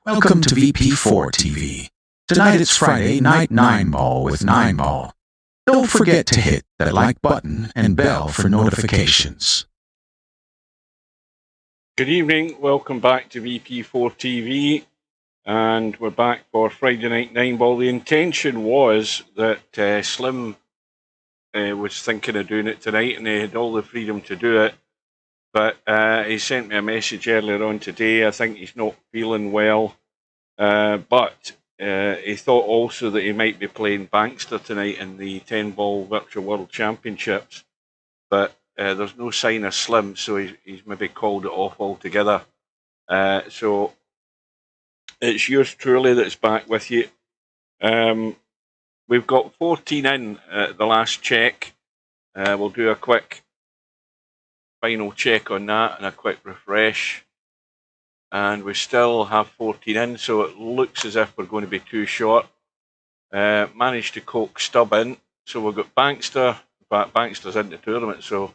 Welcome to VP4TV. Tonight it's Friday Night 9-Ball with 9-Ball. Don't forget to hit that like button and bell for notifications. Good evening, welcome back to VP4TV, and we're back for Friday Night 9-Ball. The intention was that Slim was thinking of doing it tonight, and he had all the freedom to do it. But he sent me a message earlier on today. I think he's not feeling well. But he thought also that he might be playing Bankster tonight in the 10-Ball Virtual World Championships. But there's no sign of Slim, so he's maybe called it off altogether. So it's yours truly that's back with you. We've got 14 in at the last check. We'll do a quick final check on that and a quick refresh, and we still have 14 in, so it looks as if we're going to be too short. Managed to coax Stubb in, so we've got Bankster. In fact, Bankster's in the tournament, so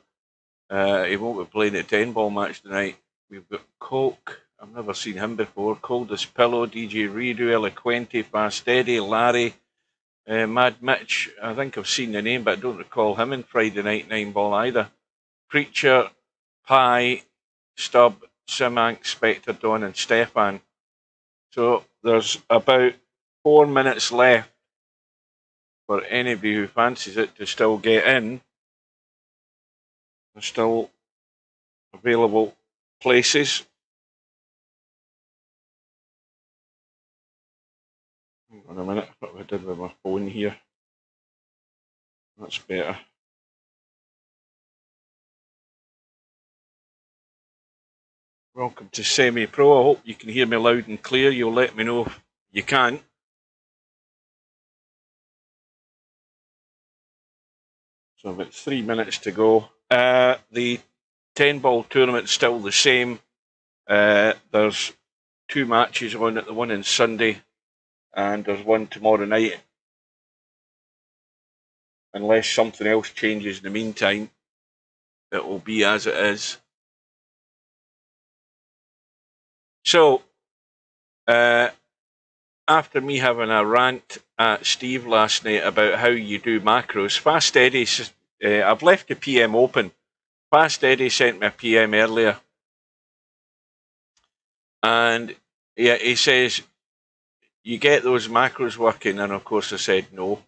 he won't be playing the 10-ball match tonight. We've got Coke, I've never seen him before, Cold as Pillow, DJ Redo, Eloquente, Fast Eddie, Larry, Mad Mitch. I think I've seen the name, but I don't recall him in Friday Night 9-Ball either. Preacher, Pie, Stubb, Simank, Spectre, Don, and Stefan. So there's about 4 minutes left for anybody who fancies it to still get in. There's still available places. Hang on a minute, what have I did with my phone here? That's better. Welcome to Semi-Pro. I hope you can hear me loud and clear. You'll let me know if you can. So about 3 minutes to go. The 10-ball tournament's still the same. There's 2 matches on it, the one on Sunday, and there's one tomorrow night. Unless something else changes in the meantime, it will be as it is. So, after me having a rant at Steve last night about how you do macros, Fast Eddie, I've left the PM open. Fast Eddie sent me a PM earlier. And yeah, he says, you get those macros working? And of course I said no.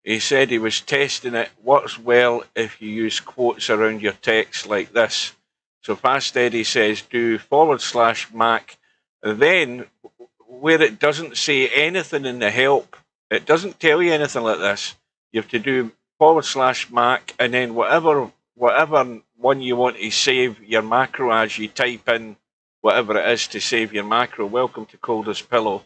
He said he was testing it. Works well if you use quotes around your text like this. So Fast Eddie says do /Mac. Then, where it doesn't say anything in the help, it doesn't tell you anything like this. You have to do /Mac, and then whatever one you want to save your macro as, you type in whatever it is to save your macro. Welcome to Cold as Pillow.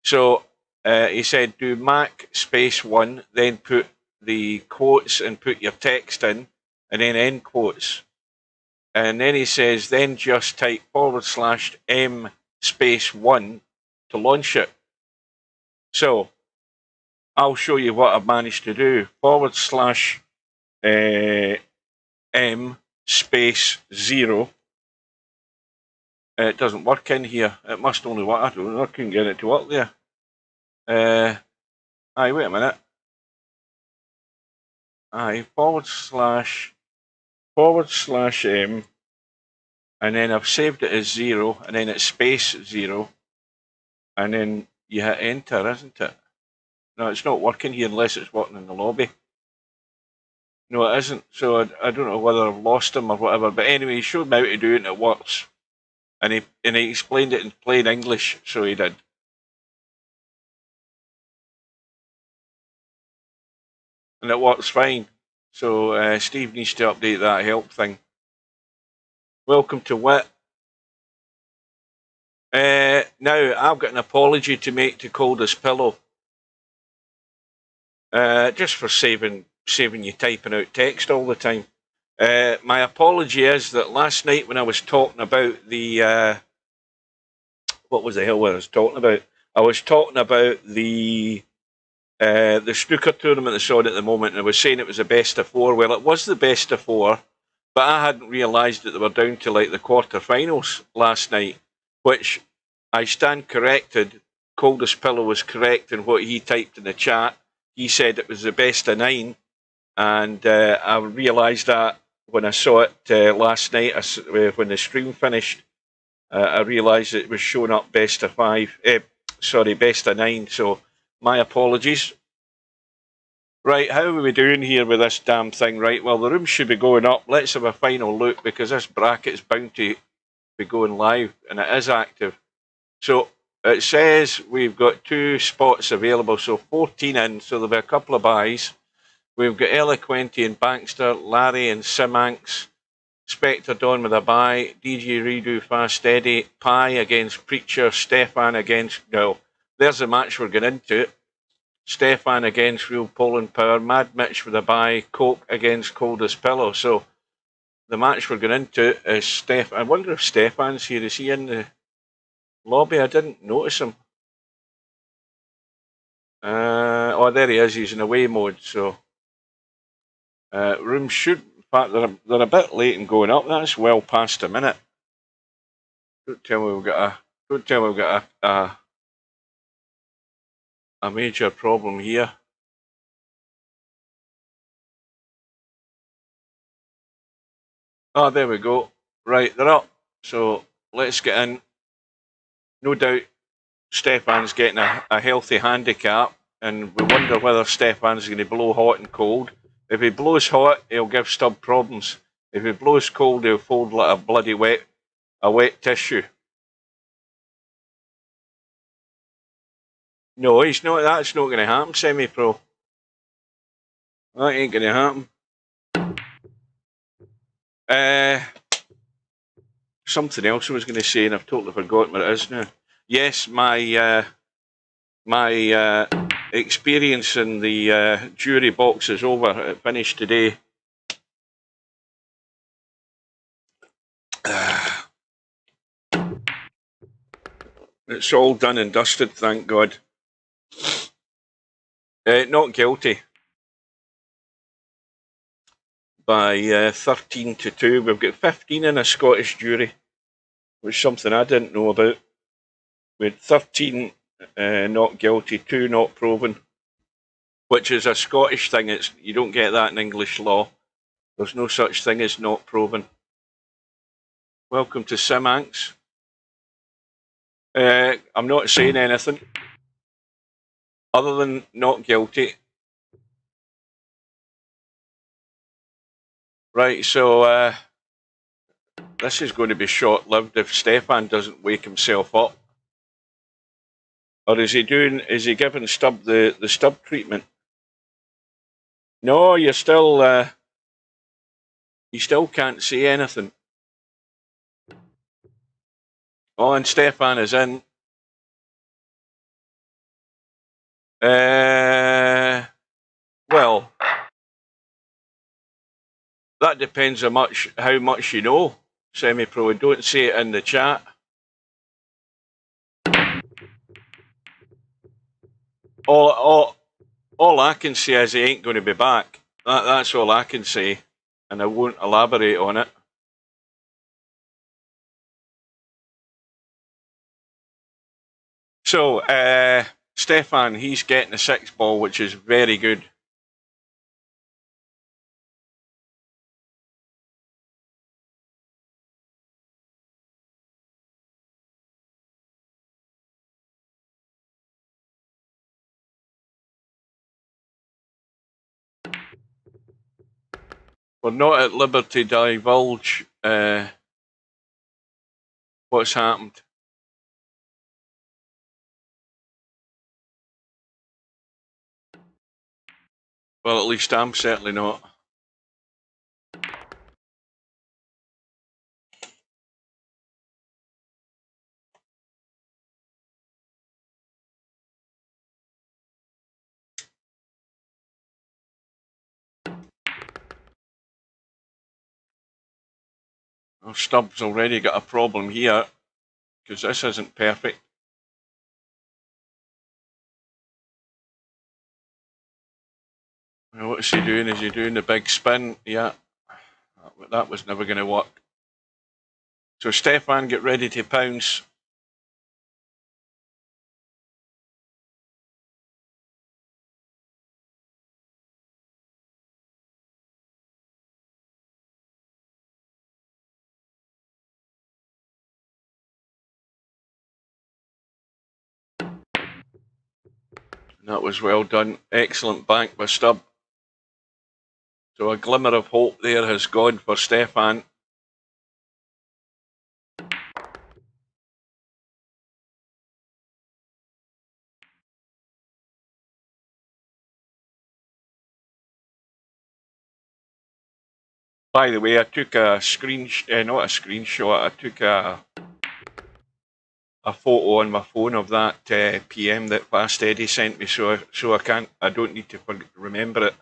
So he said do Mac /1, then put the quotes and put your text in, and then end quotes. And then he says, then just type /M /1 to launch it. So I'll show you what I've managed to do. /M /0. It doesn't work in here. It must only work. I don't know. I couldn't get it to work there. Wait a minute. /M, and then I've saved it as 0, and then it's /0, and then you hit enter, isn't it? No, it's not working here unless it's working in the lobby. No, it isn't. So I don't know whether I've lost him or whatever. But anyway, he showed me how to do it, and it works. And he explained it in plain English, so he did. And it works fine. So Steve needs to update that help thing. Welcome to Wit. Now, I've got an apology to make to Cold as Pillow. Just for saving you typing out text all the time. My apology is that last night when I was talking about the... what was the hell I was talking about? I was talking about the snooker tournament that's on at the moment, and I was saying it was a best of 4. Well, it was the best of 4, but I hadn't realised that they were down to like the quarterfinals last night, which I stand corrected. Coldest Pillow was correct in what he typed in the chat. He said it was the best of 9, and I realised that when I saw it last night when the stream finished. I realised it was showing up best of 5. Best of 9. So my apologies. Right, how are we doing here with this damn thing? Right, well, the room should be going up. Let's have a final look, because this bracket is bound to be going live, and it is active. So it says we've got 2 spots available, so 14 in, so there'll be a couple of buys. We've got Eloquenti and Bankster, Larry and Simanx, Spectre Dawn with a buy, DJ Redo Fast Eddie, Pie against Preacher, Stefan against... No, there's the match we're going into. Stefan against Real Poland Power, Mad Mitch with a buy, Coke against Coldest Pillow. So the match we're going into is Stefan. I wonder if Stefan's here. Is he in the lobby? I didn't notice him. Oh, there he is. He's in away mode. So room should... In fact, they're a bit late in going up. That's well past a minute. Don't tell me we've got a major problem here. Oh, there we go. Right, they're up. So let's get in. No doubt Stefan's getting a healthy handicap, and we wonder whether Stefan's going to blow hot and cold. If he blows hot, he'll give Stubb problems. If he blows cold, he'll fold like a bloody wet tissue. No, he's not. That's not going to happen, semi-pro. That ain't going to happen. Something else I was going to say, and I've totally forgotten what it is now. Yes, my experience in the jury box is over. It finished today. It's all done and dusted, thank God. Not guilty. By 13-2. We've got 15 in a Scottish jury, which is something I didn't know about. We had 13 not guilty, 2 not proven, which is a Scottish thing. You don't get that in English law. There's no such thing as not proven. Welcome to Simanx. I'm not saying anything other than not guilty. Right, so this is going to be short-lived if Stefan doesn't wake himself up. Or is he giving Stubb the Stubb treatment? No, you still can't say anything. Oh, and Stefan is in. Well, that depends how much you know, semi-pro. Don't say it in the chat. All I can say is he ain't going to be back. That's all I can say, and I won't elaborate on it. So, Stefan, he's getting a 6 ball, which is very good. We're not at liberty to divulge what's happened. Well, at least I'm certainly not. Well, Stubbs already got a problem here, because this isn't perfect. Well, what's he doing? Is he doing the big spin? Yeah, that was never going to work. So Stefan, get ready to pounce. And that was well done. Excellent bank by Stubb. So a glimmer of hope there has gone for Stefan. By the way, I took a not a screenshot, I took a photo on my phone of that PM that Fast Eddie sent me, so I don't need to remember it.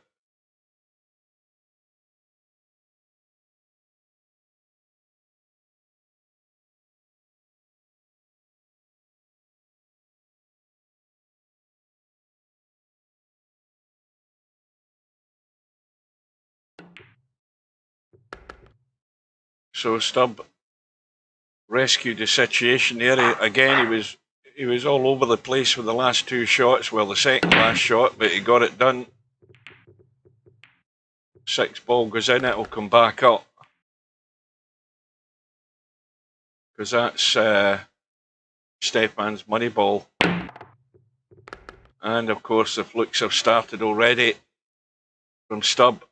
So Stubb rescued the situation there. Again, he was all over the place with the last two shots. Well, the second last shot, but he got it done. 6 ball goes in, it'll come back up. Because that's Stefan's money ball. And of course the flukes have started already from Stubb.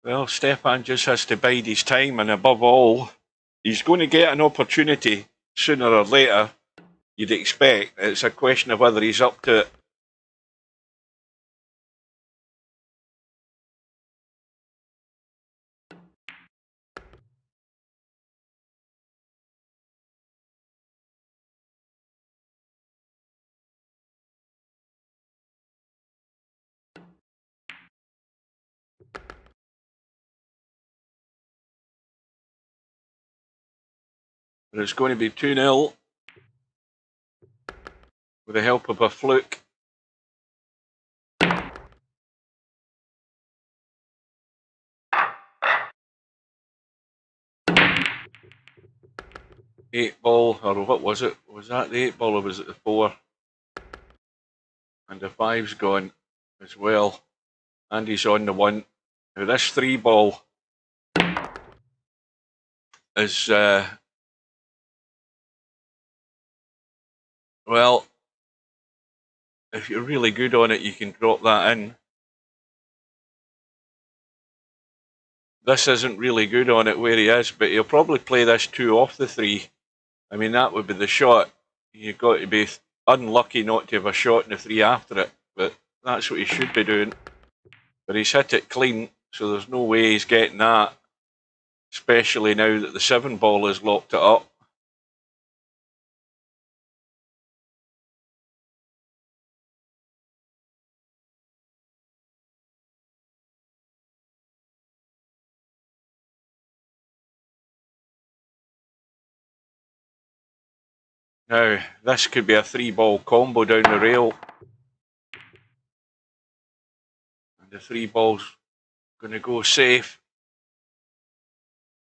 Well, Stefan just has to bide his time, and above all, he's going to get an opportunity sooner or later, you'd expect. It's a question of whether he's up to it. But it's going to be 2-0 with the help of a fluke. Eight ball, or what was it? Was that the 8 ball or was it the 4? And the 5's gone as well. And he's on the 1. Now this 3 ball is, well, if you're really good on it, you can drop that in. This isn't really good on it where he is, but he'll probably play this 2 off the 3. I mean, that would be the shot. You've got to be unlucky not to have a shot in the 3 after it, but that's what he should be doing. But he's hit it clean, so there's no way he's getting that, especially now that the 7 ball has locked it up. Now, this could be a 3 ball combo down the rail. And the 3 ball's going to go safe.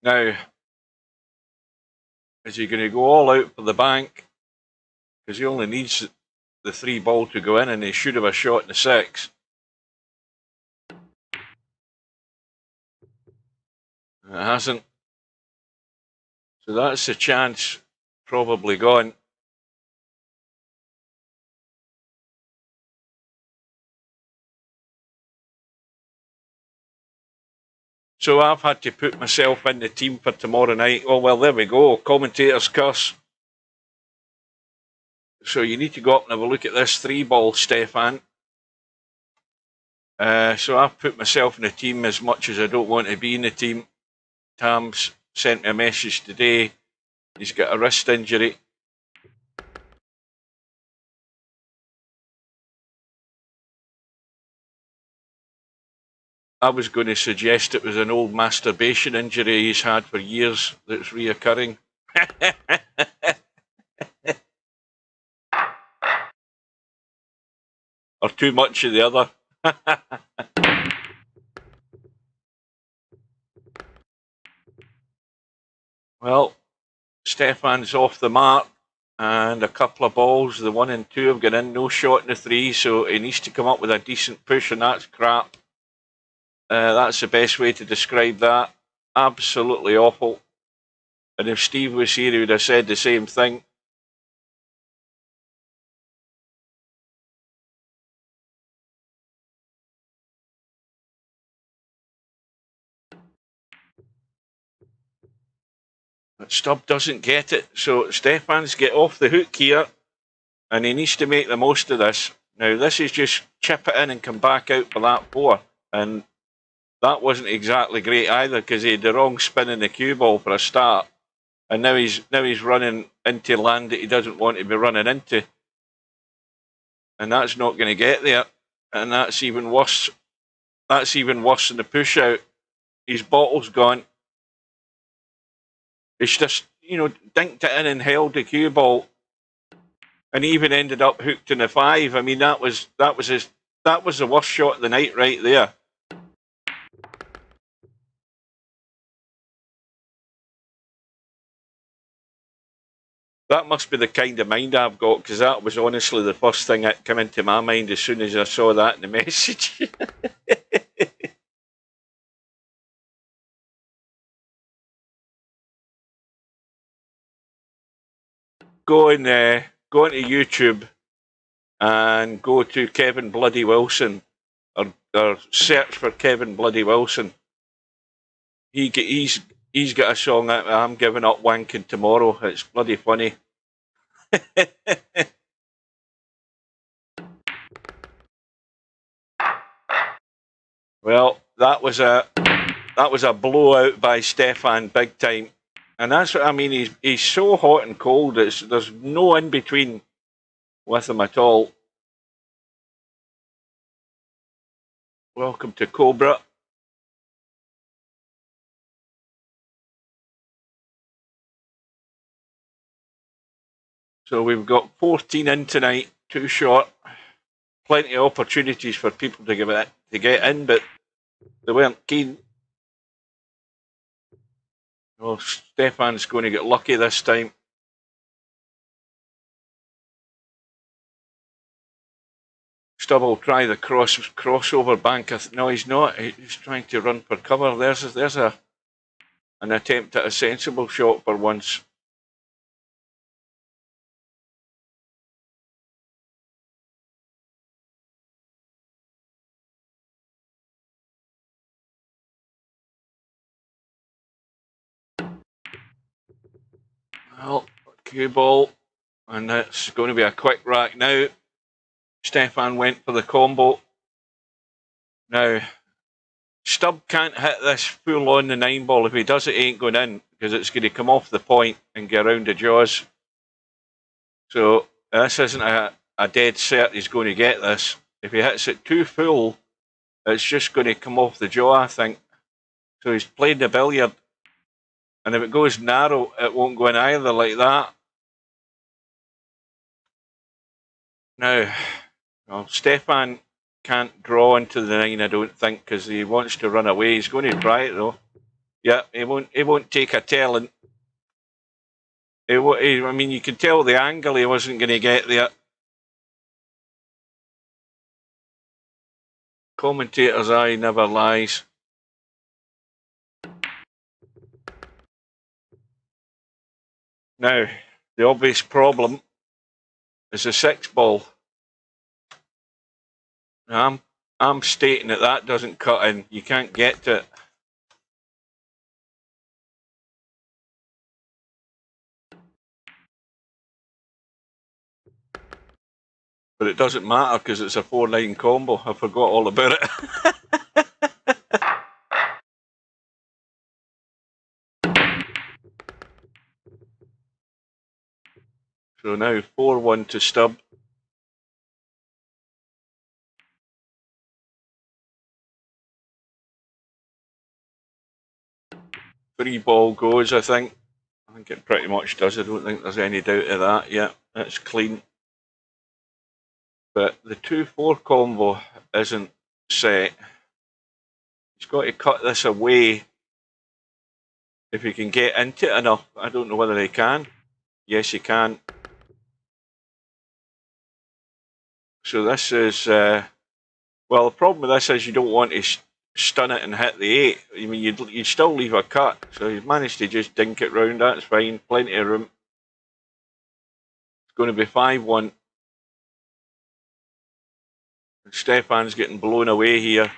Now, is he going to go all out for the bank? Because he only needs the 3 ball to go in, and he should have a shot in the 6. It hasn't. So that's the chance probably gone. So I've had to put myself in the team for tomorrow night. Oh, well, there we go. Commentator's curse. So you need to go up and have a look at this 3 ball, Stefan. So I've put myself in the team as much as I don't want to be in the team. Tam's sent me a message today. He's got a wrist injury. I was going to suggest it was an old masturbation injury he's had for years that's reoccurring. or too much of the other. Well, Stefan's off the mark, and a couple of balls, the 1 and 2 have gone in, no shot in the 3, so he needs to come up with a decent push, and that's crap. That's the best way to describe that. Absolutely awful. And if Steve was here, he would have said the same thing. But Stubb doesn't get it, so Stefan's get off the hook here, and he needs to make the most of this. Now, this is just chip it in and come back out for that 4, and that wasn't exactly great either, because he had the wrong spin in the cue ball for a start, and now he's running into land that he doesn't want to be running into, and that's not going to get there, and that's even worse. That's even worse than the push out. His bottle's gone. It's just, dinked it in and held the cue ball, and he even ended up hooked in the 5. I mean, that was the worst shot of the night right there. That must be the kind of mind I've got, because that was honestly the first thing that came into my mind as soon as I saw that in the message. Go into YouTube and go to Kevin Bloody Wilson, or search for Kevin Bloody Wilson. He's got a song that I'm giving up wanking tomorrow. It's bloody funny. Well, that was a blowout by Stefan, big time. And that's what I mean. He's so hot and cold. There's no in between with him at all. Welcome to Cobra. So we've got 14 in tonight, 2 short. Plenty of opportunities for people to get in, but they weren't keen. Well, Stefan's going to get lucky this time. Stubb will try the crossover bank. No, he's not. He's trying to run for cover. There's an attempt at a sensible shot for once. Well, cue ball, and it's going to be a quick rack now. Stefan went for the combo. Now, Stubb can't hit this full on the 9 ball. If he does, it ain't going in, because it's going to come off the point and get around the jaws. So this isn't a dead cert he's going to get this. If he hits it too full, it's just going to come off the jaw, I think. So he's playing the billiard. And if it goes narrow, it won't go in either, like that. Now, well, Stefan can't draw into the 9, I don't think, because he wants to run away. He's going to try it, though. Yeah, he won't take a telling. I mean, you can tell the angle he wasn't going to get there. Commentator's eye never lies. Now, the obvious problem is the 6 ball. Now, I'm stating that doesn't cut in. You can't get to it. But it doesn't matter, because it's a 4-line combo. I forgot all about it. So now 4-1 to Stubb. 3 ball goes, I think. I think it pretty much does. I don't think there's any doubt of that. Yeah, it's clean. But the 2-4 combo isn't set. He's got to cut this away if he can get into it enough. I don't know whether he can. Yes, he can. So this is... well, the problem with this is you don't want to stun it and hit the 8. I mean, you'd still leave a cut. So he's managed to just dink it round. That's fine. Plenty of room. It's going to be 5-1. And Stefan's getting blown away here.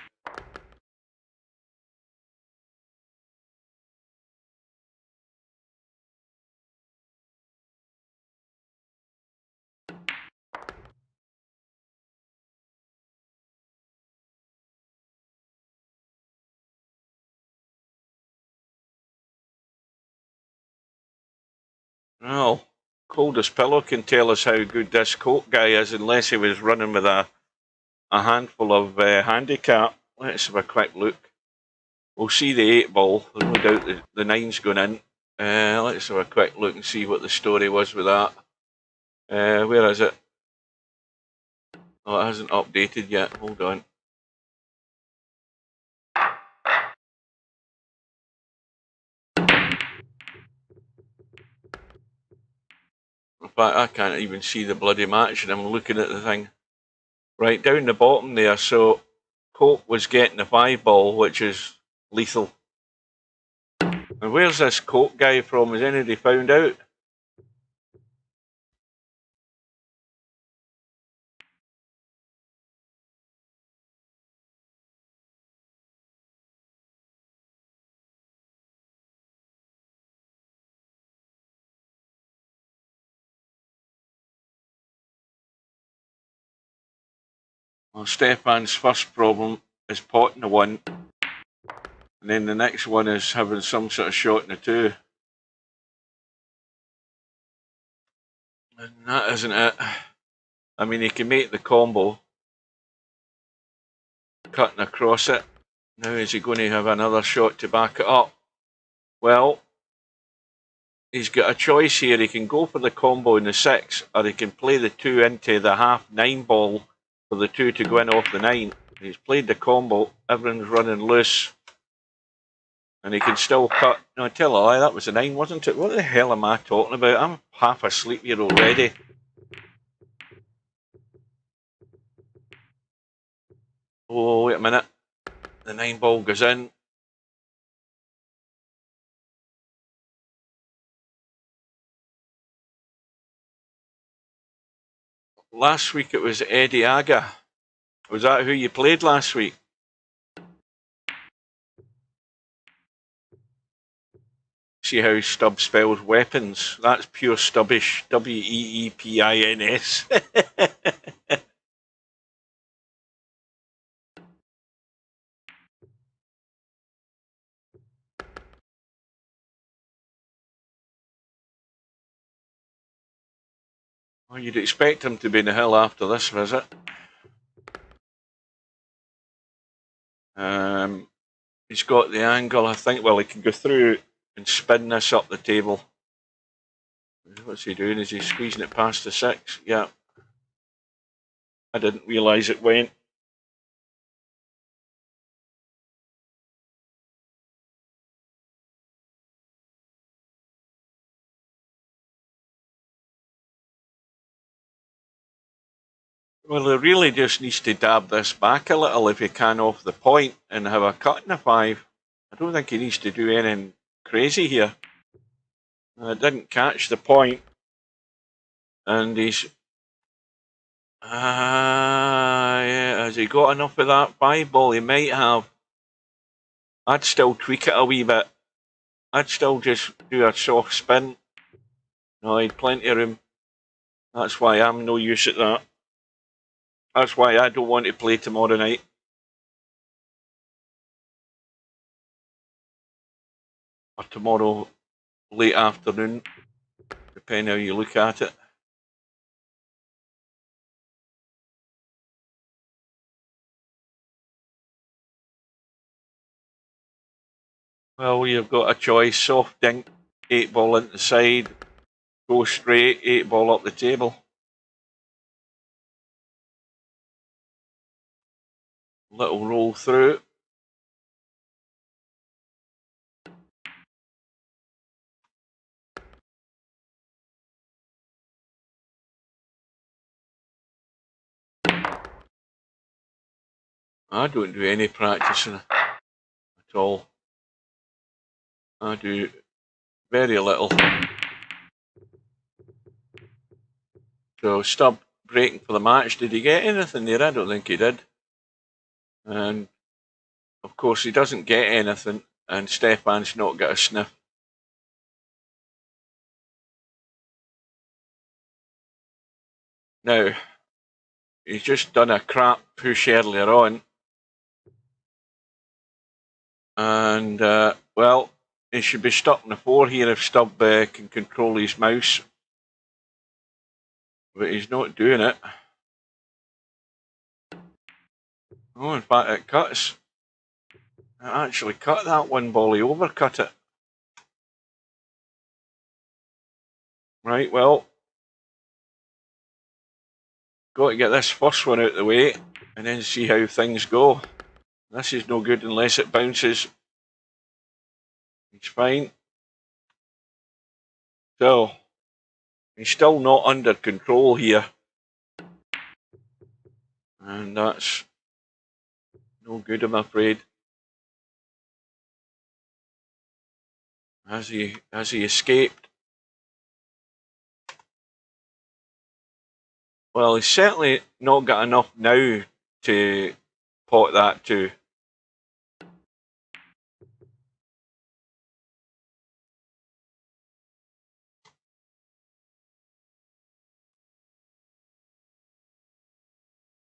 Well, Coldest Pillow can tell us how good this Coke guy is, unless he was running with a handful of handicap. Let's have a quick look. We'll see the 8 ball. There's no doubt the 9's going in. Let's have a quick look and see what the story was with that. Where is it? Oh, it hasn't updated yet. Hold on. In fact, I can't even see the bloody match, and I'm looking at the thing. Right down the bottom there. So Cope was getting the 5 ball, which is lethal. And where's this Cope guy from? Has anybody found out? Well, Stefan's first problem is potting the 1. And then the next one is having some sort of shot in the 2. And that isn't it. I mean, he can make the combo. Cutting across it. Now is he going to have another shot to back it up? Well, he's got a choice here. He can go for the combo in the 6, or he can play the 2 into the half 9 ball for the 2 to go in off the 9. He's played the combo. Everyone's running loose. And he can still cut. No, tell a lie, that was a 9, wasn't it? What the hell am I talking about? I'm half asleep here already. Oh, wait a minute. The 9 ball goes in. Last week it was Eddie Aga. Was that who you played last week? See how Stubb spells weapons? That's pure stubbish. W-E-E-P-I-N-S. Well, you'd expect him to be in the hill after this visit. He's got the angle, I think. Well, he can go through and spin this up the table. What's he doing? Is he squeezing it past the 6? Yeah. I didn't realise it went. Well, he really just needs to dab this back a little if he can off the point and have a cut in the 5. I don't think he needs to do anything crazy here. I didn't catch the point. And he's... yeah, has he got enough of that 5 ball? He might have. I'd still tweak it a wee bit. I'd still just do a soft spin. No, he'd plenty of room. That's why I'm no use at that. That's why I don't want to play tomorrow night. Or tomorrow late afternoon, depending how you look at it. Well, you've got a choice. Soft dink, 8 ball into the side. Go straight, 8 ball up the table. Little roll through. I don't do any practicing at all. I do very little. So Stubb breaking for the match. Did he get anything there? I don't think he did. And of course he doesn't get anything, and Stefan's not got a sniff. Now, he's just done a crap push earlier on. And, well, he should be stuck in the 4 here if Stubb can control his mouse. But he's not doing it. Oh, in fact, it cuts. It actually cut that one ball. He overcut it. Right, well, got to get this first one out of the way and then see how things go. This is no good unless it bounces. It's fine. So, he's still not under control here. And that's no good, I'm afraid. Has he escaped? Well, he's certainly not got enough now to pot that too.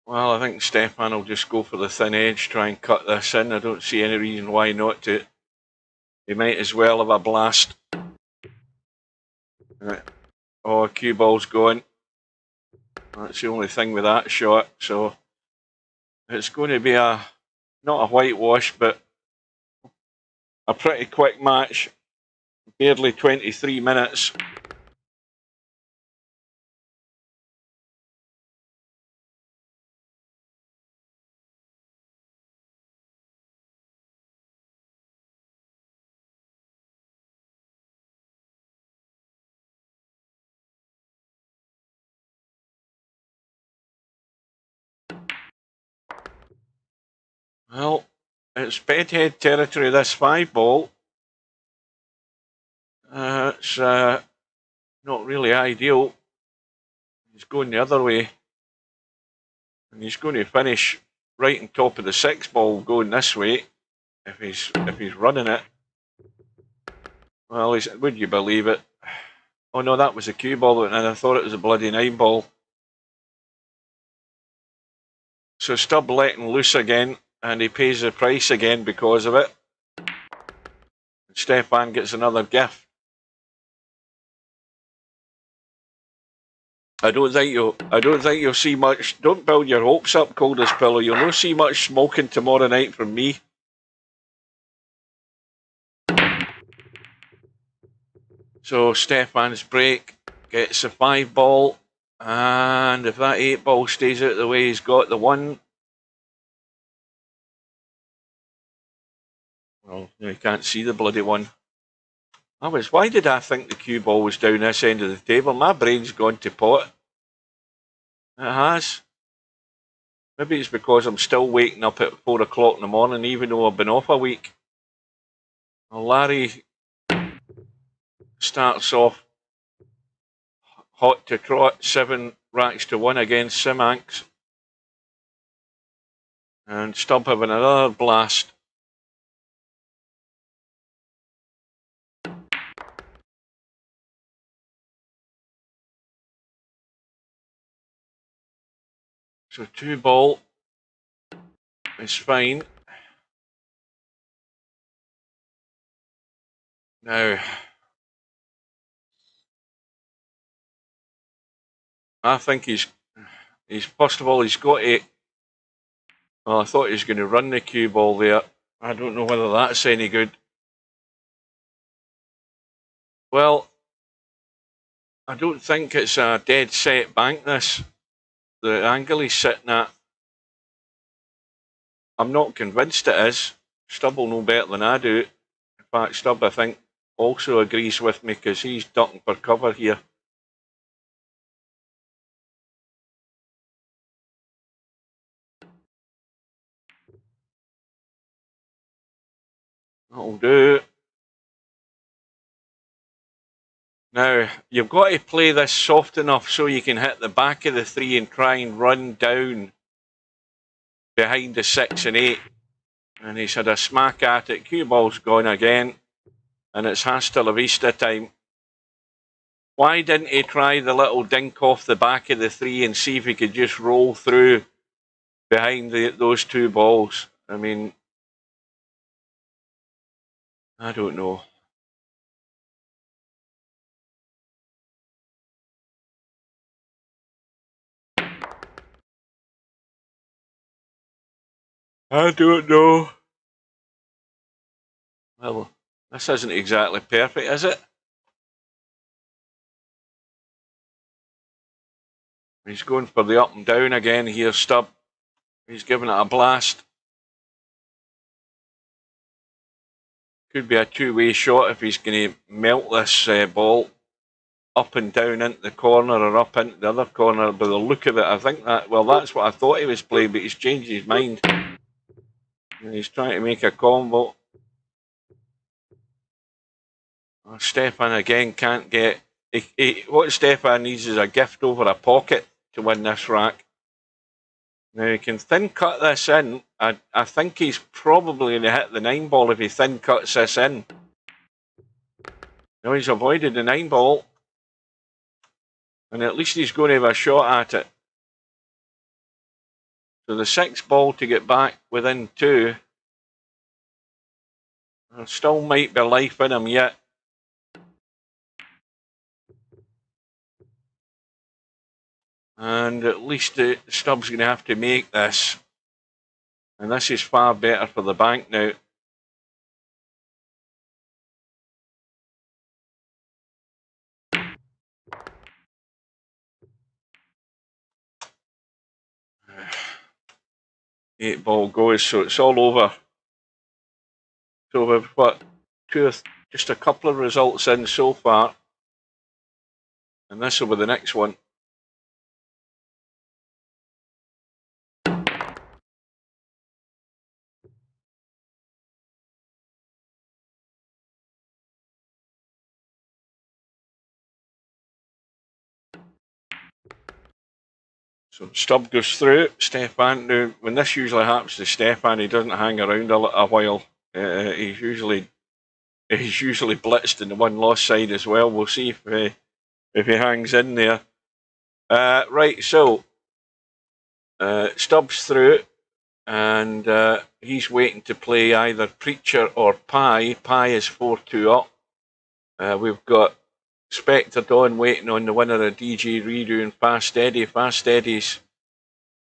Well, I think Stefan will just go for the thin edge, try and cut this in. I don't see any reason why not to. He might as well have a blast. Oh, cue ball's going. That's the only thing with that shot. So it's going to be not a whitewash, but a pretty quick match. Barely 23 minutes. Well, it's bedhead territory, this 5 ball. It's not really ideal. He's going the other way. And he's going to finish right on top of the 6 ball going this way if he's running it. Well, would you believe it? Oh no, that was a cue ball, and I thought it was a bloody 9 ball. So Stubb letting loose again, and he pays the price again because of it. Stefan gets another gift. I don't think you'll see much. Don't build your hopes up, Coldest Pillow. You'll not see much smoking tomorrow night from me. So Stefan's break gets a 5 ball, and if that 8 ball stays out of the way, he's got the 1. Well, you can't see the bloody 1. Why did I think the cue ball was down this end of the table? My brain's gone to pot. It has. Maybe it's because I'm still waking up at 4 o'clock in the morning, even though I've been off a week. Well, Larry starts off hot to trot, 7 racks to 1 against Simanx. And Stubb having another blast. So 2 ball is fine. Now, I think he's first of all, he's got to. Well, I thought he was going to run the cue ball there. I don't know whether that's any good. Well, I don't think it's a dead set bank, this. The angle he's sitting at. I'm not convinced it is. Stubb will know better than I do. In fact, Stubb, I think, also agrees with me because he's ducking for cover here. That'll do. Now, you've got to play this soft enough so you can hit the back of the 3 and try and run down behind the 6 and 8. And he's had a smack at it. Cue ball's gone again. And it's hasta la vista time. Why didn't he try the little dink off the back of the 3 and see if he could just roll through behind those 2 balls? I mean, I don't know. I don't know. Well, this isn't exactly perfect, is it? He's going for the up and down again here, Stubb. He's giving it a blast. Could be a two-way shot if he's going to melt this ball up and down into the corner or up into the other corner. By the look of it, I think that, well, that's what I thought he was playing, but he's changed his mind. And he's trying to make a combo. Oh, Stefan again can't get... what Stefan needs is a gift over a pocket to win this rack. Now he can thin cut this in. I think he's probably going to hit the 9 ball if he thin cuts this in. No, he's avoided the 9 ball. And at least he's going to have a shot at it. So the 6 ball to get back within 2. There still might be life in him yet. And at least Stubbs going to have to make this. And this is far better for the bank now. Eight ball goes, so it's all over. So we've got just a couple of results in so far. And this will be the next one. So Stubb goes through. Stefan, now, when this usually happens to Stefan, he doesn't hang around a while. He's usually blitzed in the one-loss side as well. We'll see if he hangs in there. Right, so Stubbs through, and he's waiting to play either Preacher or Pie. Pie is 4-2 up. We've got Spectre Dawn waiting on the winner of DJ Redo and Fast Eddie. Fast Eddie's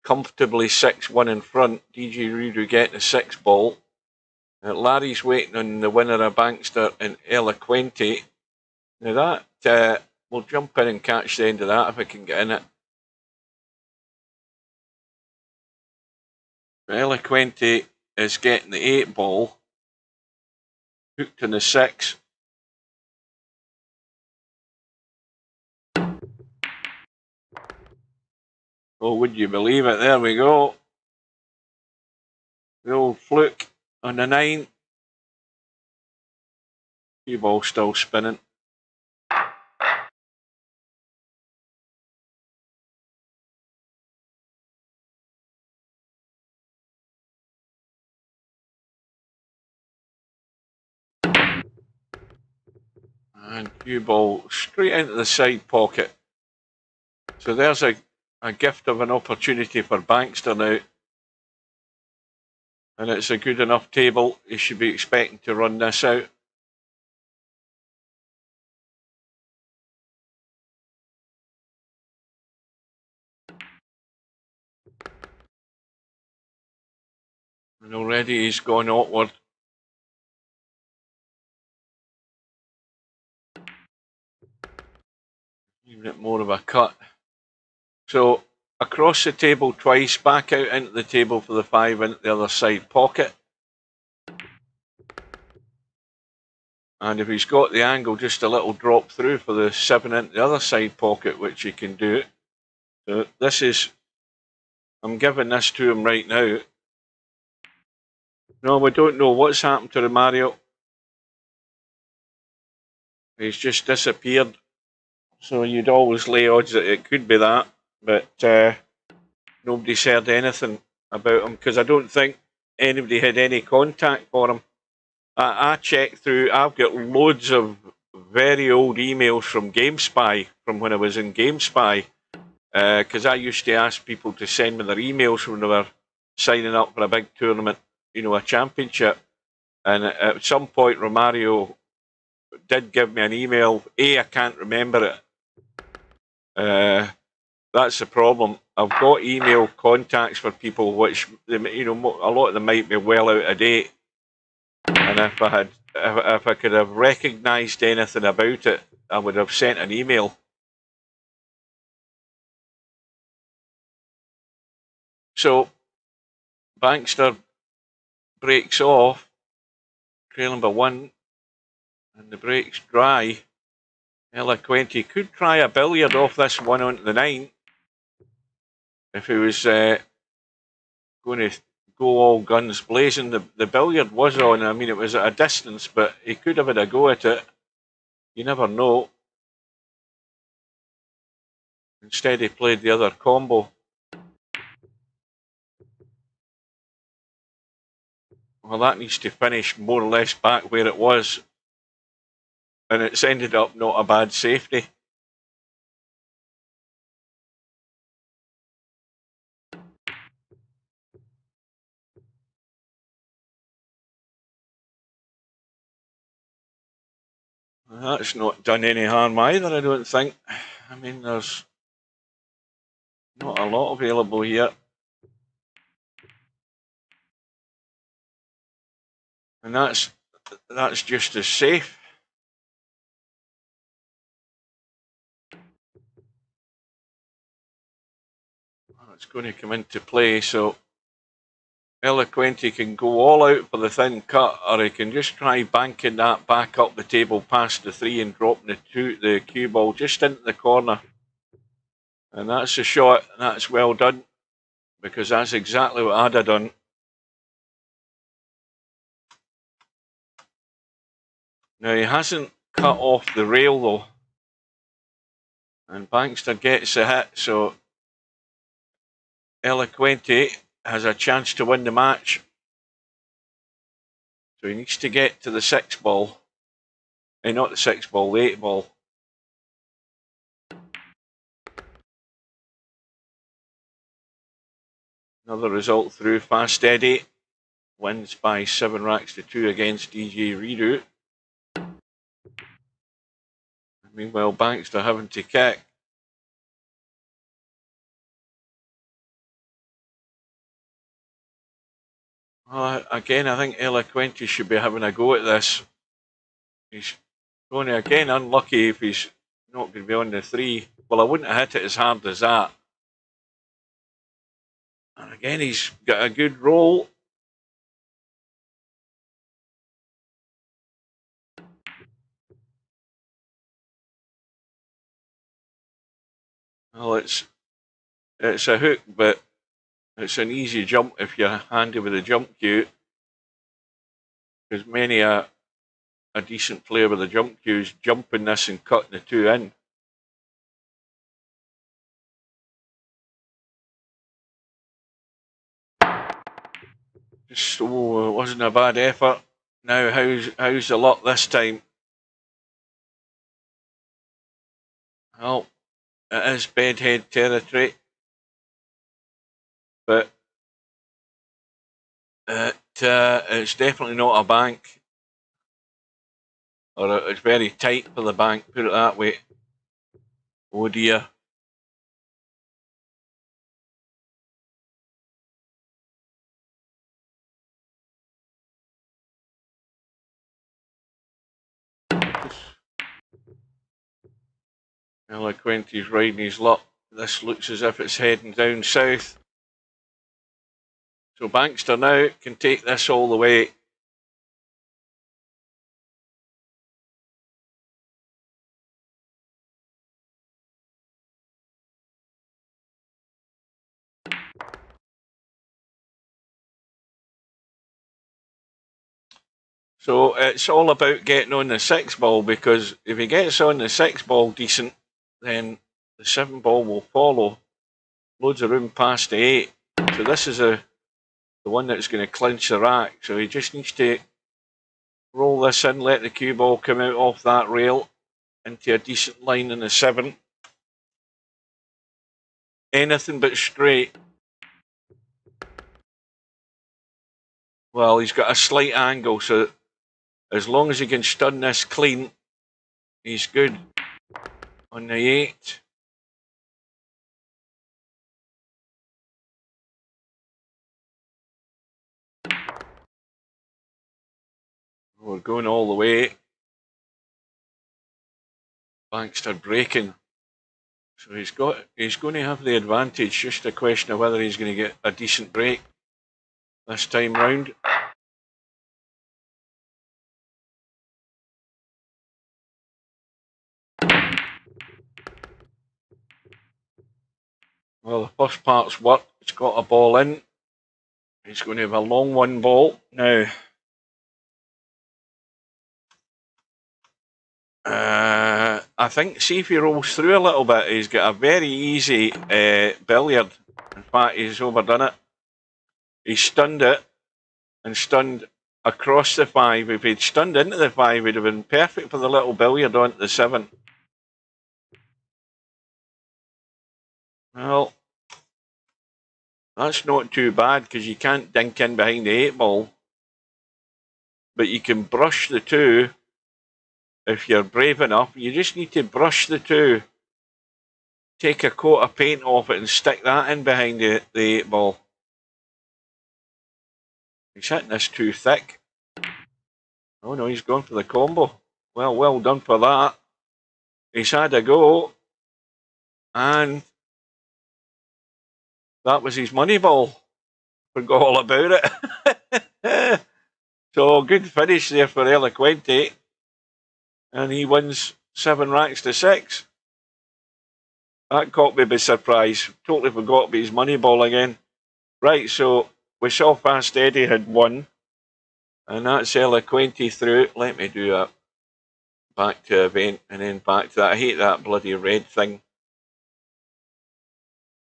comfortably 6-1 in front. DJ Redo getting the 6 ball. Larry's waiting on the winner of Bankster and Eloquente. Now that, we'll jump in and catch the end of that if I can get in it. Eloquente is getting the 8 ball. Hooked on the 6. Oh, would you believe it? There we go. The old fluke on the 9. Cue ball still spinning. And cue ball straight into the side pocket. So there's a gift of an opportunity for Bankster now. And it's a good enough table. He should be expecting to run this out. And already he's gone outward. Giving it more of a cut. So across the table twice, back out into the table for the 5 into the other side pocket. And if he's got the angle, just a little drop through for the 7 into the other side pocket, which he can do. So this is, I'm giving this to him right now. No, we don't know what's happened to Romario. He's just disappeared. So you'd always lay odds that it could be that. But nobody's heard anything about him because I don't think anybody had any contact for him. I checked through, I've got loads of very old emails from GameSpy, from when I was in GameSpy, because I used to ask people to send me their emails when they were signing up for a big tournament, you know, a championship. And at some point, Romario did give me an email. I can't remember it. That's the problem. I've got email contacts for people, which, you know, a lot of them might be well out of date. And if I could have recognised anything about it, I would have sent an email. So Bankster breaks off, trailing by 1, and the break's dry. Eloquenti could try a billiard off this 1 onto the 9 if he was going to go all guns blazing. The billiard was on. I mean, it was at a distance, but he could have had a go at it. You never know. Instead, he played the other combo. Well, that needs to finish more or less back where it was. And it's ended up not a bad safety. That's not done any harm either, I don't think. I mean, there's not a lot available here. And that's just as safe. It's going to come into play, so Eloquenti can go all out for the thin cut, or he can just try banking that back up the table past the 3 and dropping the cue ball just into the corner. And that's a shot, and that's well done, because that's exactly what I'd have done. Now, he hasn't cut off the rail, though. And Bankster gets a hit, so Eloquenti has a chance to win the match. So he needs to get to the 6 ball. Not the 6 ball, the 8 ball. Another result through. Fast Eddie wins by 7 racks to 2 against DJ Redo. Meanwhile, Bankster having to kick. Well, again, I think Eloquenti should be having a go at this. He's going to, again, unlucky if he's not going to be on the 3. Well, I wouldn't have hit it as hard as that. And again, he's got a good roll. Well, it's a hook, but it's an easy jump if you're handy with the jump cue. Because many a decent player with a jump cue is jumping this and cutting the 2 in. Just, it wasn't a bad effort. Now, how's the luck this time? Well, it is bedhead territory, but it's definitely not a bank, or it's very tight for the bank, put it that way. Oh dear. Eloquenti's riding his luck. This looks as if it's heading down south. So Bankster now can take this all the way. So it's all about getting on the 6 ball, because if he gets on the 6 ball decent, then the 7 ball will follow. Loads of room past the 8. So this is the one that's going to clinch the rack. So he just needs to roll this in, let the cue ball come out off that rail into a decent line in the 7. Anything but straight. Well, he's got a slight angle, so as long as he can stun this clean, he's good. On the 8. We're going all the way. Bankster breaking. So he's going to have the advantage. Just a question of whether he's going to get a decent break this time round. Well, the first part's worked. It's got a ball in. He's going to have a long 1 ball. Now, I think, see if he rolls through a little bit. He's got a very easy billiard. In fact, he's overdone it. He stunned it and stunned across the 5. If he'd stunned into the 5, he'd have been perfect for the little billiard onto the 7. Well, that's not too bad, because you can't dink in behind the 8 ball. But you can brush the 2 if you're brave enough. You just need to brush the 2. Take a coat of paint off it and stick that in behind the 8 ball. He's hitting this too thick. Oh no, he's gone for the combo. Well done for that. He's had a go. And that was his money ball. Forgot all about it. So good finish there for Eloquente. And he wins 7 racks to 6. That caught me by surprise. Totally forgot about his money ball again. Right, so we saw Fast Eddie had won. And that's Eloquente through. Let me do a back to event and then back to that. I hate that bloody red thing.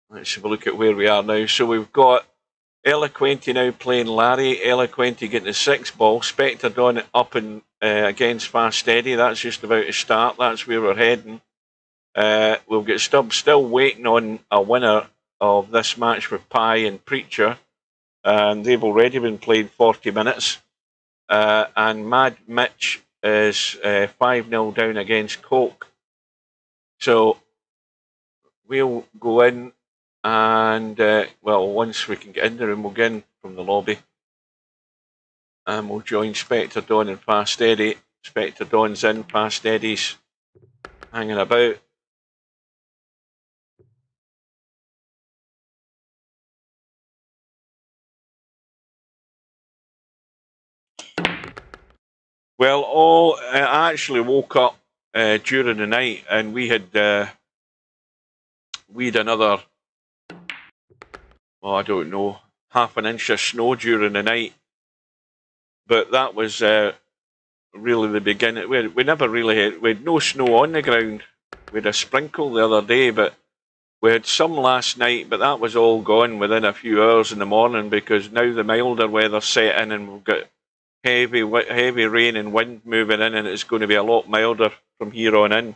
Let's have a look at where we are now. So we've got Eloquente now playing Larry. Eloquente getting the 6 ball. Spectre Dawn up and against Fast Eddie. That's just about to start. That's where we're heading. We've got Stubbs still waiting on a winner of this match with Pie and Preacher. And they've already been playing 40 minutes. And Mad Mitch is 5-0 down against Coke. So we'll go in and, once we can get in the room, we'll get in from the lobby. And we'll join Spectre Dawn and Fast Eddie. Spectre Dawn's in, Fast Eddie's hanging about. Well, I actually woke up during the night, and we had another, I don't know, half an inch of snow during the night. But that was really the beginning. We never really we had no snow on the ground. We had a sprinkle the other day, but we had some last night, but that was all gone within a few hours in the morning, because now the milder weather set in and we've got heavy rain and wind moving in, and it's going to be a lot milder from here on in.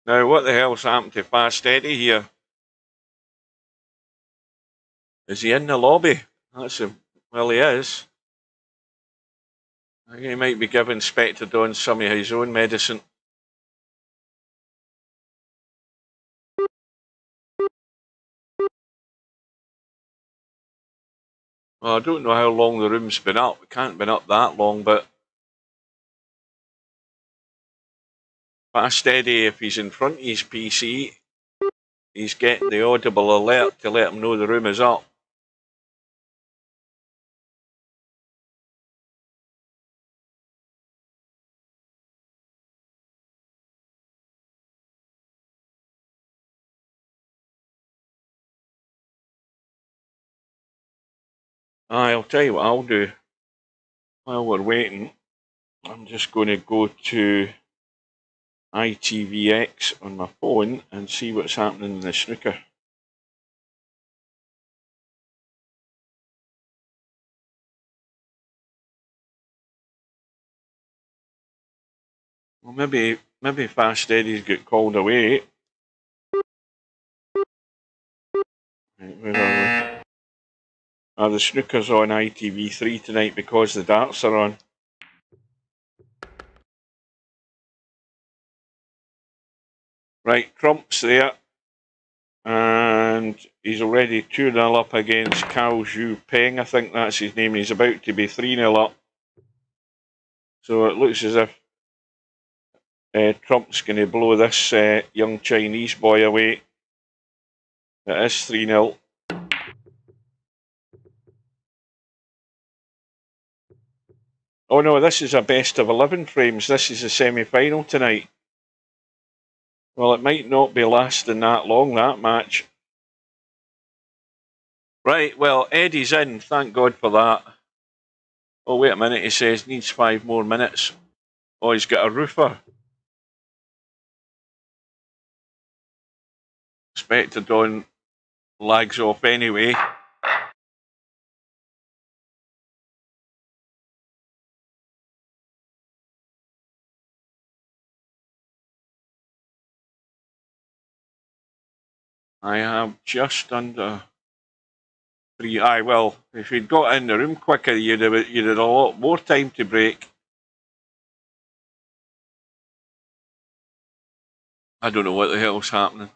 Now, what the hell's happened to Fast Eddie here? Is he in the lobby? Well, he is. I think he might be giving Spectre Dawn some of his own medicine. Well, I don't know how long the room's been up. It can't have been up that long, but fast steady, if he's in front of his PC, he's getting the audible alert to let him know the room is up. I'll tell you what I'll do. While we're waiting, I'm just going to go to ITVX on my phone and see what's happening in the snooker. Well, maybe Fast Steady's got called away. Right, where are we? The snooker's on ITV3 tonight because the darts are on. Right, Trump's there. And he's already 2-0 up against Cao Zhu Peng, I think that's his name. He's about to be 3-0 up. So it looks as if Trump's going to blow this young Chinese boy away. It is 3-0. Oh no, this is a best of 11 frames. This is a semi-final tonight. Well, it might not be lasting that long, that match. Right, well, Eddie's in. Thank God for that. Oh, wait a minute, he says needs 5 more minutes. Oh, he's got a roofer. Expected on lags off anyway. I have just under 3. Aye, well, if you'd got in the room quicker, you'd had a lot more time to break. I don't know what the hell's happening.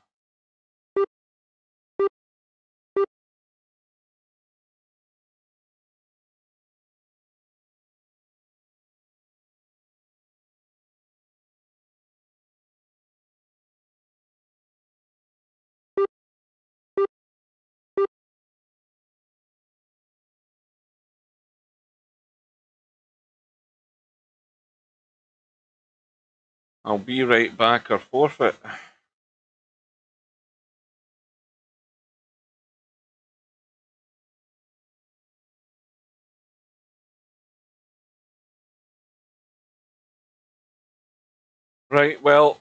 I'll be right back or forfeit. Right, well,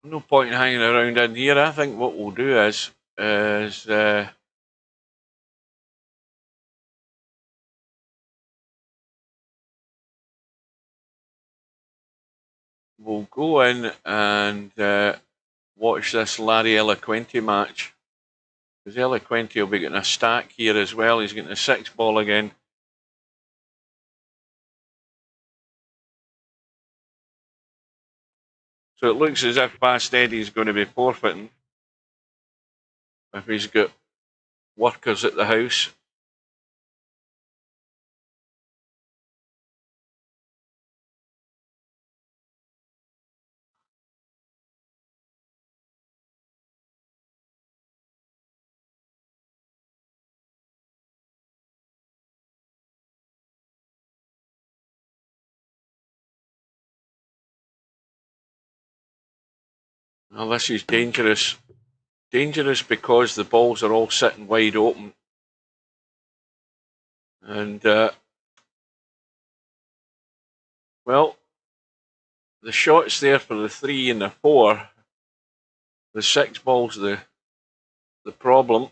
no point in hanging around in here. I think what we'll do is we'll go in and watch this Larry Eloquenti match. Because Eloquenti will be getting a stack here as well. He's getting a 6 ball again. So it looks as if Fast Eddie's going to be forfeiting. If he's got workers at the house. Well, this is dangerous. Dangerous because the balls are all sitting wide open. And, well, the shot's there for the 3 and the 4. The 6 ball's the problem.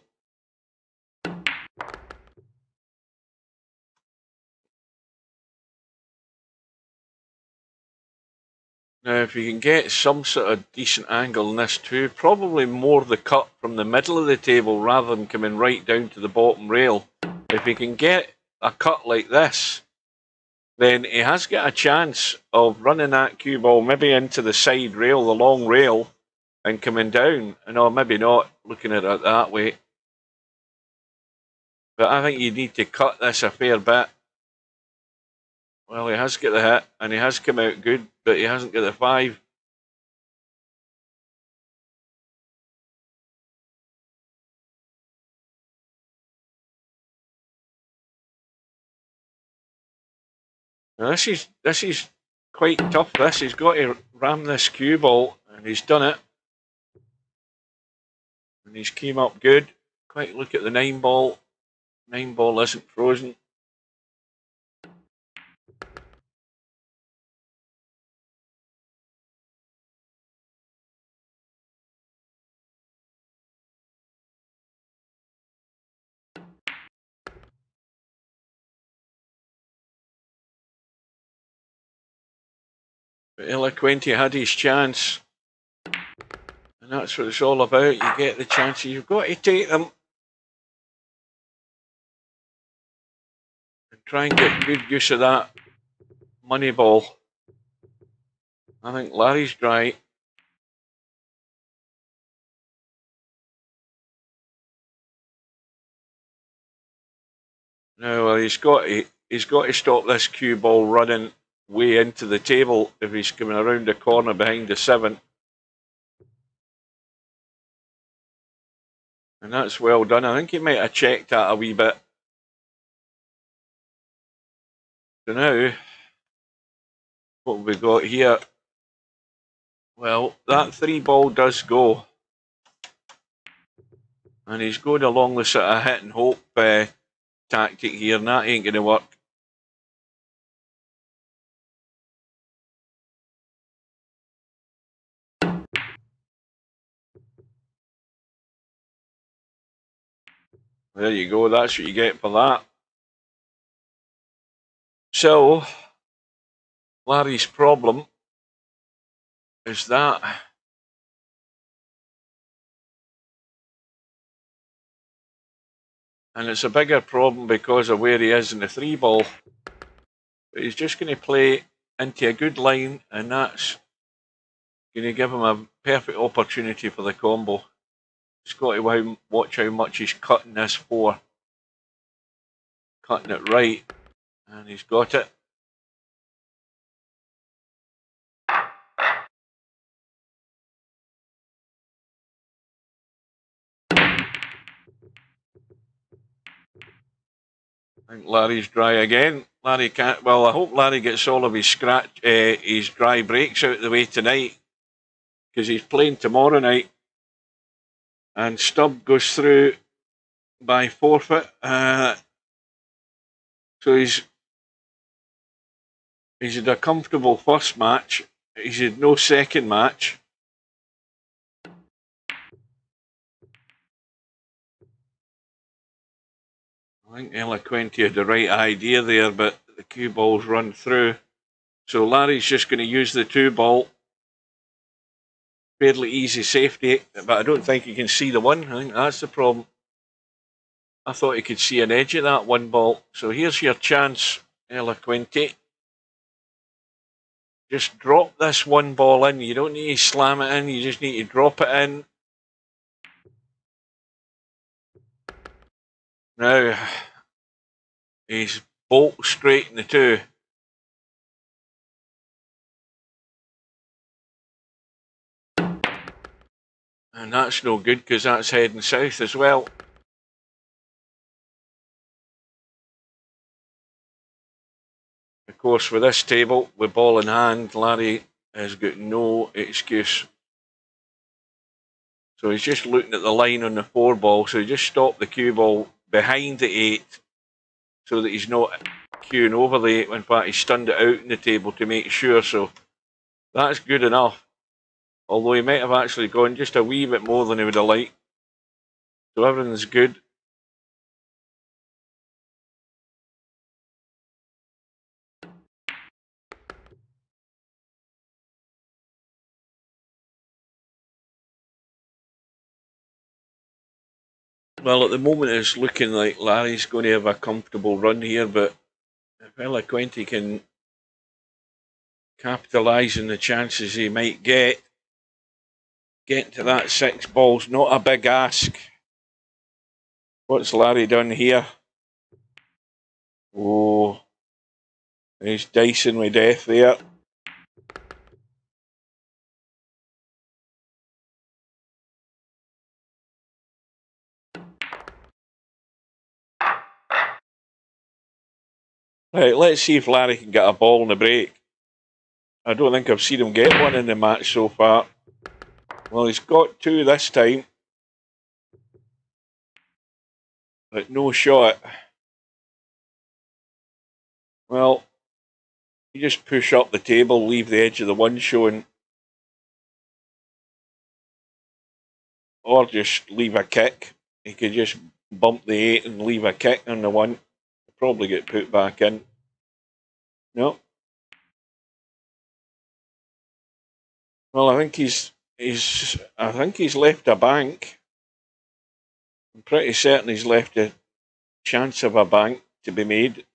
Now, if you can get some sort of decent angle in this too, probably more the cut from the middle of the table rather than coming right down to the bottom rail. If he can get a cut like this, then he has got a chance of running that cue ball maybe into the side rail, the long rail, and coming down. No, maybe not, looking at it that way. But I think you need to cut this a fair bit. Well, he has got the hit, and he has come out good, but he hasn't got the 5. Now this is quite tough. He's got to ram this cue ball, and he's done it. And he's came up good. Quite look at the 9 ball. 9 ball isn't frozen. But Eloquenti had his chance. And that's what it's all about. You get the chances. You've got to take them. And try and get good use of that money ball. I think Larry's dry. No, well, he's got to stop this cue ball running way into the table if he's coming around the corner behind the 7. And that's well done. I think he might have checked that a wee bit. So now, what have we got here? Well, that 3 ball does go. And he's going along the sort of hit and hope tactic here, and that ain't going to work. There you go, that's what you get for that. So, Larry's problem is that and it's a bigger problem because of where he is in the 3 ball. But he's just going to play into a good line, and that's going to give him a perfect opportunity for the combo. He's got to watch how much he's cutting this for. Cutting it right, and he's got it. I think Larry's dry again. Larry can't. Well, I hope Larry gets all of his his dry breaks out of the way tonight, because he's playing tomorrow night. And Stubb goes through by forfeit. So he's had a comfortable first match. He's had no second match. I think Eloquenti had the right idea there, but the cue ball's run through. So Larry's just going to use the 2 ball. Fairly easy safety, but I don't think he can see the 1. I think that's the problem. I thought he could see an edge of that 1 ball. So here's your chance, Eloquenti. Just drop this 1 ball in. You don't need to slam it in, you just need to drop it in. Now, he's bolt straight in the 2. And that's no good because that's heading south as well. Of course, with this table, with ball in hand, Larry has got no excuse. So he's just looking at the line on the 4 ball, so he just stopped the cue ball behind the 8 so that he's not cueing over the 8. In fact, he stunned it out in the table to make sure, so that's good enough. Although he might have actually gone just a wee bit more than he would have liked. So everything's good. Well, at the moment it's looking like Larry's going to have a comfortable run here, but if Eloquenti can capitalise on the chances he might get, getting to that 6 ball's not a big ask. What's Larry done here? Oh, he's dicing with death there. Right, let's see if Larry can get a ball in the break. I don't think I've seen him get one in the match so far. Well, he's got two this time. But no shot. Well, you just push up the table, leave the edge of the one showing. Or just leave a kick. He could just bump the 8 and leave a kick on the 1. Probably get put back in. No. Well, I think he's left a bank. I'm pretty certain he's left a chance of a bank to be made.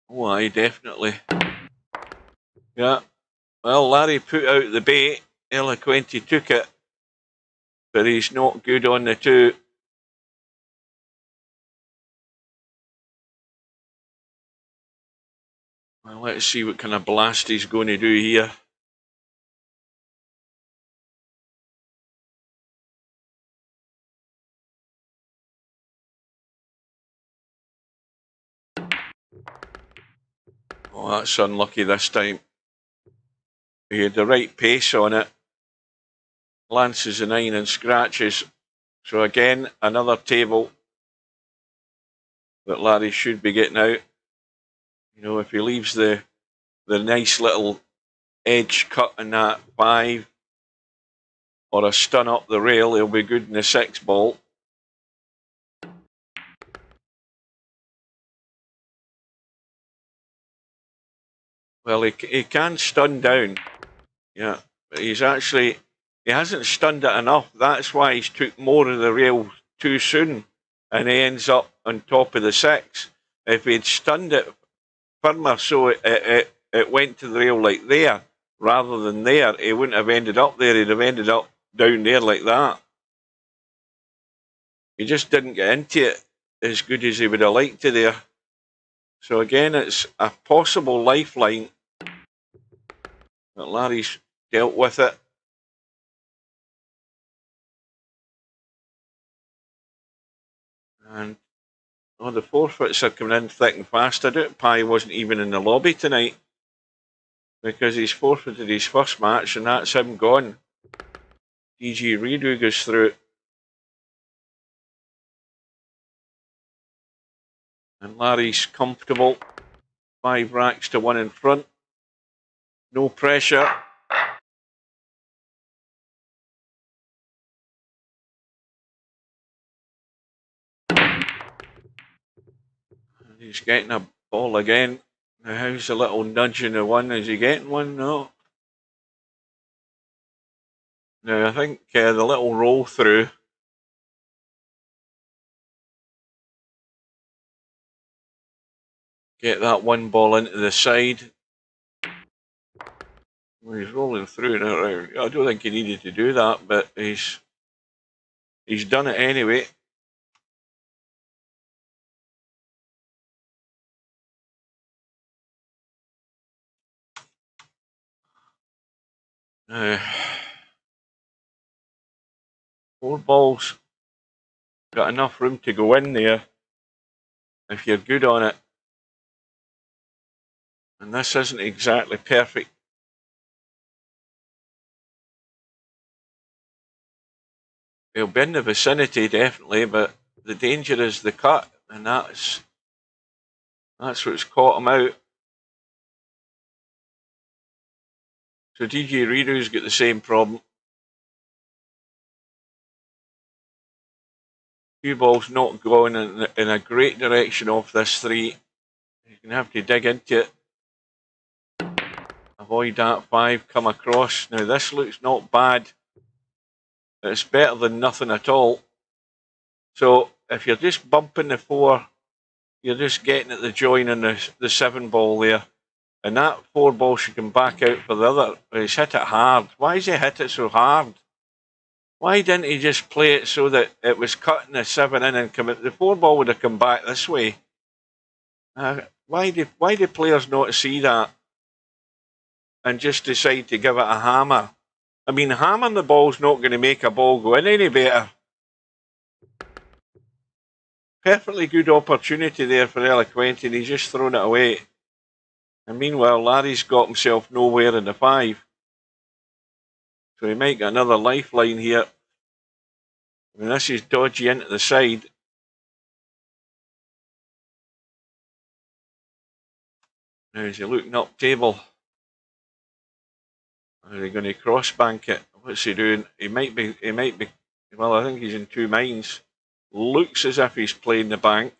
Oh, aye, definitely. Yeah. Well, Larry put out the bait. Eloquenti took it. But he's not good on the 2. Well, let's see what kind of blast he's going to do here. Oh, that's unlucky this time. He had the right pace on it. Lances a 9 and scratches. So again, another table that Larry should be getting out. You know, if he leaves the nice little edge cut in that 5 or a stun up the rail, he'll be good in the 6 ball. Well, he can stun down. Yeah, but he hasn't stunned it enough. That's why he's took more of the rail too soon and he ends up on top of the 6. If he'd stunned it firmer so it went to the rail like there rather than there, he wouldn't have ended up there. He'd have ended up down there like that. He just didn't get into it as good as he would have liked to there. So again, it's a possible lifeline. But Larry's dealt with it. And the forfeits are coming in thick and fast. I doubt Pi wasn't even in the lobby tonight because he's forfeited his first match and that's him gone. DG Redo goes through. And Larry's comfortable. 5 racks to 1 in front. No pressure. And he's getting a ball again. Now, how's the little nudge in the 1? Is he getting one? No. Now, I think the little roll through. Get that 1 ball into the side. Well, he's rolling through now. I don't think he needed to do that, but he's done it anyway. Now, 4 balls. Got enough room to go in there if you're good on it. And this isn't exactly perfect. He'll be in the vicinity, definitely, but the danger is the cut, and that's what's caught him out. So DJ Redo's got the same problem. Few balls not going in a great direction off this 3. You're going to have to dig into it. Avoid that 5, come across. Now this looks not bad. It's better than nothing at all. So if you're just bumping the 4, you're just getting at the join in the 7 ball there. And that 4 ball should come back out for the other. He's hit it hard. Why has he hit it so hard? Why didn't he just play it so that it was cutting the 7 in and come? The 4 ball would have come back this way. Why do players not see that and just decide to give it a hammer? I mean, hammering the ball's not going to make a ball go in any better. Perfectly good opportunity there for Eloquenti, and he's just thrown it away. And meanwhile, Larry's got himself nowhere in the 5. So he might get another lifeline here. I mean, this is dodgy into the side. Now is he looking up table? Are he going to cross bank it? What's he doing? He might be, well, I think he's in 2 minds. Looks as if he's playing the bank.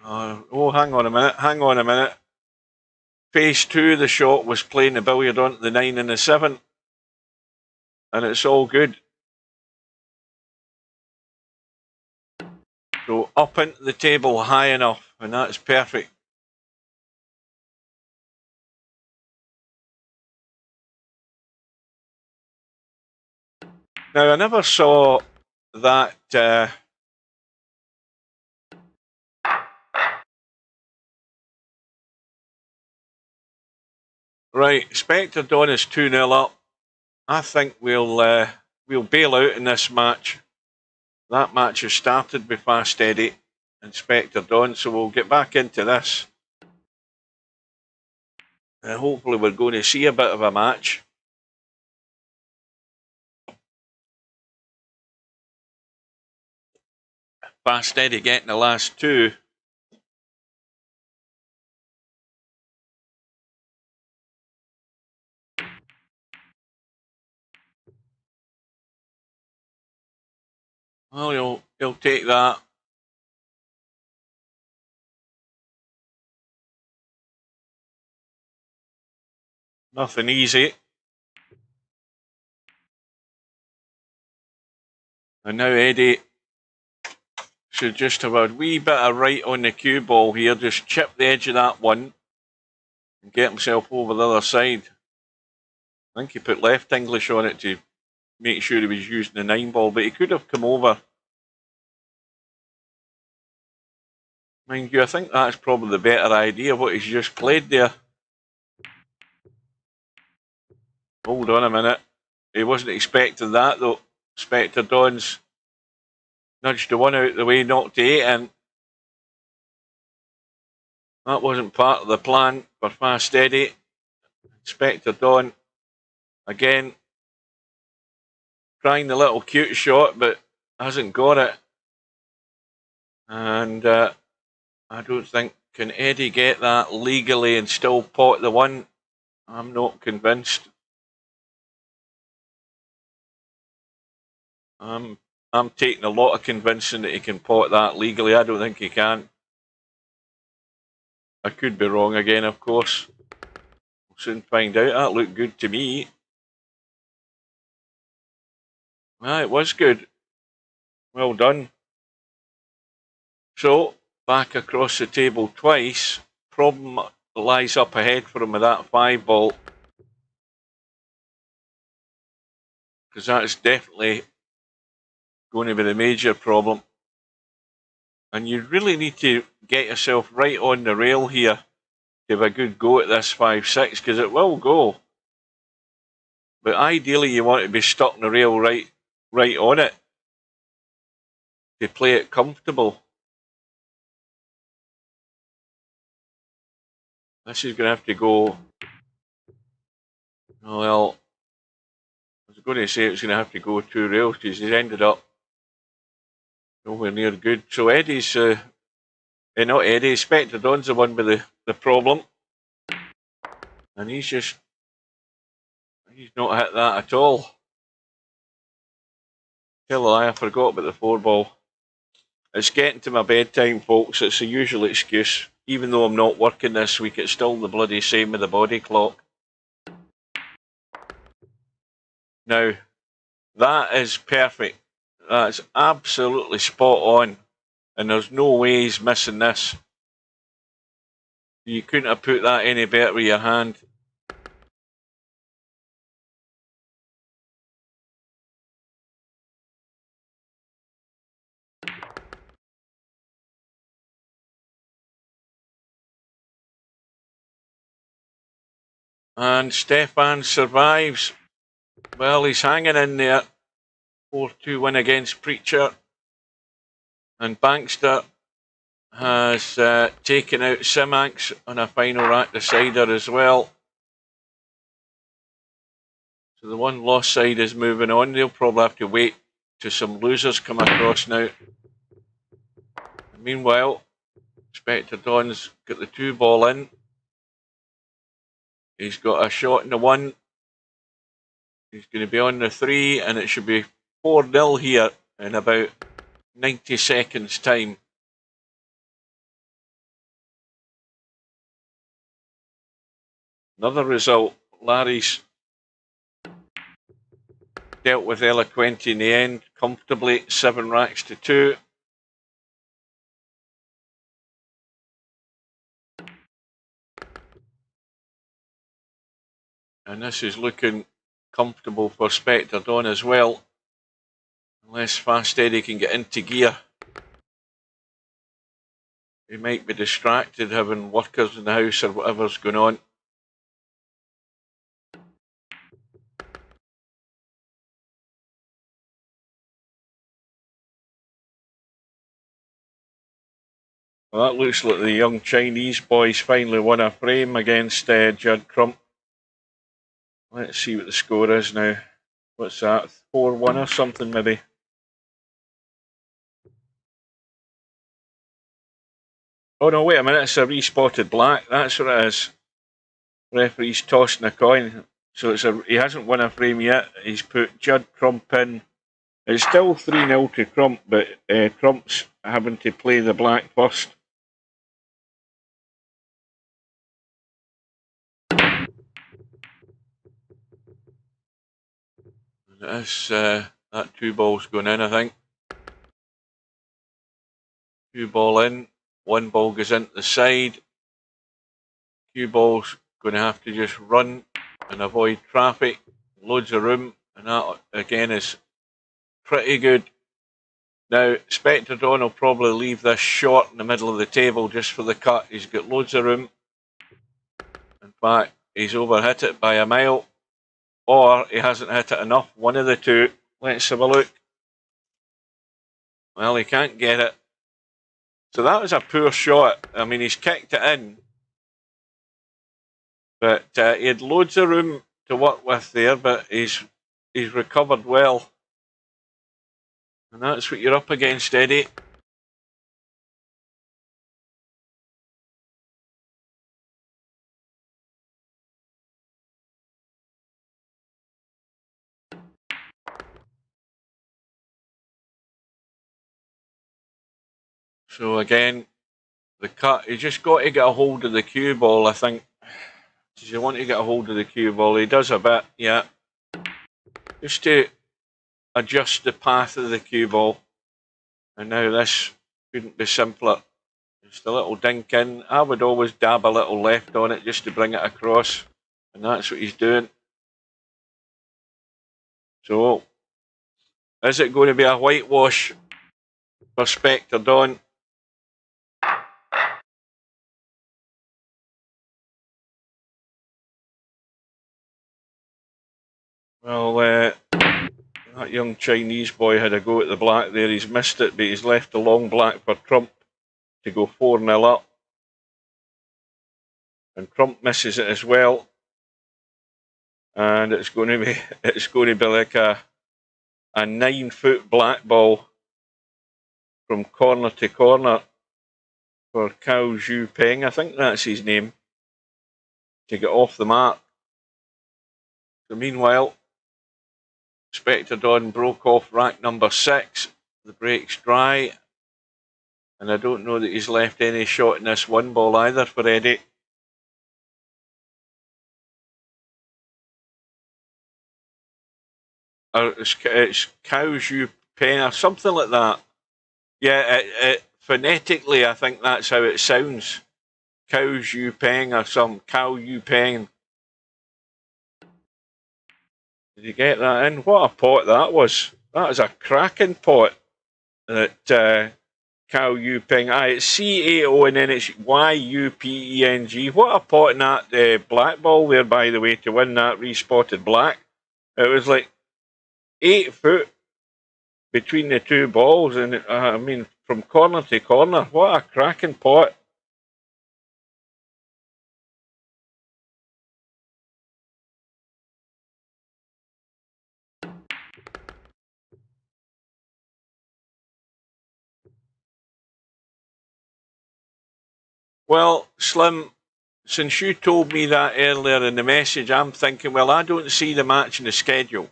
Oh, hang on a minute. Phase 2, the shot was playing the billiard onto the 9 and the 7. And it's all good. So up into the table high enough, and that's perfect. Now, I never saw that right, Spectre Dawn is 2-0 up. I think we'll bail out in this match. That match has started with Fast Eddie and Spectre Dawn, so we'll get back into this. And hopefully we're going to see a bit of a match. Fast Eddie getting the last 2. Well, he'll take that. Nothing easy. And now Eddie should just have a wee bit of right on the cue ball here. Just chip the edge of that one and get himself over the other side. I think he put left English on it to make sure he was using the 9 ball, but he could have come over. Mind you, I think that's probably the better idea, what he's just played there. Hold on a minute. He wasn't expecting that, though. Spectre Dawn's nudged the 1 out the way, knocked the 8 in. That wasn't part of the plan for Fast Eddie. Spectre Dawn, again, trying the little cute shot, but hasn't got it. And I don't think, can Eddie get that legally and still pot the 1? I'm not convinced. I'm taking a lot of convincing that he can pot that legally. I don't think he can. I could be wrong again, of course. We'll soon find out. That looked good to me. Ah, it was good. Well done. So, back across the table twice. Problem lies up ahead for him with that 5 ball. Because that's definitely going to be the major problem. And you really need to get yourself right on the rail here to have a good go at this 5-6, because it will go. But ideally you want to be stuck on the rail right on it to play it comfortable. This is going to have to go. Well, I was going to say it's going to have to go 2 rails because he's ended up nowhere near good. So Eddie's, not Eddie, Spectre Dawn's the one with the problem. And he's not hit that at all. Tell a lie, I forgot about the 4 ball. It's getting to my bedtime, folks. It's a usual excuse. Even though I'm not working this week, it's still the bloody same with the body clock. Now, that is perfect. That's absolutely spot on. And there's no way he's missing this. You couldn't have put that any better with your hand. And Stefan survives. Well, he's hanging in there. 4-2 win against Preacher. And Bankster has taken out Simax on a final rack decider as well. So the one lost side is moving on. They'll probably have to wait till some losers come across now. Meanwhile, Spectre Don's got the 2 ball in. He's got a shot in the 1. He's going to be on the 3, and it should be 4-0 here in about 90 seconds time. Another result, Larry's dealt with Eloquenti in the end comfortably, 7 racks to 2. And this is looking comfortable for Spectre Don as well. Unless Fast Eddie can get into gear. He might be distracted having workers in the house or whatever's going on. Well, that looks like the young Chinese boys finally won a frame against Judd Crump. Let's see what the score is now. What's that? 4-1 or something maybe? Oh no, wait a minute, it's a respotted black. That's what it is. Referee's tossing a coin. So he hasn't won a frame yet. He's put Judd Crump in. It's still 3-0 to Crump, but Crump's having to play the black first. This, that 2 ball's going in, I think. 2 ball in, 1 ball goes into the side. Cue ball's going to have to just run and avoid traffic. Loads of room, and that again is pretty good. Now, Spectre Don will probably leave this short in the middle of the table just for the cut. He's got loads of room. In fact, he's overhit it by a mile, or he hasn't hit it enough. One of the two. Let's have a look. Well, he can't get it. So that was a poor shot. I mean, he's kicked it in, but he had loads of room to work with there, but he's recovered well. And that's what you're up against, Eddie. So again, the cut, you just got to get a hold of the cue ball, I think. Does he want to get a hold of the cue ball? He does a bit, yeah. Just to adjust the path of the cue ball. And now this couldn't be simpler. Just a little dink in. I would always dab a little left on it just to bring it across. And that's what he's doing. So, is it going to be a whitewash for Spectre Don? Well, that young Chinese boy had a go at the black there. He's missed it, but he's left a long black for Crump to go 4-0 up. And Crump misses it as well. And it's going to be like a 9-foot black ball from corner to corner for Cao Zhu Peng. I think that's his name, to get off the mark. So meanwhile, Spectre Don broke off rack number 6. The break's dry. And I don't know that he's left any shot in this 1 ball either for Eddie. It's Cao Zhu paying or something like that. Yeah, phonetically, I think that's how it sounds. Cows you paying or some cow you paying. Did you get that in? What a pot that was. That was a cracking pot. That cow you ping. It's C-A-O and then it's Y-U-P-E-N-G. What a pot in that black ball there, by the way, to win that respotted black. It was like 8 foot between the two balls, and I mean, from corner to corner. What a cracking pot. Well, Slim, since you told me that earlier in the message, I'm thinking, well, I don't see the match in the schedule.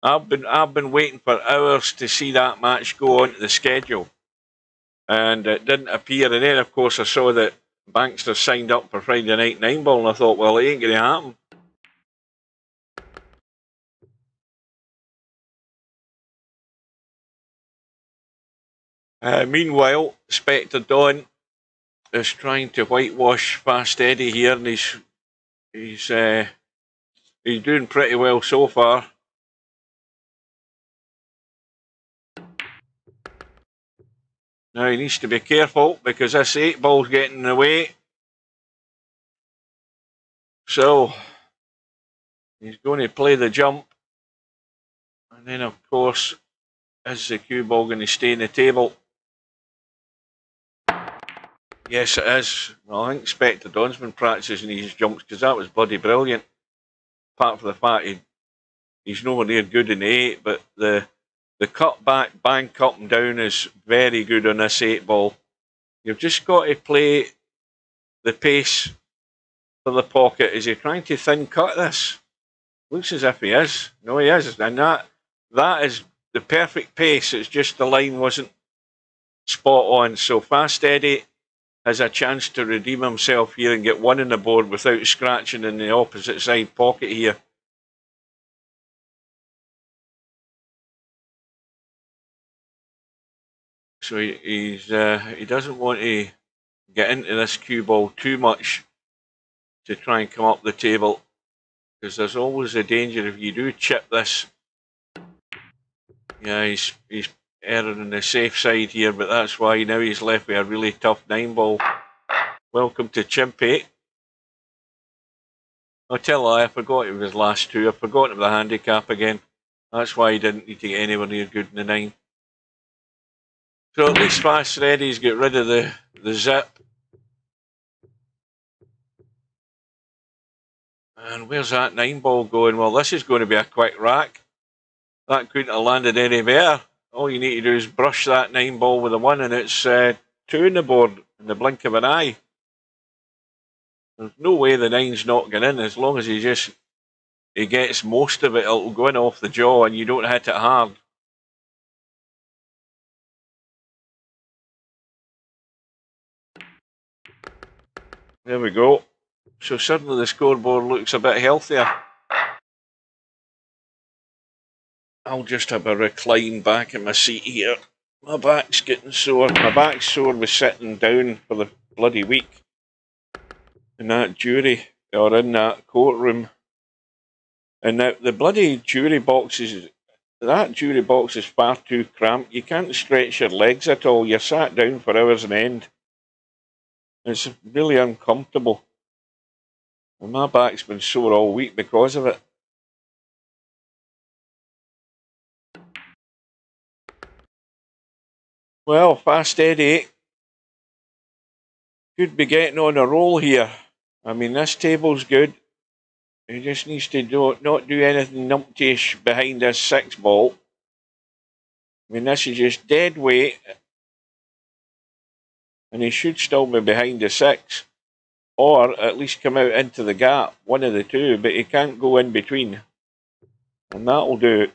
I've been waiting for hours to see that match go onto the schedule, and it didn't appear. And then, of course, I saw that Bankster signed up for Friday Night 9 Ball, and I thought, well, it ain't going to happen. Meanwhile, Spectre Don is trying to whitewash Fast Eddie here, and he's doing pretty well so far. Now he needs to be careful because this 8 ball's getting in the way. So he's going to play the jump, and then of course, is the cue ball going to stay in the table? Yes, it is. Well, I think Spectre Don's been practising these jumps because that was bloody brilliant. Apart from the fact he's nowhere near good in the 8, but the cut back, bank up and down is very good on this 8 ball. You've just got to play the pace for the pocket. Is he trying to thin cut this? Looks as if he is. No, he is. And that is the perfect pace. It's just the line wasn't spot on. So Fast Eddie has a chance to redeem himself here and get one on the board without scratching in the opposite side pocket here. So he doesn't want to get into this cue ball too much to try and come up the table, because there's always a danger if you do chip this. Yeah, he's erring on the safe side here, but that's why now he's left with a really tough 9 ball. Welcome to Chimpy. I'll tell a lie, I forgot it was his last 2. I've forgotten about the handicap again. That's why he didn't need to get anywhere near good in the 9. So at least Fast Eddie's get rid of the zip. And where's that 9 ball going? Well, this is going to be a quick rack. That couldn't have landed any better. All you need to do is brush that 9 ball with a 1, and it's 2 on the board in the blink of an eye. There's no way the 9's not going in. As long as he gets most of it, it'll go in off the jaw and you don't hit it hard. There we go. So suddenly the scoreboard looks a bit healthier. I'll just have a recline back in my seat here. My back's getting sore. My back's sore with sitting down for the bloody week in that jury, or in that courtroom. And now the bloody jury boxes, that jury box is far too cramped. You can't stretch your legs at all. You're sat down for hours on end. It's really uncomfortable. And my back's been sore all week because of it. Well, Fast Eddie could be getting on a roll here. I mean, this table's good. He just needs to not do anything numpty-ish behind this 6 ball. I mean, this is just dead weight. And he should still be behind the 6. Or at least come out into the gap. One of the two. But he can't go in between. And that'll do it.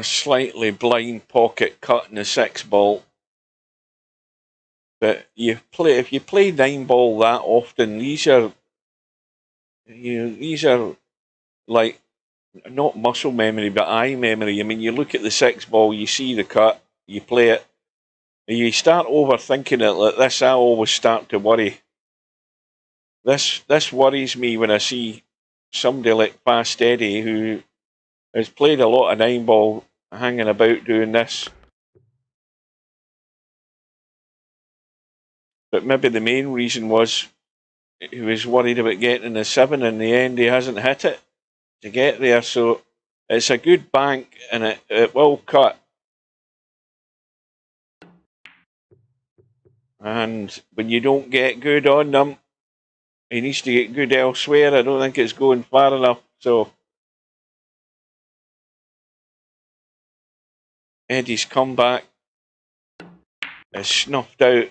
a slightly blind pocket cut in the 6 ball. But if you play 9 ball that often, these are like not muscle memory but eye memory. I mean, you look at the 6 ball, you see the cut, you play it, and you start overthinking it like this. I always start to worry. This worries me when I see somebody like Fast Eddie, who has played a lot of 9 ball, hanging about doing this. But maybe the main reason was he was worried about getting the 7. In the end, he hasn't hit it to get there. So it's a good bank, and it will cut. And when you don't get good on them, he needs to get good elsewhere. I don't think it's going far enough. So Eddie's comeback is snuffed out.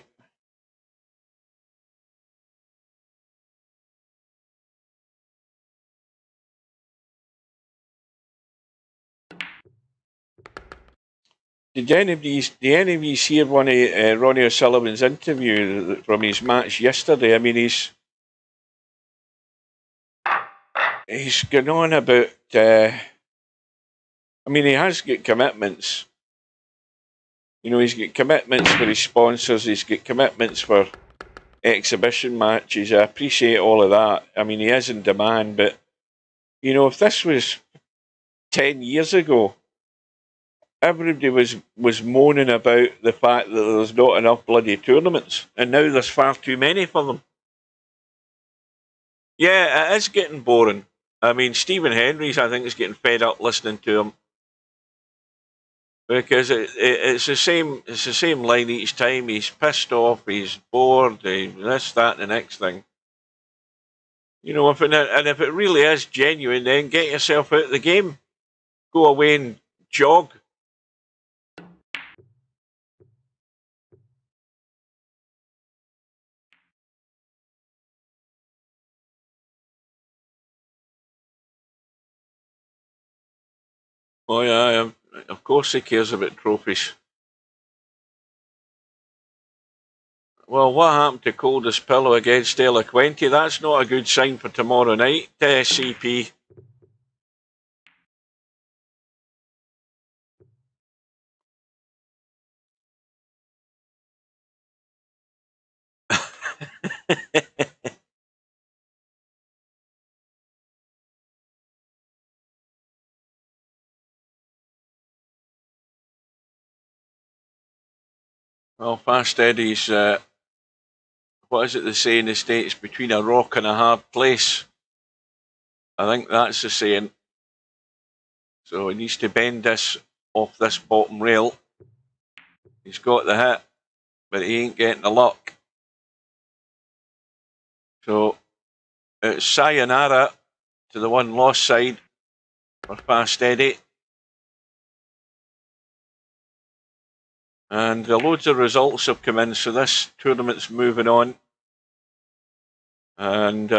Did any of you hear one of Ronnie O'Sullivan's interview from his match yesterday? I mean, he's going on about. I mean, he has got commitments. You know, he's got commitments for his sponsors. He's got commitments for exhibition matches. I appreciate all of that. I mean, he is in demand, but you know, if this was 10 years ago, everybody was moaning about the fact that there's not enough bloody tournaments, and now there's far too many for them. Yeah, it is getting boring. I mean, Stephen Henry's, I think, is getting fed up listening to him, because it's the same. It's the same line each time. He's pissed off. He's bored. This, that, and the next thing. You know, if it really is genuine, then get yourself out of the game. Go away and jog. Oh yeah, of course he cares about trophies. Well, what happened to Coldest Pillow against Eloquenti? That's not a good sign for tomorrow night, CP. Well, Fast Eddie's, what is it they say in the States, between a rock and a hard place? I think that's the saying. So he needs to bend this off this bottom rail. He's got the hit, but he ain't getting the luck. So it's sayonara to the one lost side for Fast Eddie. And loads of results have come in, so this tournament's moving on. And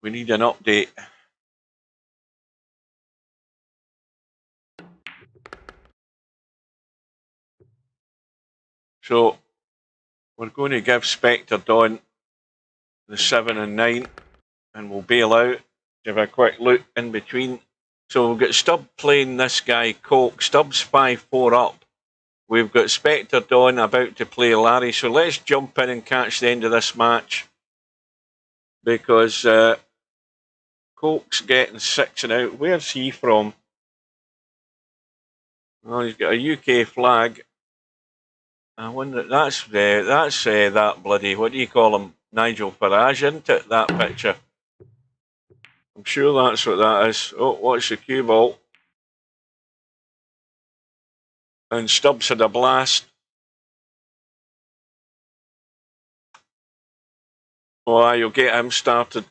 we need an update. So we're going to give Spectre Dawn the 7 and 9, and we'll bail out. Give a quick look in between. So we've got Stubb playing this guy, Coke. Stubb's 5-4 up. We've got Spectre Dawn about to play Larry. So let's jump in and catch the end of this match, because Coke's getting 6 and out. Where's he from? Well, he's got a UK flag. I wonder, that's that bloody, what do you call him? Nigel Farage, isn't it, that picture? I'm sure that's what that is. Oh, what's the cue ball? And Stubbs had a blast. Oh, you'll get him started.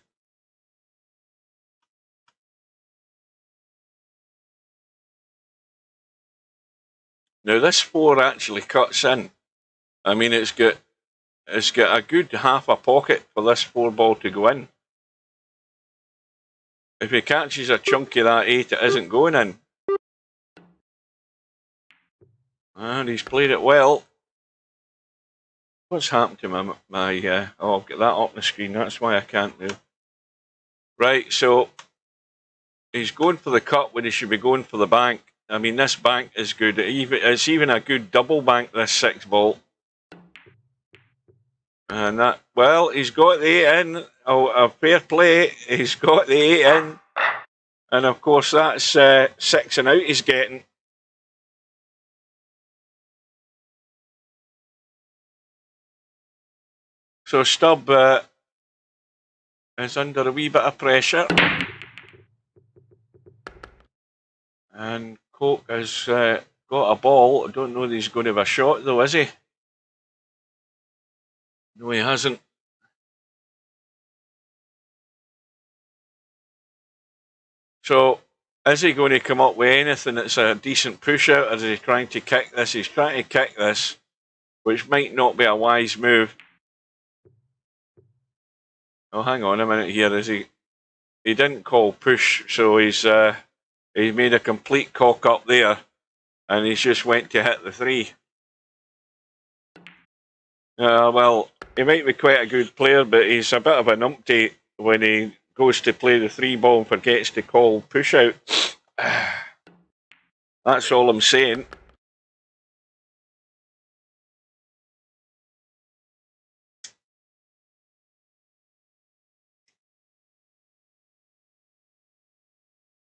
Now this 4 actually cuts in. I mean, it's got a good half a pocket for this 4 ball to go in. If he catches a chunk of that 8, it isn't going in. And he's played it well. What's happened to my oh, I'll get that up on the screen. That's why I can't move. Right, so he's going for the cut when he should be going for the bank. I mean, this bank is good. It's even a good double bank, this 6 ball. And that, well, he's got the 8 in. Oh, a fair play. He's got the 8 in. And of course, that's 6 and out he's getting. So Stubb is under a wee bit of pressure. And Coke has got a ball. I don't know that he's going to have a shot though, is he? No, he hasn't. So, is he going to come up with anything that's a decent push out, or is he trying to kick this? He's trying to kick this, which might not be a wise move. Oh, hang on a minute here. Is he? He didn't call push, so he's made a complete cock up there, and he's just went to hit the 3. Well, he might be quite a good player, but he's a bit of a numpty when he goes to play the 3 ball and forgets to call push out. That's all I'm saying.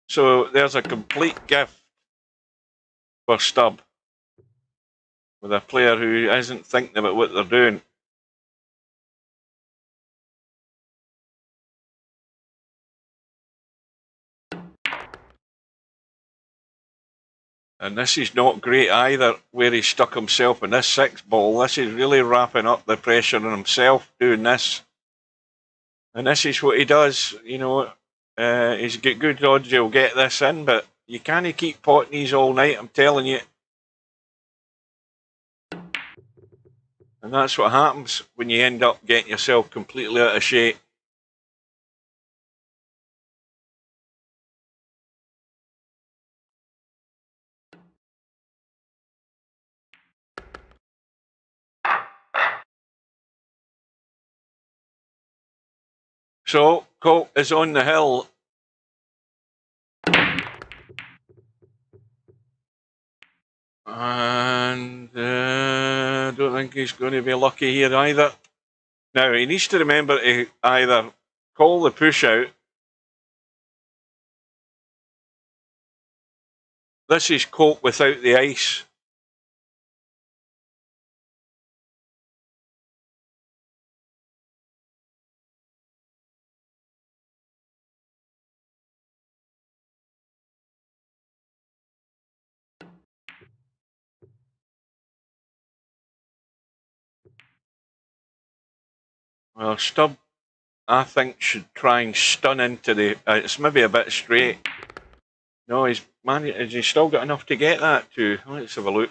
So there's a complete gift for Stubb with a player who isn't thinking about what they're doing. And this is not great either, where he stuck himself in this 6 ball. This is really wrapping up the pressure on himself doing this. And this is what he does, you know. He's got good odds he'll get this in, but you can't keep potting these all night, I'm telling you. And that's what happens when you end up getting yourself completely out of shape. So, Colt is on the hill. And I don't think he's going to be lucky here either. Now, he needs to remember to either call the push out. This is Colt without the ice. Well, Stubb, I think, should try and stun into the... it's maybe a bit straight. No, he's still got enough to get that too. Let's have a look.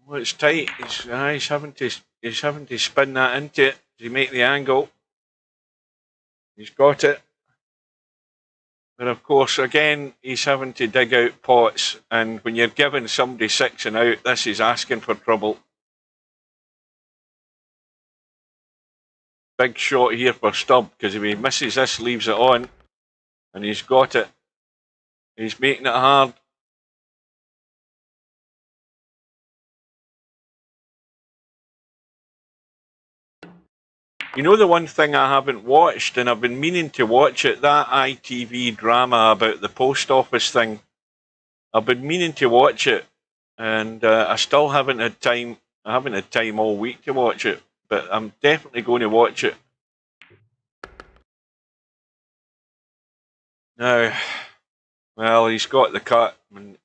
Well, it's tight. He's having to spin that into it to make the angle. He's got it. But of course, again, he's having to dig out pots. And when you're giving somebody 6 and out, this is asking for trouble. Big shot here for Stubb, because if he misses this, leaves it on. And he's got it. He's making it hard. You know the one thing I haven't watched, and I've been meaning to watch it, that ITV drama about the post office thing. I've been meaning to watch it, and I still haven't had time. I haven't had time all week to watch it, but I'm definitely going to watch it. Now, well, he's got the cut. I mean,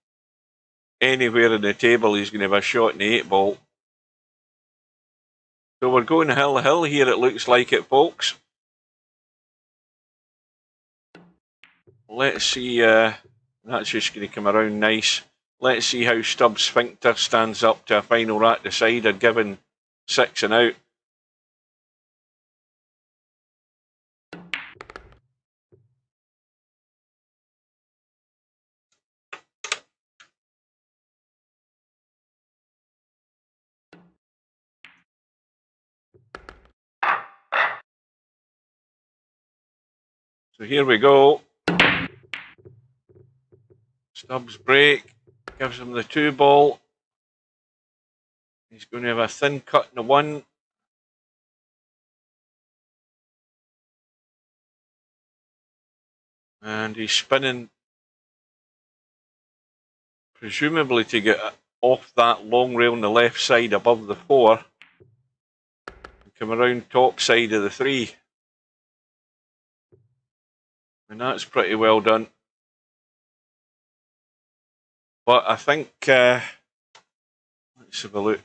anywhere in the table, he's going to have a shot in the 8 ball. So we're going hill to hill here, it looks like it, folks. Let's see, that's just going to come around nice. Let's see how Stubbs' sphincter stands up to a final rat decider, given 6 and out. So here we go. Stubbs break, gives him the 2 ball. He's going to have a thin cut in the 1. And he's spinning, presumably to get off that long rail on the left side above the 4. And come around top side of the 3. And that's pretty well done. But I think, let's have a look.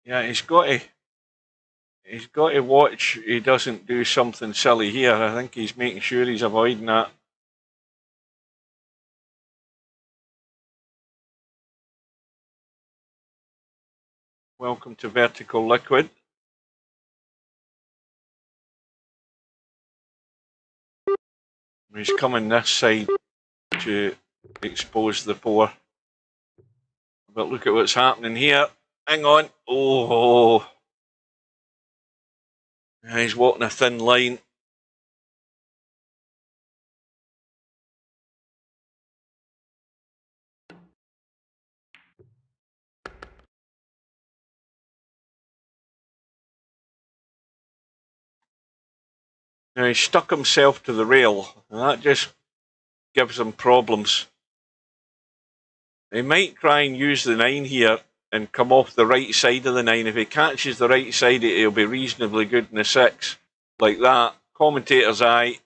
Yeah, he's got to watch he doesn't do something silly here. I think he's making sure he's avoiding that. Welcome to Vertical Liquid. He's coming this side to expose the 4. But look at what's happening here. Hang on. Oh. He's walking a thin line. Now he stuck himself to the rail, and that just gives him problems. He might try and use the 9 here and come off the right side of the 9. If he catches the right side, he'll be reasonably good in the 6. Like that. Commentator's eye.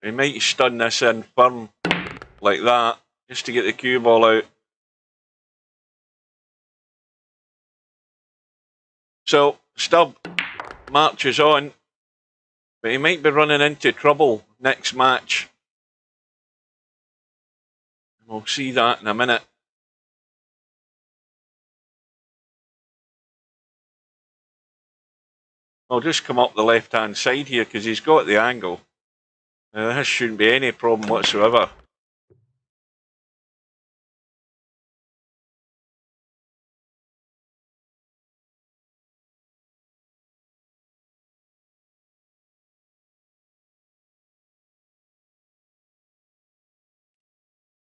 He might stun this in firm like that, just to get the cue ball out. So Stubb marches on, but he might be running into trouble next match. We'll see that in a minute. I'll just come up the left-hand side here because he's got the angle. Now, this shouldn't be any problem whatsoever.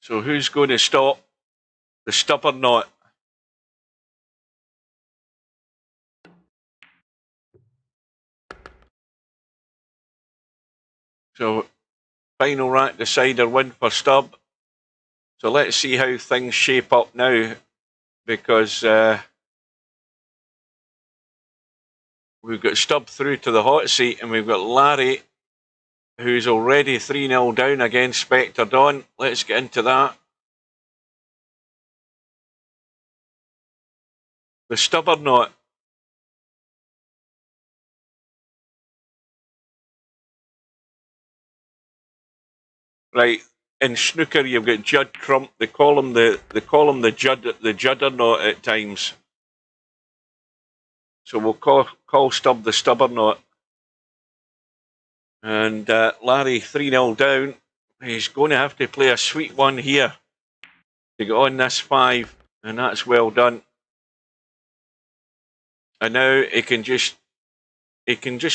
So who's going to stop the stubborn knot? So final rack decider win for Stubb. So let's see how things shape up now, because we've got Stubb through to the hot seat, and we've got Larry, who's already 3-0 down against Spectre Dawn. Let's get into that. The stubborn knot. Right, in snooker you've got Judd Trump. They call him the Juddernaut at times. So we'll call Stubb the stubborn knot. And Larry 3-0 down. He's going to have to play a sweet one here to get on this 5, and that's well done. And now he can just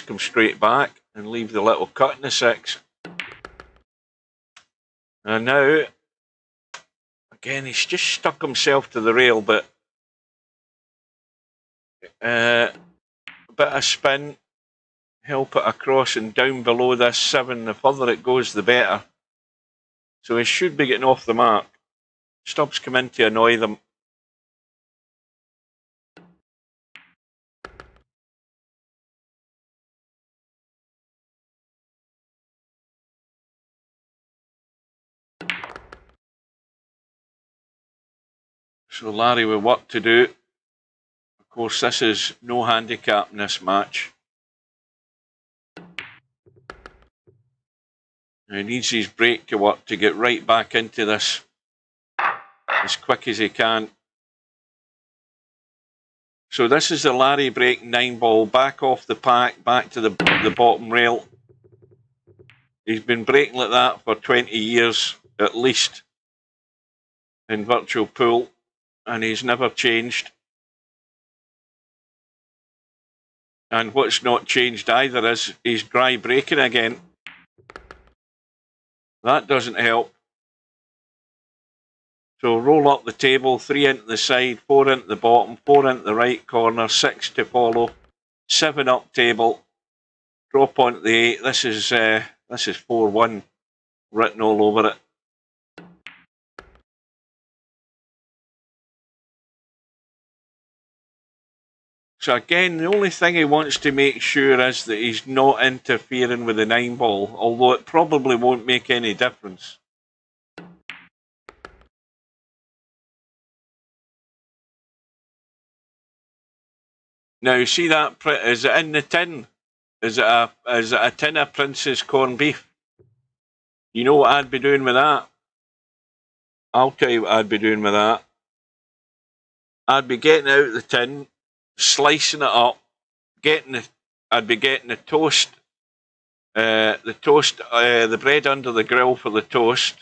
come straight back and leave the little cut in the 6. And now, again, he's just stuck himself to the rail, but a bit of spin, help it across and down below this 7. The further it goes, the better. So he should be getting off the mark. Stubbs come in to annoy them. So Larry with work to do. Of course, this is no handicap in this match. He needs his break to work to get right back into this as quick as he can. So this is the Larry break 9 ball, back off the pack, back to the bottom rail. He's been breaking like that for 20 years at least in virtual pool, and he's never changed. And what's not changed either is he's dry braking again. That doesn't help. So roll up the table, 3 into the side, 4 into the bottom, 4 into the right corner, 6 to follow, 7 up table, drop onto the 8. This is 4-1 written all over it. So again, the only thing he wants to make sure is that he's not interfering with the 9 ball, although it probably won't make any difference. Now, you see that, is it in the tin? Is it a tin of Prince's corned beef? You know what I'd be doing with that? I'll tell you what I'd be doing with that. I'd be getting out the tin, slicing it up, I'd be getting the toast, the bread under the grill for the toast.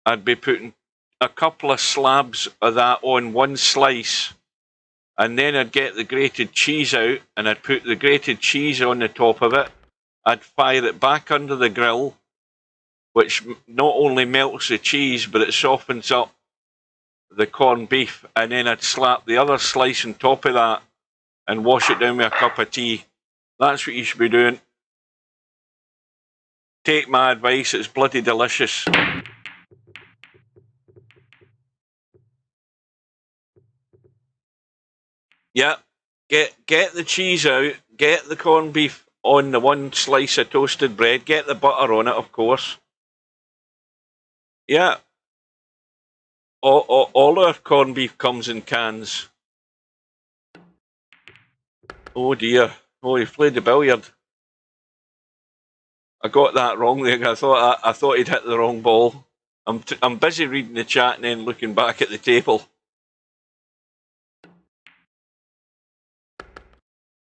I'd be putting a couple of slabs of that on one slice, and then I'd get the grated cheese out, and I'd put the grated cheese on the top of it. I'd fire it back under the grill, which not only melts the cheese, but it softens up the corned beef, and then I'd slap the other slice on top of that and wash it down with a cup of tea. That's what you should be doing. Take my advice, it's bloody delicious. Yeah, get the cheese out, get the corned beef on the one slice of toasted bread, get the butter on it, of course. Yeah. All our corned beef comes in cans. Oh dear. Oh, he played the billiard. I got that wrong there. I thought he'd hit the wrong ball. I'm busy reading the chat and then looking back at the table.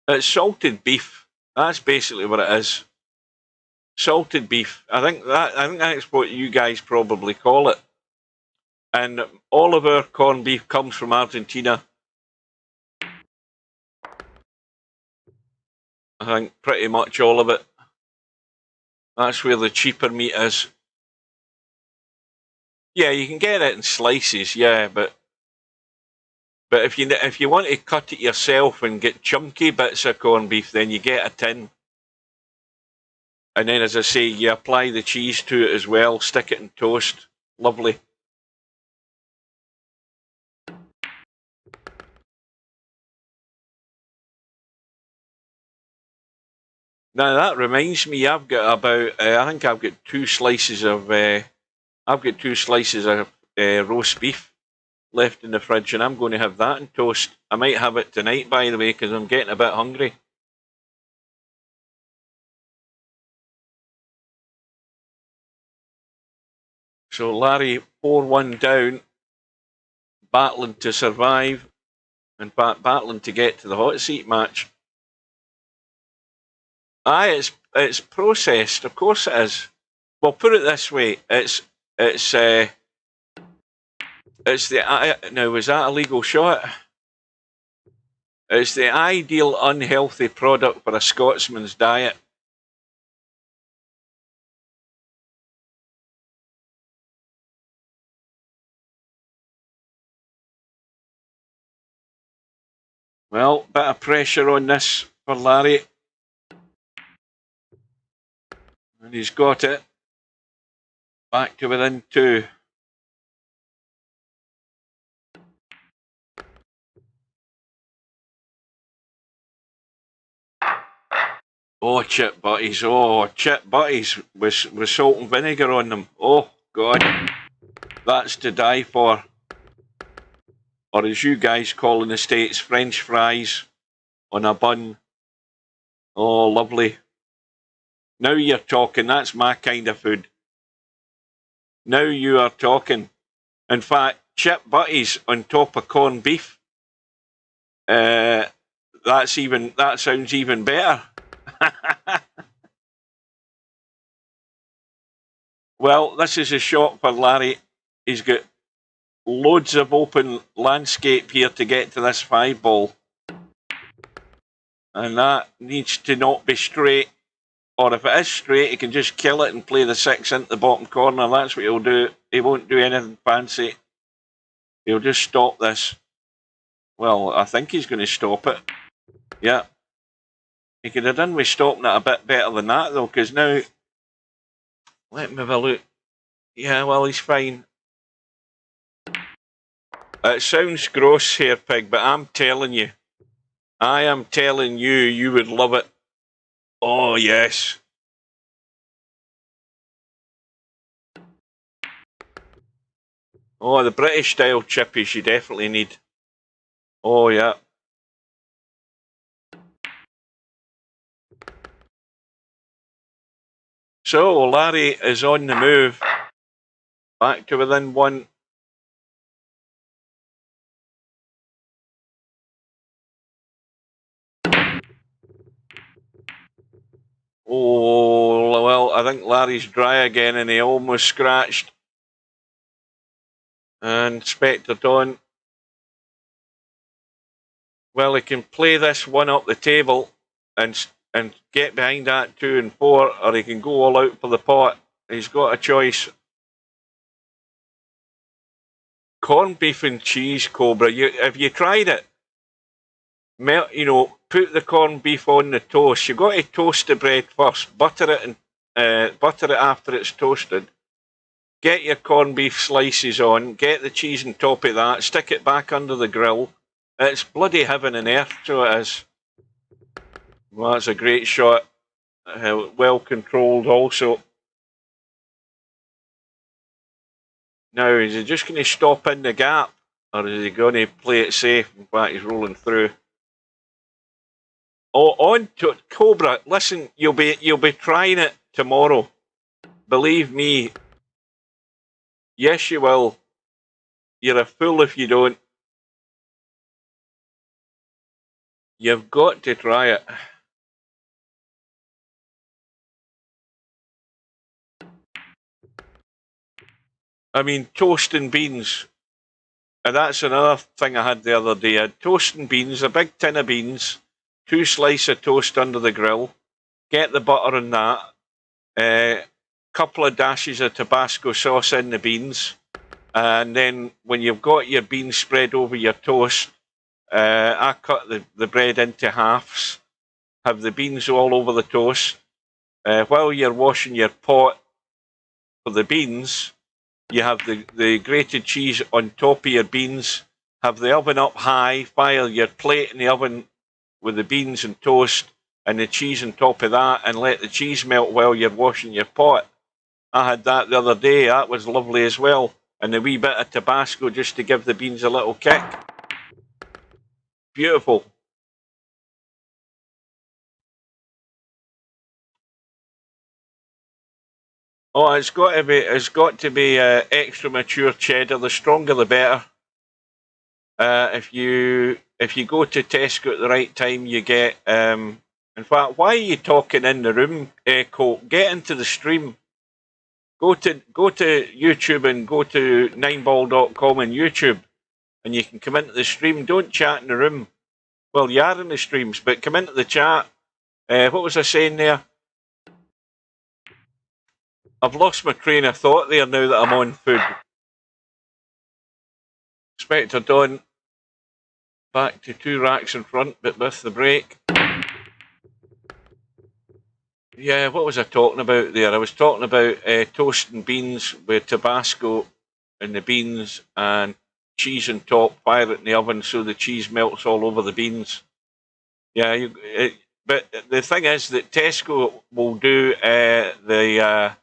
It's salted beef. That's basically what it is. Salted beef. I think that's what you guys probably call it. And all of our corned beef comes from Argentina. I think pretty much all of it. That's where the cheaper meat is. Yeah, you can get it in slices, yeah, but if you want to cut it yourself and get chunky bits of corned beef, then you get a tin. And then, as I say, you apply the cheese to it as well, stick it in toast. Lovely. Now that reminds me, I've got about I think I've got 2 slices of roast beef left in the fridge, and I'm going to have that in toast. I might have it tonight, by the way, because I'm getting a bit hungry. So Larry 4-1 down, battling to survive, in fact battling to get to the hot seat match. Aye, it's processed, of course it is. Well, put it this way, it's the now, was that a legal shot? It's the ideal unhealthy product for a Scotsman's diet. Well, bit of pressure on this for Larry. And he's got it. Back to within 2. Oh, chip butties. Oh, chip butties with salt and vinegar on them. Oh, God. That's to die for. Or as you guys call in the States, French fries on a bun. Oh, lovely. Now you're talking. That's my kind of food. Now you are talking. In fact, chip butties on top of corned beef. That sounds even better. Well, this is a shot for Larry. He's got loads of open landscape here to get to this 5 ball. And that needs to not be straight. Or if it is straight, he can just kill it and play the 6 into the bottom corner. That's what he'll do. He won't do anything fancy. He'll just stop this. Well, I think he's going to stop it. Yeah. He could have done with stopping it a bit better than that, though, because now... Let me have a look. Yeah, well, he's fine. It sounds gross here, Pig, but I'm telling you. I am telling you, you would love it. Oh, yes. Oh, the British-style chippies you definitely need. Oh, yeah. So, Larry is on the move. Back to within 1. Oh, well, I think Larry's dry again and he almost scratched. And Spectre Dawn. Well, he can play this 1 up the table and get behind that 2 and 4, or he can go all out for the pot. He's got a choice. Corned beef and cheese, Cobra. Have you tried it? Put the corned beef on the toast. You've got to toast the bread first. Butter it after it's toasted. Get your corned beef slices on. Get the cheese on top of that. Stick it back under the grill. It's bloody heaven and earth, so it is. Well, that's a great shot. Well controlled also. Now, is he just going to stop in the gap? Or is he going to play it safe? In fact, he's rolling through. Oh, on to Cobra. Listen, you'll be trying it tomorrow. Believe me. Yes, you will. You're a fool if you don't. You've got to try it. I mean, toast and beans. And that's another thing I had the other day. I had toast and beans, a big tin of beans, 2 slices of toast under the grill. Get the butter on that. Couple of dashes of Tabasco sauce in the beans. And then when you've got your beans spread over your toast, I cut the bread into halves. Have the beans all over the toast. While you're washing your pot for the beans, you have the grated cheese on top of your beans. Have the oven up high. Fire your plate in the oven with the beans and toast and the cheese on top of that, and let the cheese melt while you're washing your pot. I had that the other day. That was lovely as well. And a wee bit of Tabasco just to give the beans a little kick. Beautiful. Oh, it's got to be extra mature cheddar. The stronger the better. If you go to Tesco at the right time, you get. In fact, why are you talking in the room, Echo? Get into the stream. Go to YouTube and go to 9ball.com and YouTube, and you can come into the stream. Don't chat in the room. Well, you are in the streams, but come into the chat. What was I saying there? I've lost my train of thought there now that I'm on food. Spectre Dawn. Back to 2 racks in front, but with the break. Yeah, what was I talking about there? I was talking about toasting beans with Tabasco in the beans and cheese on top, fire it in the oven so the cheese melts all over the beans. Yeah, but the thing is that Tesco will do the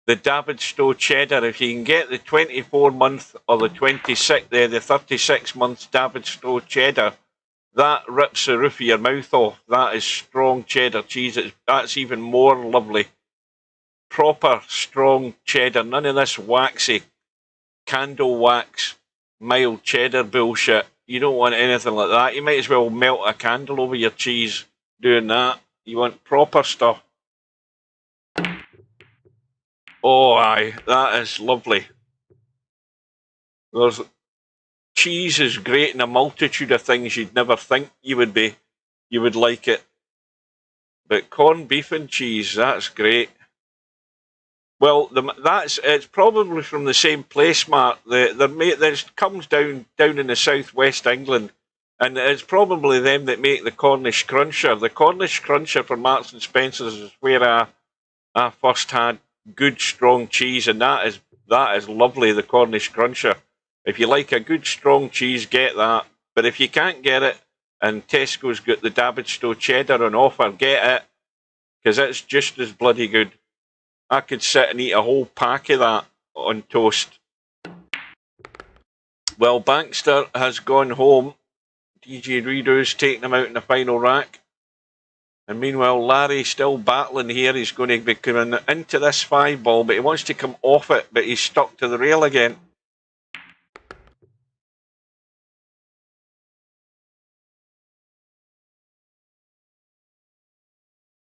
David Stowe cheddar. If you can get the 24-month or the 36-month David Stowe cheddar, that rips the roof of your mouth off. That is strong cheddar cheese. That's even more lovely. Proper strong cheddar. None of this waxy candle wax mild cheddar bullshit. You don't want anything like that. You might as well melt a candle over your cheese doing that. You want proper stuff. Oh, aye, that is lovely. Cheese is great in a multitude of things you'd never think you would be you would like it. But corned beef and cheese, that's great. Well, it's probably from the same place, Mark. This comes down in the southwest England, and it's probably them that make the Cornish Cruncher. The Cornish Cruncher from Marks and Spencers is where I first had good strong cheese, and that is lovely. The Cornish Cruncher. If you like a good strong cheese, get that. But if you can't get it, and Tesco's got the Davidstow cheddar on offer, get it, because it's just as bloody good. I could sit and eat a whole pack of that on toast. Well, Bankster has gone home. DJ Redo's taking him out in the final rack. And meanwhile, Larry's still battling here. He's going to be coming into this 5-ball, but he wants to come off it, but he's stuck to the rail again.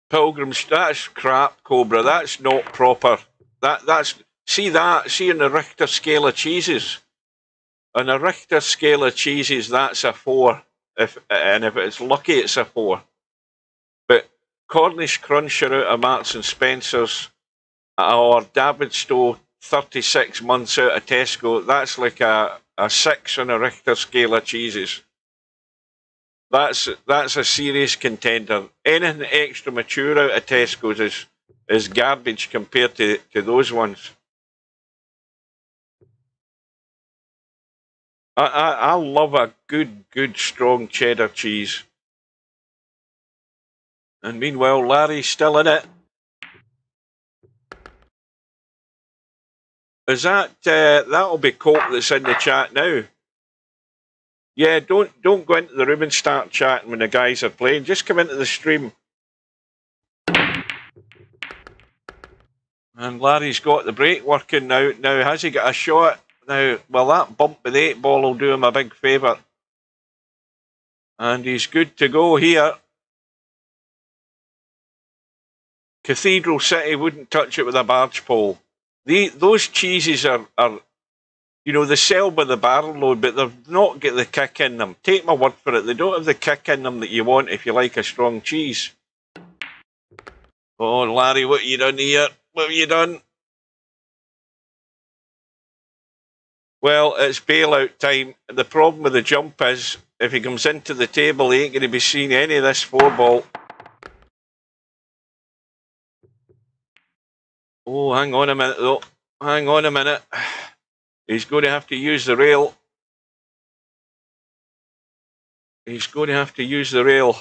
Pilgrims, that's crap, Cobra. That's not proper. See on the Richter scale of cheeses. On a Richter scale of cheeses, that's a 4. If it's lucky, it's a 4. But Cornish Cruncher out of Marks and Spencers or Davidstow 36 months out of Tesco, that's like a 6 on a Richter scale of cheeses. That's a serious contender. Anything extra mature out of Tesco's is garbage compared to those ones. I love a good strong cheddar cheese. And meanwhile, Larry's still in it. Is that'll be Colt that's in the chat now? Yeah, don't go into the room and start chatting when the guys are playing. Just come into the stream. And Larry's got the brake working now. Now, has he got a shot? Now, well, that bump with the 8-ball will do him a big favour. And he's good to go here. Cathedral City wouldn't touch it with a barge pole. Those cheeses are they sell by the barrel load, but they've not got the kick in them. Take my word for it, they don't have the kick in them that you want if you like a strong cheese. Oh, Larry, what have you done here? What have you done? Well, it's bailout time. The problem with the jump is, if he comes into the table, he ain't going to be seeing any of this 4-ball. Oh, hang on a minute, though. Hang on a minute. He's going to have to use the rail. He's going to have to use the rail.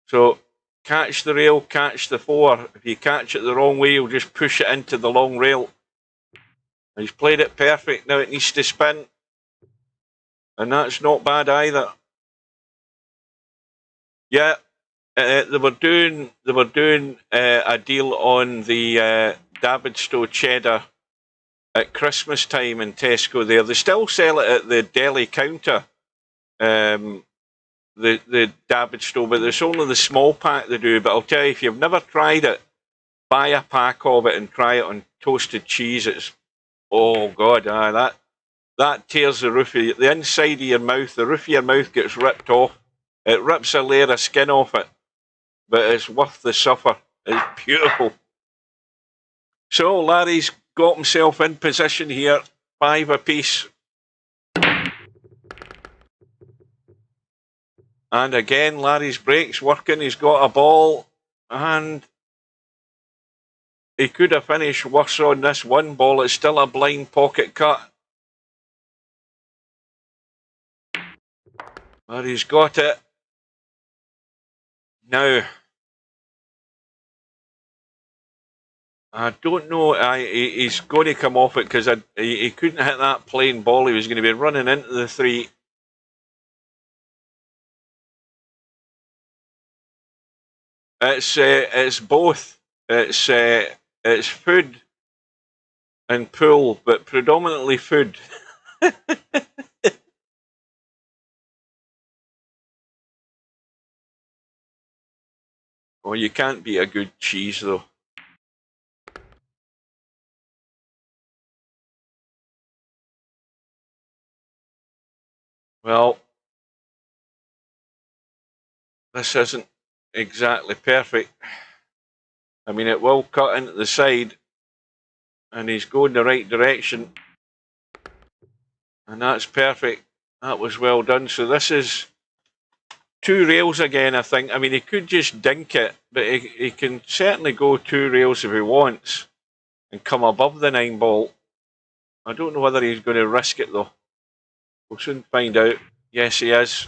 So, catch the rail, catch the 4. If you catch it the wrong way, you'll just push it into the long rail. He's played it perfect. Now it needs to spin. And that's not bad either. Yeah, they were doing a deal on the Davidstow cheddar at Christmas time in Tesco there. They still sell it at the deli counter, the Davidstow, but there's only the small pack they do. But I'll tell you, if you've never tried it, buy a pack of it and try it on toasted cheese. It's, oh God, that tears the inside of your mouth. The roof of your mouth gets ripped off. It rips a layer of skin off it, but it's worth the suffer. It's beautiful. So Larry's got himself in position here, 5 apiece. And again, Larry's brake's working. He's got a ball, and he could have finished worse on this 1-ball. It's still a blind pocket cut. But he's got it. Now, I don't know. He's going to come off it because he couldn't hit that plain ball. He was going to be running into the 3. It's both. It's food and pool, but predominantly food. Oh, you can't beat a good cheese, though. Well, this isn't exactly perfect. I mean, it will cut into the side, and he's going the right direction, and that's perfect. That was well done. So this is 2 rails again, I think. I mean, he could just dink it, but he can certainly go 2 rails if he wants and come above the 9 ball. I don't know whether he's going to risk it, though. We'll soon find out. Yes, he is.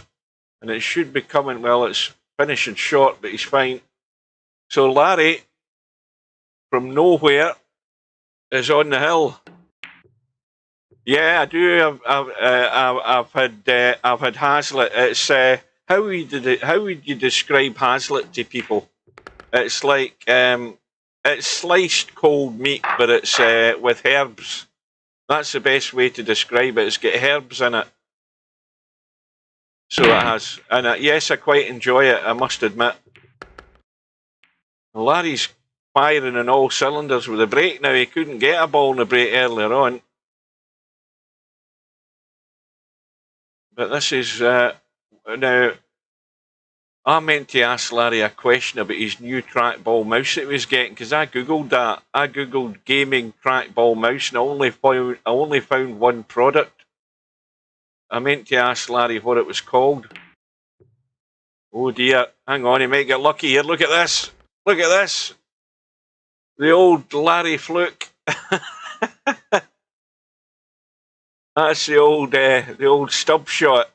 And it should be coming. Well, it's finishing short, but he's fine. So Larry, from nowhere, is on the hill. Yeah, I do. I've had Hazlitt. It's how would you describe Hazlitt to people? It's like it's sliced cold meat, but it's with herbs. That's the best way to describe it. It's got herbs in it. So it has, and yes, I quite enjoy it, I must admit. Larry's firing on all cylinders with the break now. He couldn't get a ball in the break earlier on. But this is, now, I meant to ask Larry a question about his new trackball mouse that he was getting, because I googled that. I googled gaming trackball mouse, and I only found one product. I meant to ask Larry what it was called. Oh dear, hang on, he might get lucky here. Look at this. Look at this. The old Larry fluke. That's the old stub shot.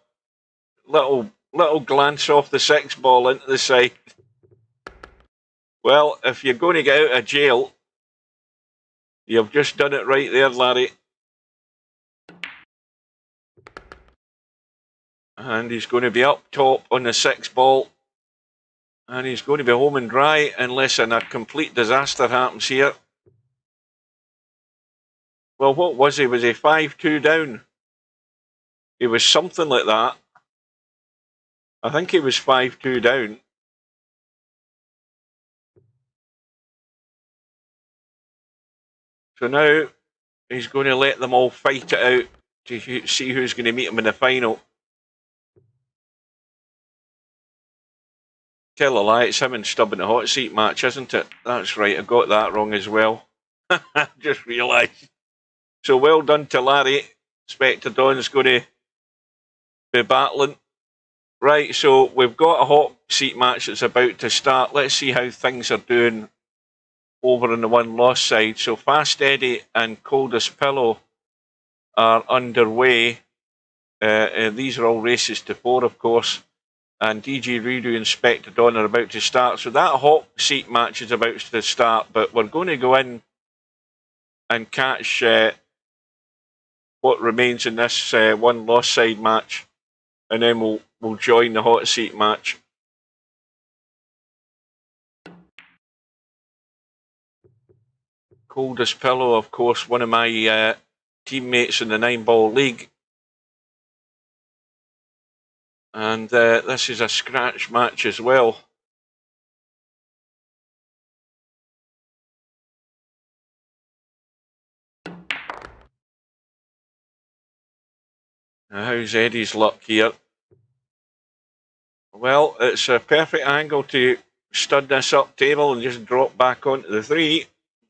Little glance off the 6 ball into the side. Well, if you're going to get out of jail, you've just done it right there, Larry. And he's going to be up top on the 6 ball. And he's going to be home and dry unless a complete disaster happens here. Well, what was he? Was he 5-2 down? He was something like that. I think he was 5-2 down. So now he's going to let them all fight it out to see who's going to meet him in the final. Tell a lie, it's him and Stubb in the hot seat match, isn't it? That's right, I got that wrong as well. Just realised. So well done to Larry. Spectre Don's going to be battling. Right, so we've got a hot seat match that's about to start. Let's see how things are doing over on the one-loss side. So Fast Eddie and Coldest Pillow are underway. These are all races to 4, of course. And DJ Redo and Spectre Don are about to start. So that hot seat match is about to start, but we're going to go in and catch what remains in this one-loss side match, and then we'll join the hot seat match. Coldest Pillow, of course, one of my teammates in the 9-ball league. And this is a scratch match as well. Now, how's Eddie's luck here? Well, it's a perfect angle to stud this up table and just drop back onto the 3.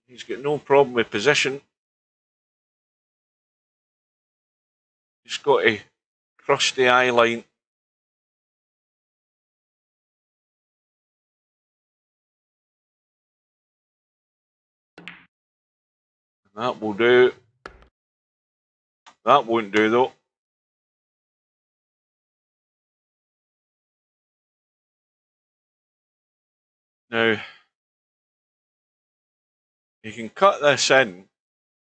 He's got no problem with position. He's got to cross the eye line. That will do. That won't do, though. Now, he can cut this in,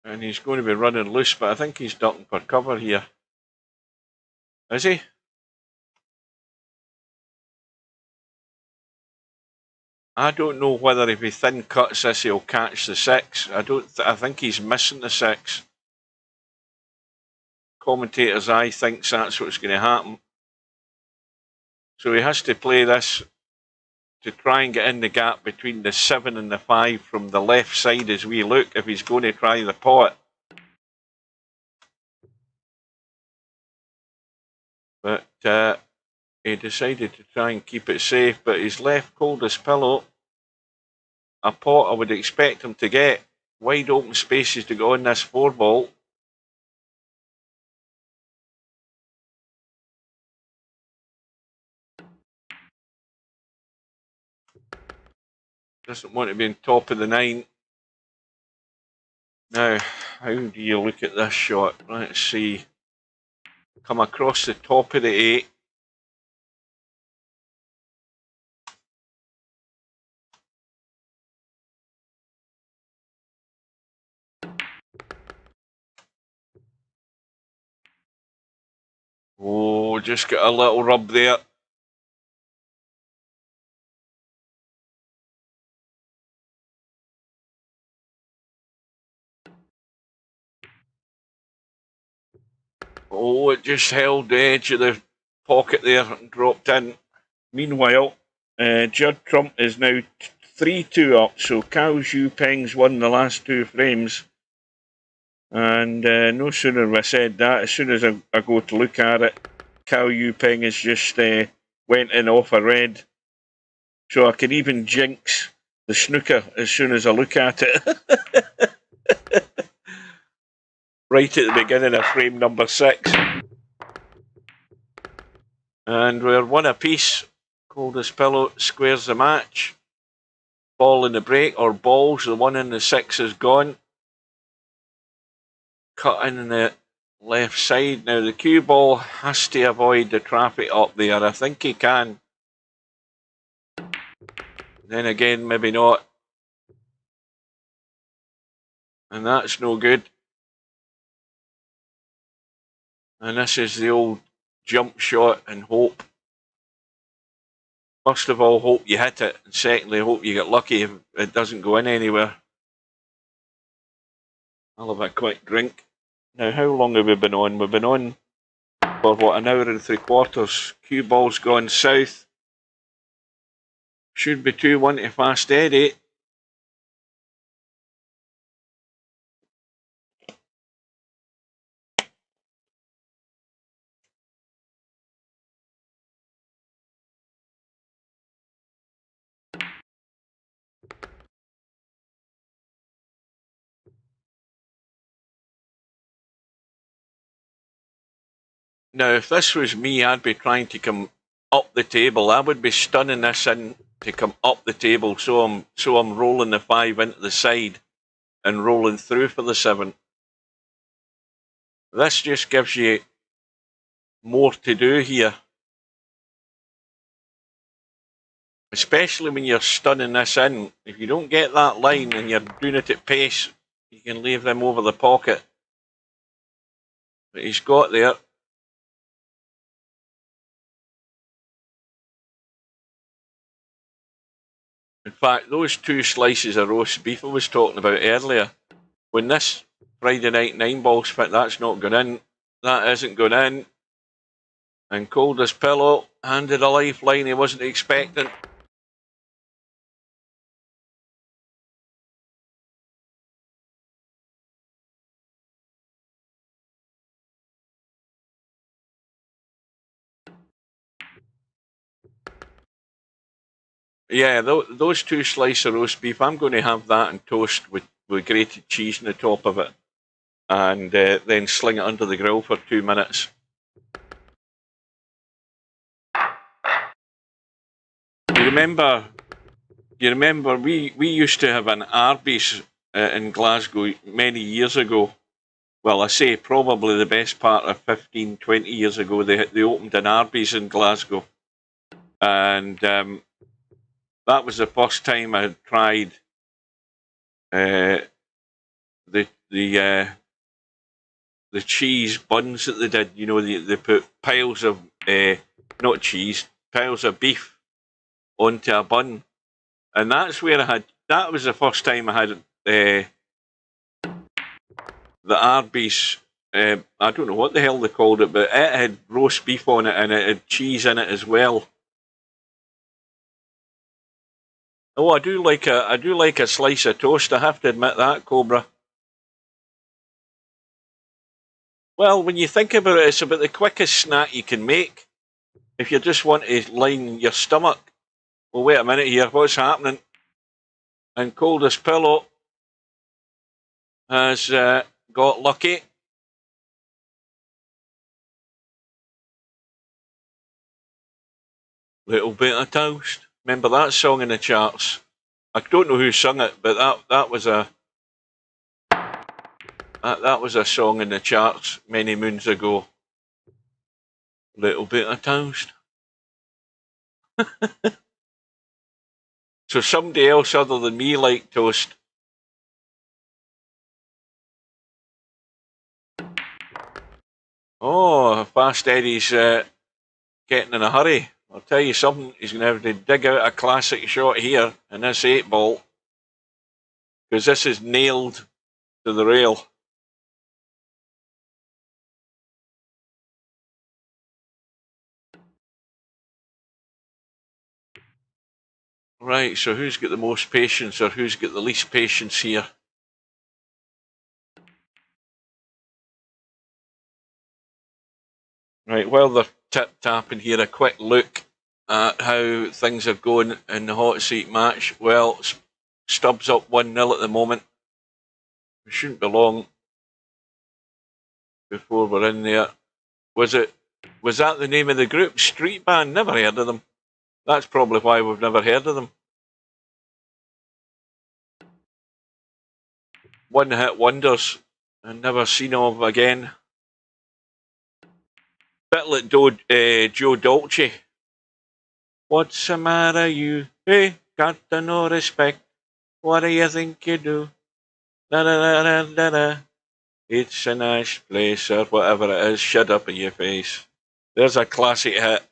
and he's going to be running loose, but I think he's ducking for cover here. Is he? I don't know whether if he thin cuts this, he'll catch the 6. I think he's missing the 6. Commentator's eye thinks that's what's going to happen. So he has to play this to try and get in the gap between the 7 and the 5 from the left side as we look, if he's going to try the pot. But He decided to try and keep it safe, but he's left coldest pillow. A pot I would expect him to get. Wide open spaces to go on this 4-ball. Doesn't want to be on top of the 9. Now, how do you look at this shot? Let's see. Come across the top of the 8. Oh, just got a little rub there. Oh, it just held the edge of the pocket there and dropped in. Meanwhile, Judd Trump is now 3-2 up, so Cao Zhupeng's won the last 2 frames. And no sooner have I said that, as soon as I go to look at it, Cao Zhupeng has just went in off a red. So I can even jinx the snooker as soon as I look at it. Right at the beginning of frame number 6. And we're 1 apiece. Coldest pillow squares the match. Ball in the break, or balls, the 1 in the 6 is gone. Cut in the left side. Now the cue ball has to avoid the traffic up there. I think he can. Then again, maybe not. And that's no good. And this is the old jump shot and hope. First of all, hope you hit it. And secondly, hope you get lucky if it doesn't go in anywhere. I'll have a quick drink. Now, how long have we been on? We've been on for, what, an hour and 3/4. Cue ball's gone south. Should be 2-1 to Fast Eddie. Now, if this was me, I'd be trying to come up the table. I would be stunning this in to come up the table, so I'm rolling the 5 into the side and rolling through for the 7. This just gives you more to do here. Especially when you're stunning this in. If you don't get that line and you're doing it at pace, you can leave them over the pocket. But he's got there. In fact, those 2 slices of roast beef I was talking about earlier, when this Friday night 9-ball's fit, that's not gone in. That isn't gone in. And coldest pillow handed a lifeline he wasn't expecting. Yeah, those 2 slices of roast beef, I'm going to have that and toast with grated cheese on the top of it. And then sling it under the grill for 2 minutes. You remember we used to have an Arby's in Glasgow many years ago. Well, I say probably the best part of 15, 20 years ago, they opened an Arby's in Glasgow. And that was the first time I had tried the cheese buns that they did. You know, they put piles of not cheese, piles of beef onto a bun, and that's where that was the first time I had the Arby's. I don't know what the hell they called it, but it had roast beef on it and it had cheese in it as well. Oh, I do like a slice of toast. I have to admit that, Cobra. Well, when you think about it, it's about the quickest snack you can make. if you just want to line your stomach, well, wait a minute here, what's happening? And Coldest Pillow has got lucky. Little Bit of Toast. Remember that song in the charts? I don't know who sung it, but that was a song in the charts many moons ago. Little Bit of Toast. So somebody else other than me liked toast. Oh, Fast Eddie's getting in a hurry. I'll tell you something, he's going to have to dig out a classic shot here in this 8-ball, because this is nailed to the rail. Right, so who's got the most patience or who's got the least patience here? Right, while they're tip-tapping here, a quick look at how things are going in the hot seat match. Well, Stubbs up 1-0 at the moment. It shouldn't be long before we're in there. Was that the name of the group? Street Band? Never heard of them. That's probably why we've never heard of them. One-hit wonders and never seen of again. Bit like Joe Dolce. What's the matter, you? Hey, got no respect. What do you think you do? Da da da da da da. It's a nice place, or whatever it is. Shut up in your face. There's a classic hit.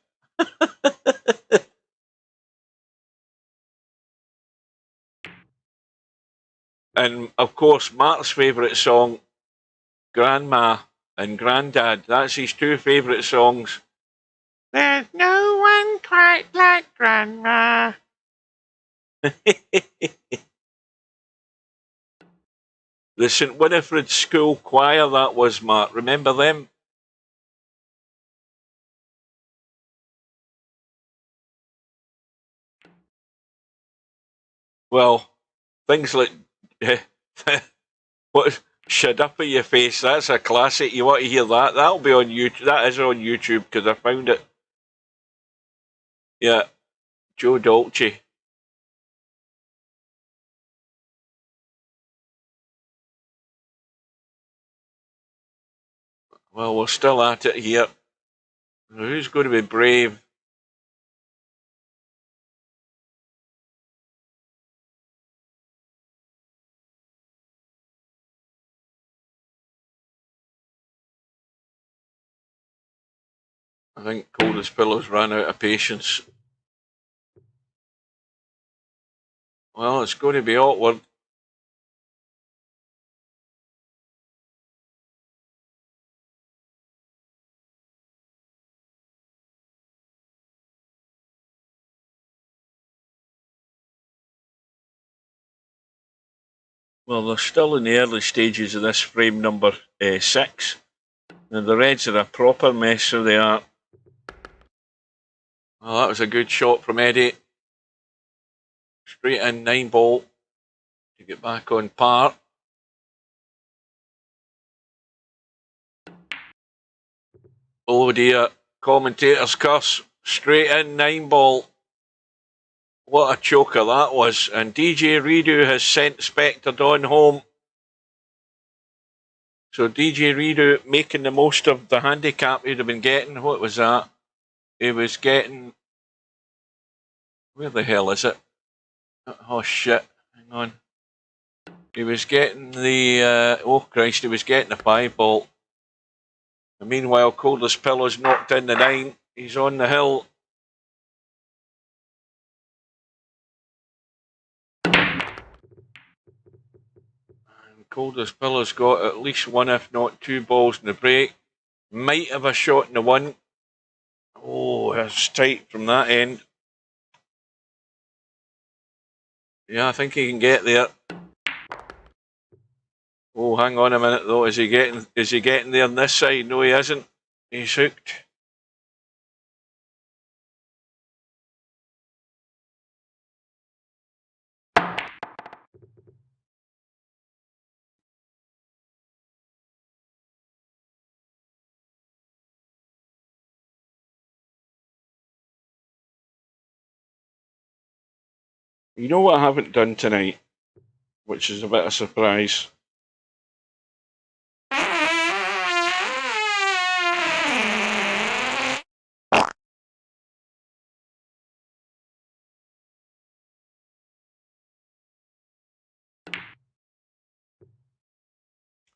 And of course, Mark's favourite song, Grandma and Grandad. That's his two favourite songs. There's no one quite like Grandma. The St. Winifred School Choir, that was, Mark. Remember them? Well, things like what, shut up in your face. That's a classic. You want to hear that? That'll be on YouTube. That is on YouTube because I found it. Yeah, Joe Dolce. Well, we're still at it here. Who's going to be brave? I think Coldest Pillows ran out of patience. Well, it's going to be awkward. Well, they're still in the early stages of this frame number 6. And the Reds are a proper mess, so they are. Well, that was a good shot from Eddie. Straight in 9-ball to get back on par. Oh dear, commentator's curse. Straight in 9-ball. What a choker that was. And DJ Redo has sent Spectre Dawn home. So DJ Redo making the most of the handicap he'd have been getting. What was that? He was getting... Where the hell is it? Oh shit, hang on. He was getting the... oh Christ, he was getting the 5-ball. And meanwhile, Coldest Pillows knocked in the 9. He's on the hill. Coldest Pillows got at least one, if not 2 balls in the break. Might have a shot in the 1. Oh, it's tight from that end. Yeah, I think he can get there. Oh, hang on a minute though. Is he getting there on this side? No, he isn't. He's hooked. You know what I haven't done tonight, which is a bit of a surprise?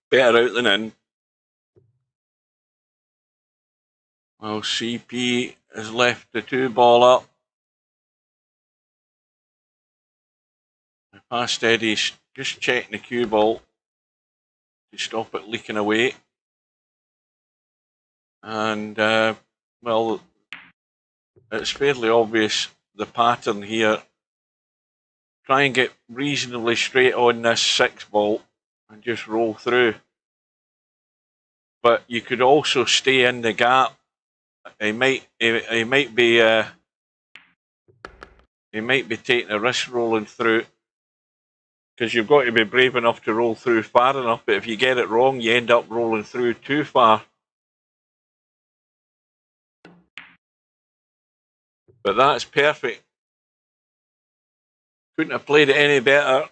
Better out than in. Well, CP has left the 2 ball up. Past Eddie's just checking the cue ball to stop it leaking away. And, well, it's fairly obvious the pattern here. Try and get reasonably straight on this 6 ball and just roll through. But you could also stay in the gap. He might be taking a risk rolling through, because you've got to be brave enough to roll through far enough. But if you get it wrong, you end up rolling through too far. But that's perfect. Couldn't have played it any better.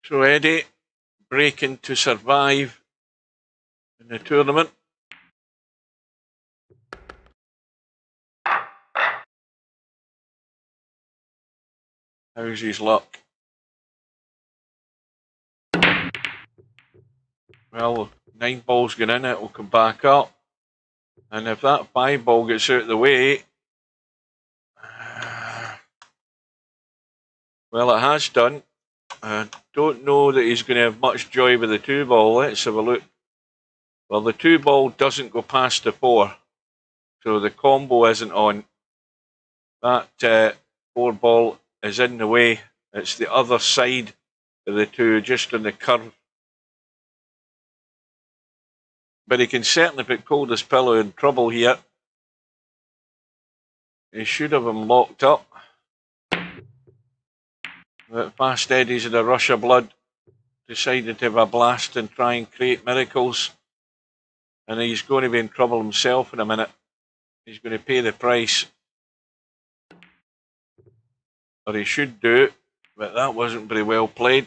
So Eddie breaking to survive in the tournament. How's his luck? Well, 9 balls get in, it will come back up. And if that 5 ball gets out of the way, well, it has done. I don't know that he's going to have much joy with the 2 ball. Let's have a look. Well, the 2 ball doesn't go past the 4, so the combo isn't on. That 4 ball is in the way. It's the other side of the 2, just on the curve. But he can certainly put Coldest Pillow in trouble here. He should have him locked up. But Fast Eddie's in a rush of blood. Decided to have a blast and try and create miracles. And he's going to be in trouble himself in a minute. He's going to pay the price. Or he should do, but that wasn't very well played.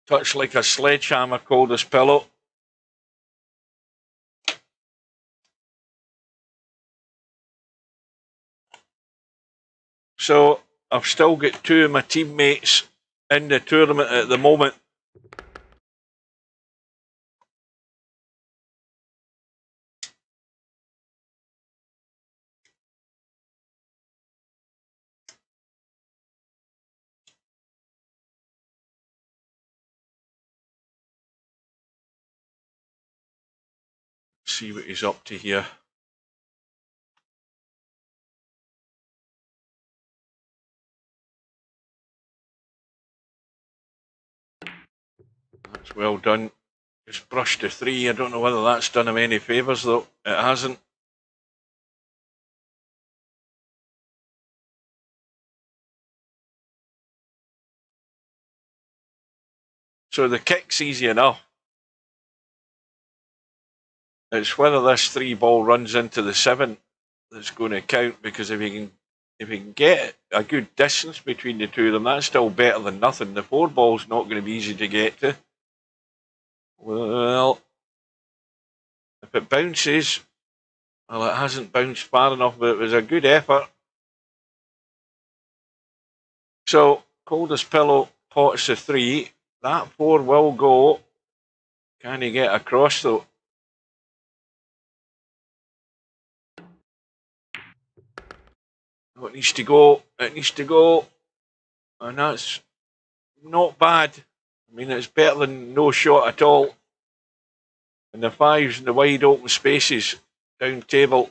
Touch like a sledgehammer, Coldest Pillow. So I've still got 2 of my teammates in the tournament at the moment. See what he's up to here. That's well done. Just brushed to 3. I don't know whether that's done him any favours though. It hasn't. So the kick's easy enough. It's whether this 3 ball runs into the 7 that's going to count, because if you can get a good distance between the 2 of them, that's still better than nothing. The 4 ball's not going to be easy to get to. Well, if it bounces, well, it hasn't bounced far enough, but it was a good effort. So, Coldest Pillow pots the 3. That 4 will go. Can he get across though? Oh, it needs to go. It needs to go. And that's not bad. I mean, it's better than no shot at all. And the 5's in the wide open spaces down table.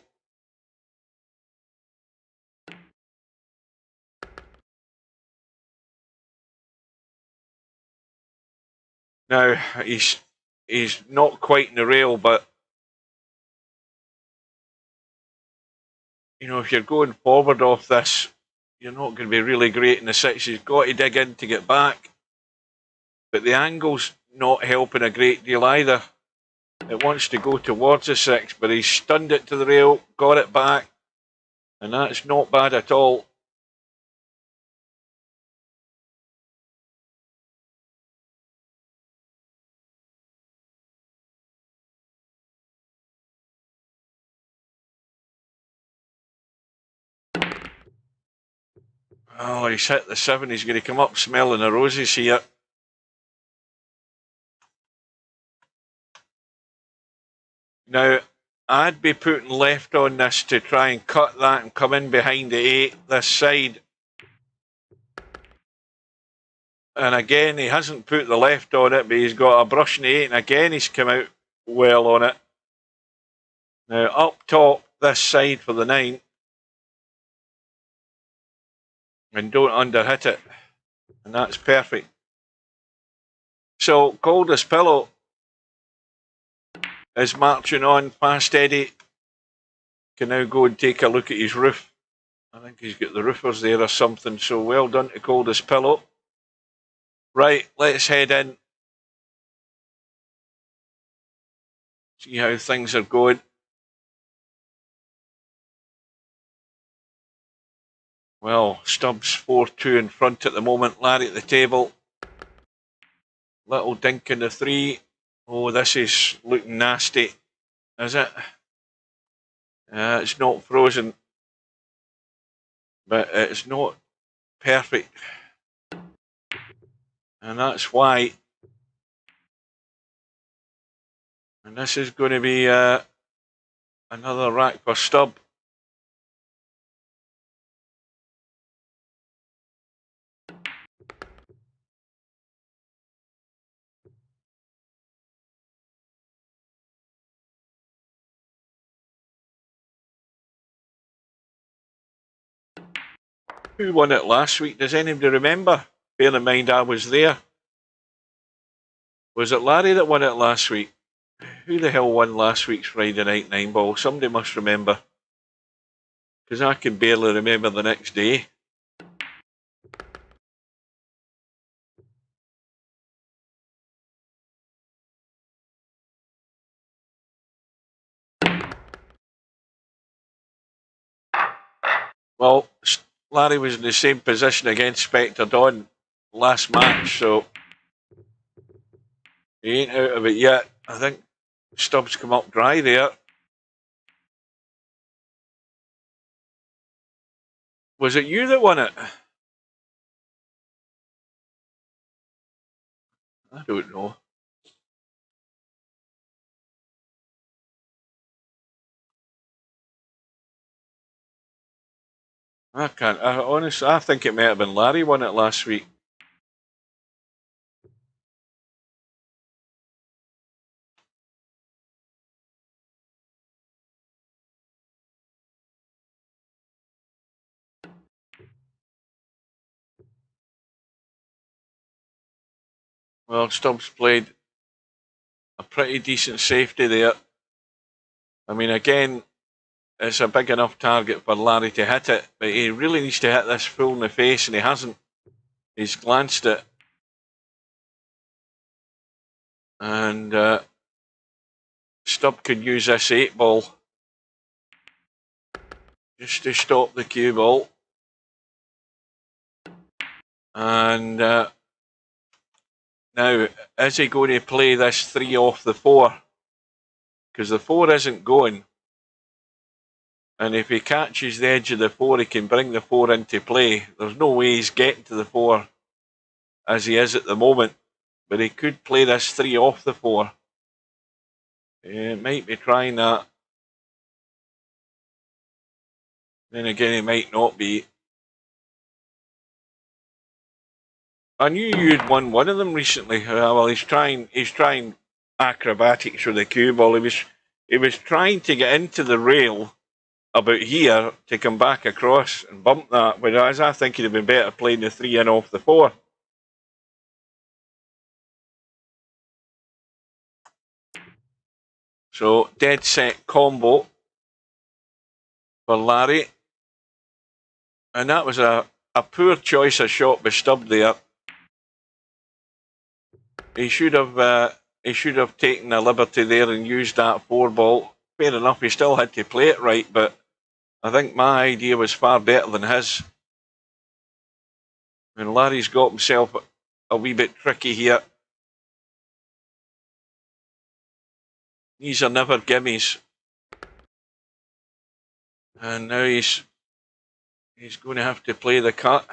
Now, he's not quite in the rail, but you know, if you're going forward off this, you're not going to be really great in the 6. He's got to dig in to get back. But the angle's not helping a great deal either. It wants to go towards the 6, but he's stunned it to the rail, got it back, and that's not bad at all. Oh, he's hit the 7. He's going to come up smelling the roses here. Now, I'd be putting left on this to try and cut that and come in behind the 8 this side. And again, he hasn't put the left on it, but he's got a brush in the 8, and again he's come out well on it. Now, up top, this side for the 9. And don't underhit it. And that's perfect. So, Coldest Pillow is marching on past Eddie. Can now go and take a look at his roof. I think he's got the roofers there or something. So, well done to Coldest Pillow. Right, let's head in. See how things are going. Well, Stubbs 4-2 in front at the moment. Larry at the table. Little dink in the 3. Oh, this is looking nasty. Is it? It's not frozen. But it's not perfect. And that's why. And this is going to be another rack for Stubb. Who won it last week? Does anybody remember? Bear in mind I was there. Was it Larry that won it last week? Who the hell won last week's Friday night 9 ball? Somebody must remember. Because I can barely remember the next day. Well, Larry was in the same position against Spectre Dawn last match, so he ain't out of it yet. I think Stubbs come up dry there. Was it you that won it? I don't know. I can't. Honestly, I think it might have been Larry won it last week. Well, Stubbs played a pretty decent safety there. I mean, again, it's a big enough target for Larry to hit it, but he really needs to hit this full in the face, and he hasn't. He's glanced it. And Stubb could use this 8 ball just to stop the cue ball. And now, is he going to play this 3 off the 4? Because the 4 isn't going. And if he catches the edge of the 4, he can bring the 4 into play. There's no way he's getting to the 4 as he is at the moment. But he could play this 3 off the 4. He might be trying that. Then again, he might not be. I knew you'd won one of them recently. Well, he's trying acrobatics with the cue ball. He was trying to get into the rail about here to come back across and bump that. Whereas I think he'd have been better playing the 3 in off the 4. So dead set combo for Larry. And that was a poor choice of shot by Stubb there. He should have taken a liberty there and used that 4-ball. Fair enough, he still had to play it right, but I think my idea was far better than his. And Larry's got himself a wee bit tricky here. These are never gimmies. And now he's going to have to play the cut.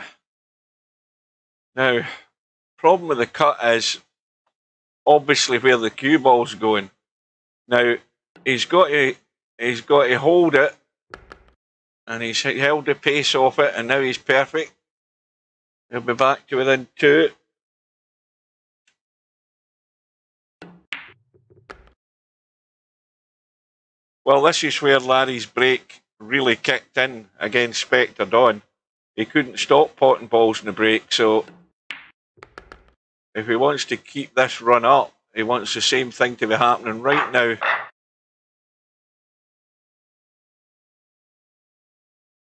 Now, problem with the cut is obviously where the cue ball's going. Now, he's got to hold it, and he's held the pace off it, and now he's perfect. He'll be back to within 2. Well, this is where Larry's break really kicked in against Spectre Dawn. He couldn't stop potting balls in the break, so if he wants to keep this run up, he wants the same thing to be happening right now.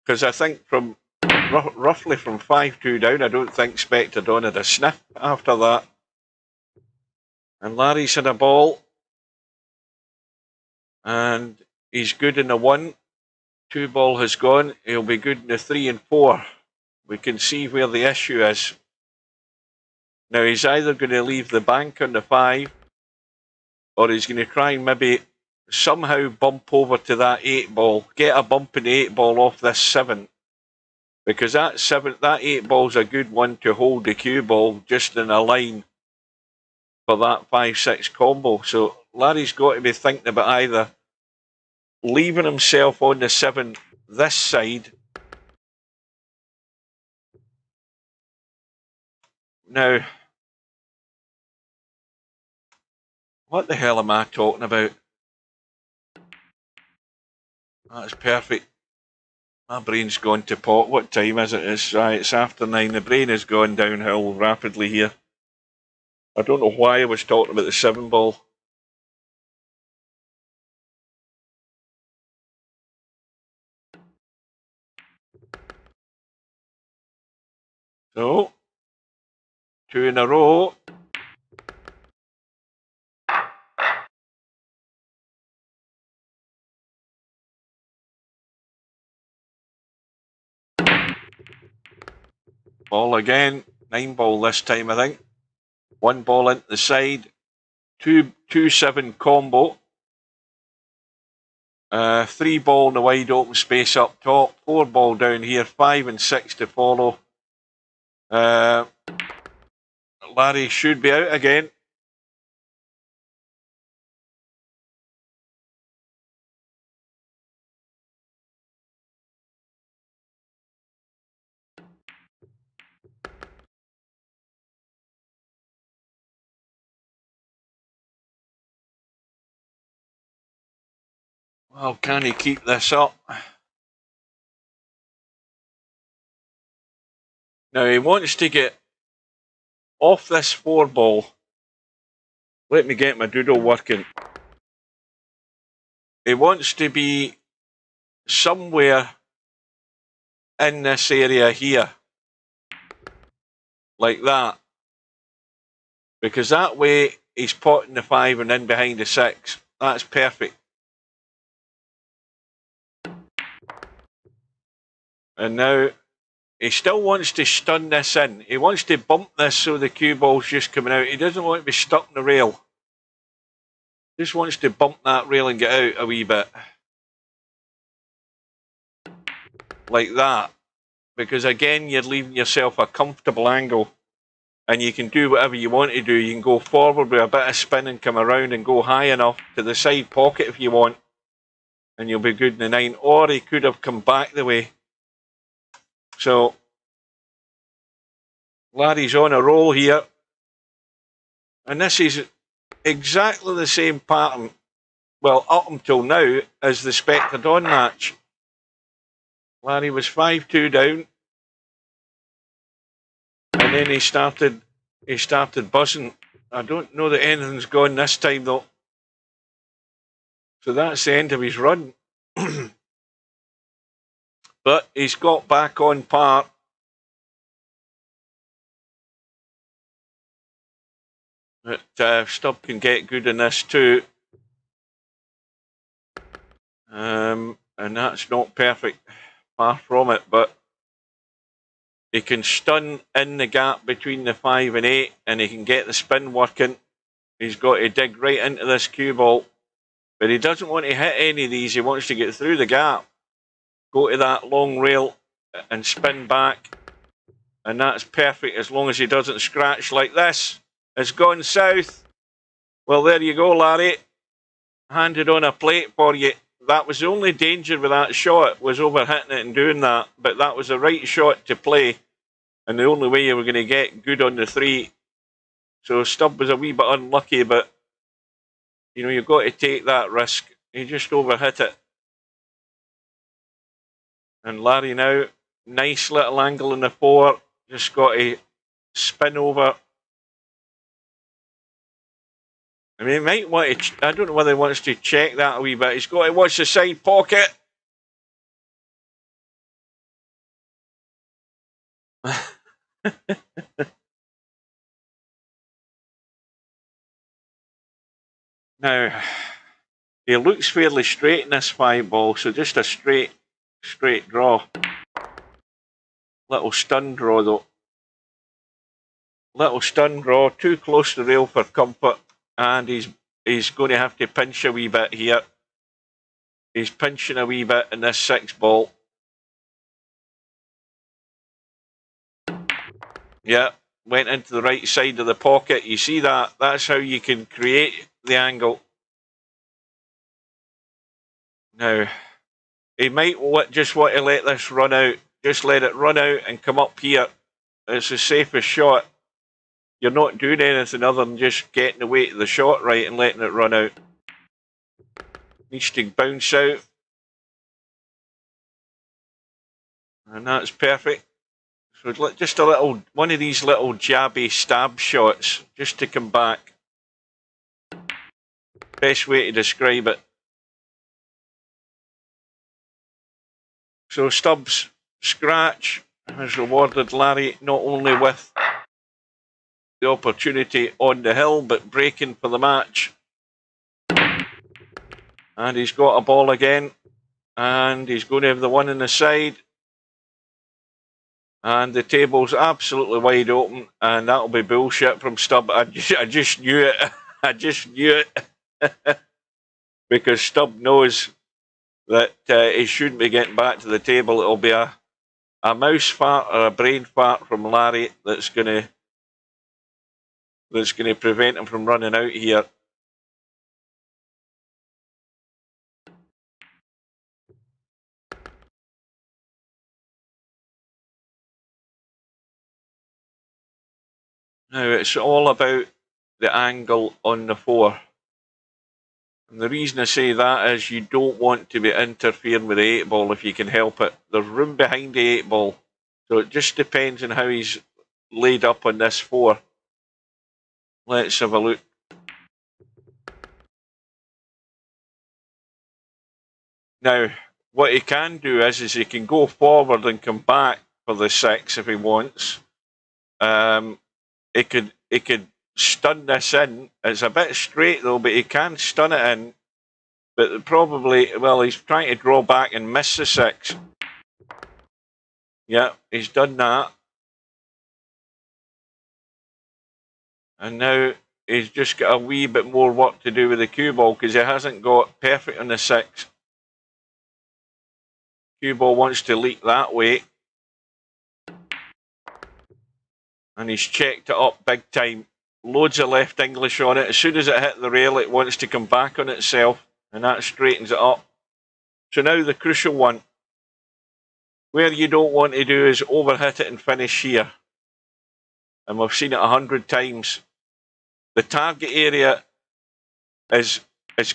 Because I think from roughly from 5-2 down, I don't think Spectre Dawn had a sniff after that. And Larry's had a ball. And he's good in the 1. 2-ball has gone. He'll be good in the 3 and 4. We can see where the issue is. Now he's either going to leave the bank on the 5, or he's going to try and maybe somehow bump over to that 8-ball, get a bump in the 8-ball off this 7, because that 8-ball's a good one to hold the cue ball just in a line for that 5-6 combo. So Larry's got to be thinking about either leaving himself on the 7 this side. Now, what the hell am I talking about? That's perfect. My brain's gone to pot. What time is it? It's after 9. The brain has gone downhill rapidly here. I don't know why I was talking about the 7-ball. So, 2 in a row. Ball again. 9-ball this time, I think. 1 ball into the side. 2-7 combo. 3-ball in the wide open space up top. 4-ball down here. 5 and 6 to follow. Larry should be out again. Well, can he keep this up? Now he wants to get off this 4-ball. Let me get my doodle working. He wants to be somewhere in this area here. Like that. Because that way he's potting the 5 and in behind the 6. That's perfect. And now he still wants to stun this in. He wants to bump this so the cue ball's just coming out. He doesn't want to be stuck in the rail. Just wants to bump that rail and get out a wee bit. Like that. Because again, you're leaving yourself a comfortable angle. And you can do whatever you want to do. You can go forward with a bit of spin and come around and go high enough to the side pocket if you want. And you'll be good in the 9. Or he could have come back the way. So, Larry's on a roll here. And this is exactly the same pattern, well, up until now, as the Spectre Dawn match. Larry was 5-2 down. And then he started buzzing. I don't know that anything's gone this time, though. So that's the end of his run. But he's got back on par. But Stubb can get good in this too. And that's not perfect, far from it, but he can stun in the gap between the 5 and 8, and he can get the spin working. He's got to dig right into this cue ball, but he doesn't want to hit any of these. He wants to get through the gap, go to that long rail and spin back, and that's perfect as long as he doesn't scratch like this. It's gone south. Well, there you go, Larry. Handed on a plate for you. That was the only danger with that shot, was overhitting it and doing that, but that was the right shot to play, and the only way you were going to get good on the 3. So Stubb was a wee bit unlucky, but you know, you've got to take that risk. He just overhit it. And Larry now, nice little angle in the 4, just got to spin over. I mean, he might want to, I don't know whether he wants to check that a wee bit. He's got to watch the side pocket. Now, he looks fairly straight in this 5 ball, so just a straight draw. Little stun draw though. Little stun draw, too close to the rail for comfort, and he's going to have to pinch a wee bit here. He's pinching a wee bit in this 6 ball. Yeah, went into the right side of the pocket. You see that? That's how you can create the angle. Now, he might just want to let this run out. Just let it run out and come up here. It's the safest shot. You're not doing anything other than just getting the weight of the shot right and letting it run out. Needs to bounce out. And that's perfect. So just a little, one of these little jabby stab shots just to come back. Best way to describe it. So Stubbs' scratch has rewarded Larry not only with the opportunity on the hill, but breaking for the match. And he's got a ball again, and he's going to have the one in the side. And the table's absolutely wide open, and that'll be bullshit from Stubb. I just knew it. I just knew it. Because Stubb knows that he shouldn't be getting back to the table. It'll be a mouse fart or a brain fart from Larry that's going to prevent him from running out here. Now, it's all about the angle on the 4. And the reason I say that is you don't want to be interfering with the 8 ball if you can help it. There's room behind the 8 ball. So it just depends on how he's laid up on this 4. Let's have a look. Now, what he can do is he can go forward and come back for the 6 if he wants. He could stun this in. It's a bit straight though, but he can stun it in. But probably, well, he's trying to draw back and miss the 6. Yeah, he's done that. And now he's just got a wee bit more work to do with the cue ball because he hasn't got perfect on the 6. Cue ball wants to leak that way. And he's checked it up big time. Loads of left English on it. As soon as it hit the rail, it wants to come back on itself. And that straightens it up. So now the crucial one. Where you don't want to do is overhit it and finish here. And we've seen it 100 times. The target area is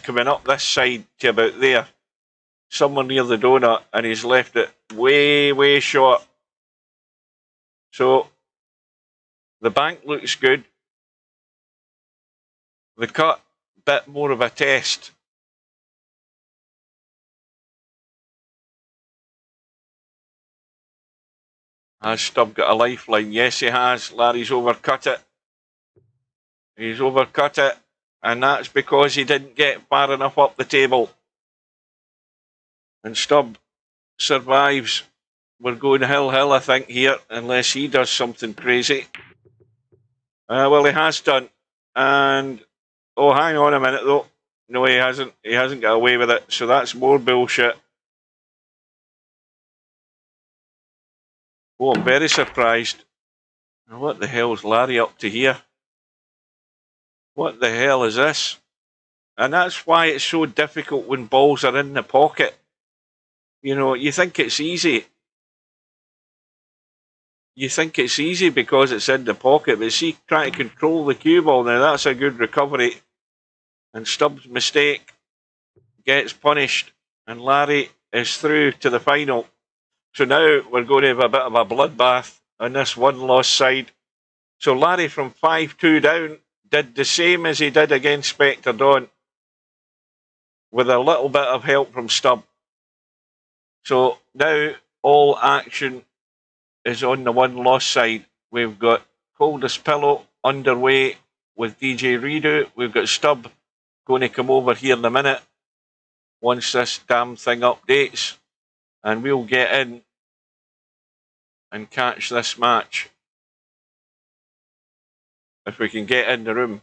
coming up this side to about there. Somewhere near the donut. And he's left it way, way short. So the bank looks good. The cut, bit more of a test. Has Stubb got a lifeline? Yes, he has. Larry's overcut it. He's overcut it. And that's because he didn't get far enough up the table. And Stubb survives. We're going hill, I think, here, unless he does something crazy. Well, he has done. And, oh, hang on a minute, though. No, he hasn't. He hasn't got away with it. So that's more bullshit. Oh, I'm very surprised. What the hell's Larry up to here? What the hell is this? And that's why it's so difficult when balls are in the pocket. You know, you think it's easy. You think it's easy because it's in the pocket, but see, trying to control the cue ball, now that's a good recovery. And Stubbs' mistake gets punished, and Larry is through to the final. So now we're going to have a bit of a bloodbath on this one-loss side. So Larry from 5-2 down did the same as he did against Spectre Dawn, with a little bit of help from Stubb. So now all action is on the one-loss side. We've got Coldest Pillow underway with DJ Redo. We've got Stubb going to come over here in a minute once this damn thing updates, and we'll get in and catch this match if we can get in the room.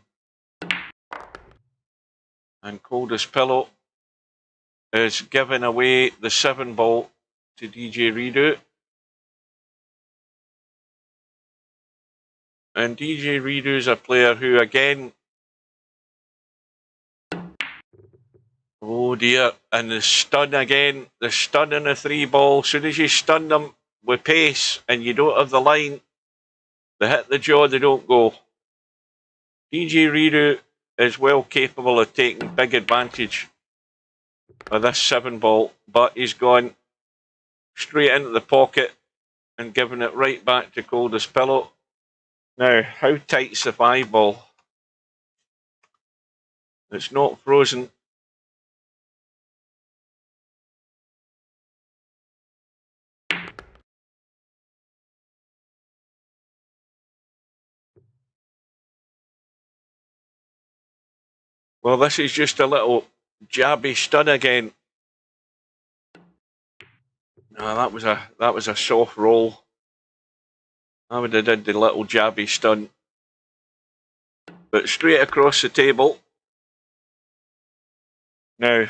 And Coldest Pillow is giving away the 7-ball to DJ Redo. And DJ Redo's a player who, again, oh dear, and the stun again, the stun in the 3-ball. As soon as you stun them with pace and you don't have the line, they hit the jaw, they don't go. DJ Redo is well capable of taking big advantage of this 7-ball, but he's gone straight into the pocket and giving it right back to Coldest Pillow. Now, how tight's the 5-ball? It's not frozen. Well, this is just a little jabby stun again. That was a soft roll. I would have did the little jabby stun. But straight across the table. Now,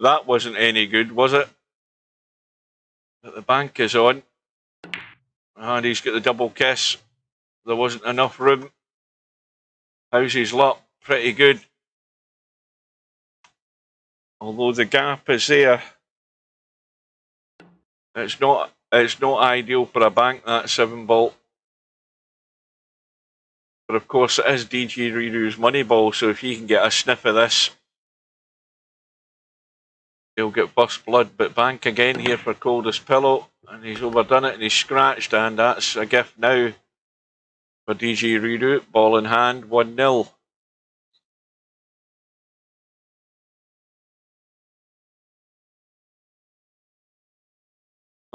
that wasn't any good, was it? But the bank is on. And he's got the double kiss. There wasn't enough room. How's his luck? Pretty good. Although the gap is there. It's not ideal for a bank, that 7-ball. But of course it is DJ Redo's money ball, so if he can get a sniff of this, he'll get bust blood. But bank again here for Coldest Pillow, and he's overdone it and he's scratched, and that's a gift now for DJ Redo. Ball in hand, 1-0.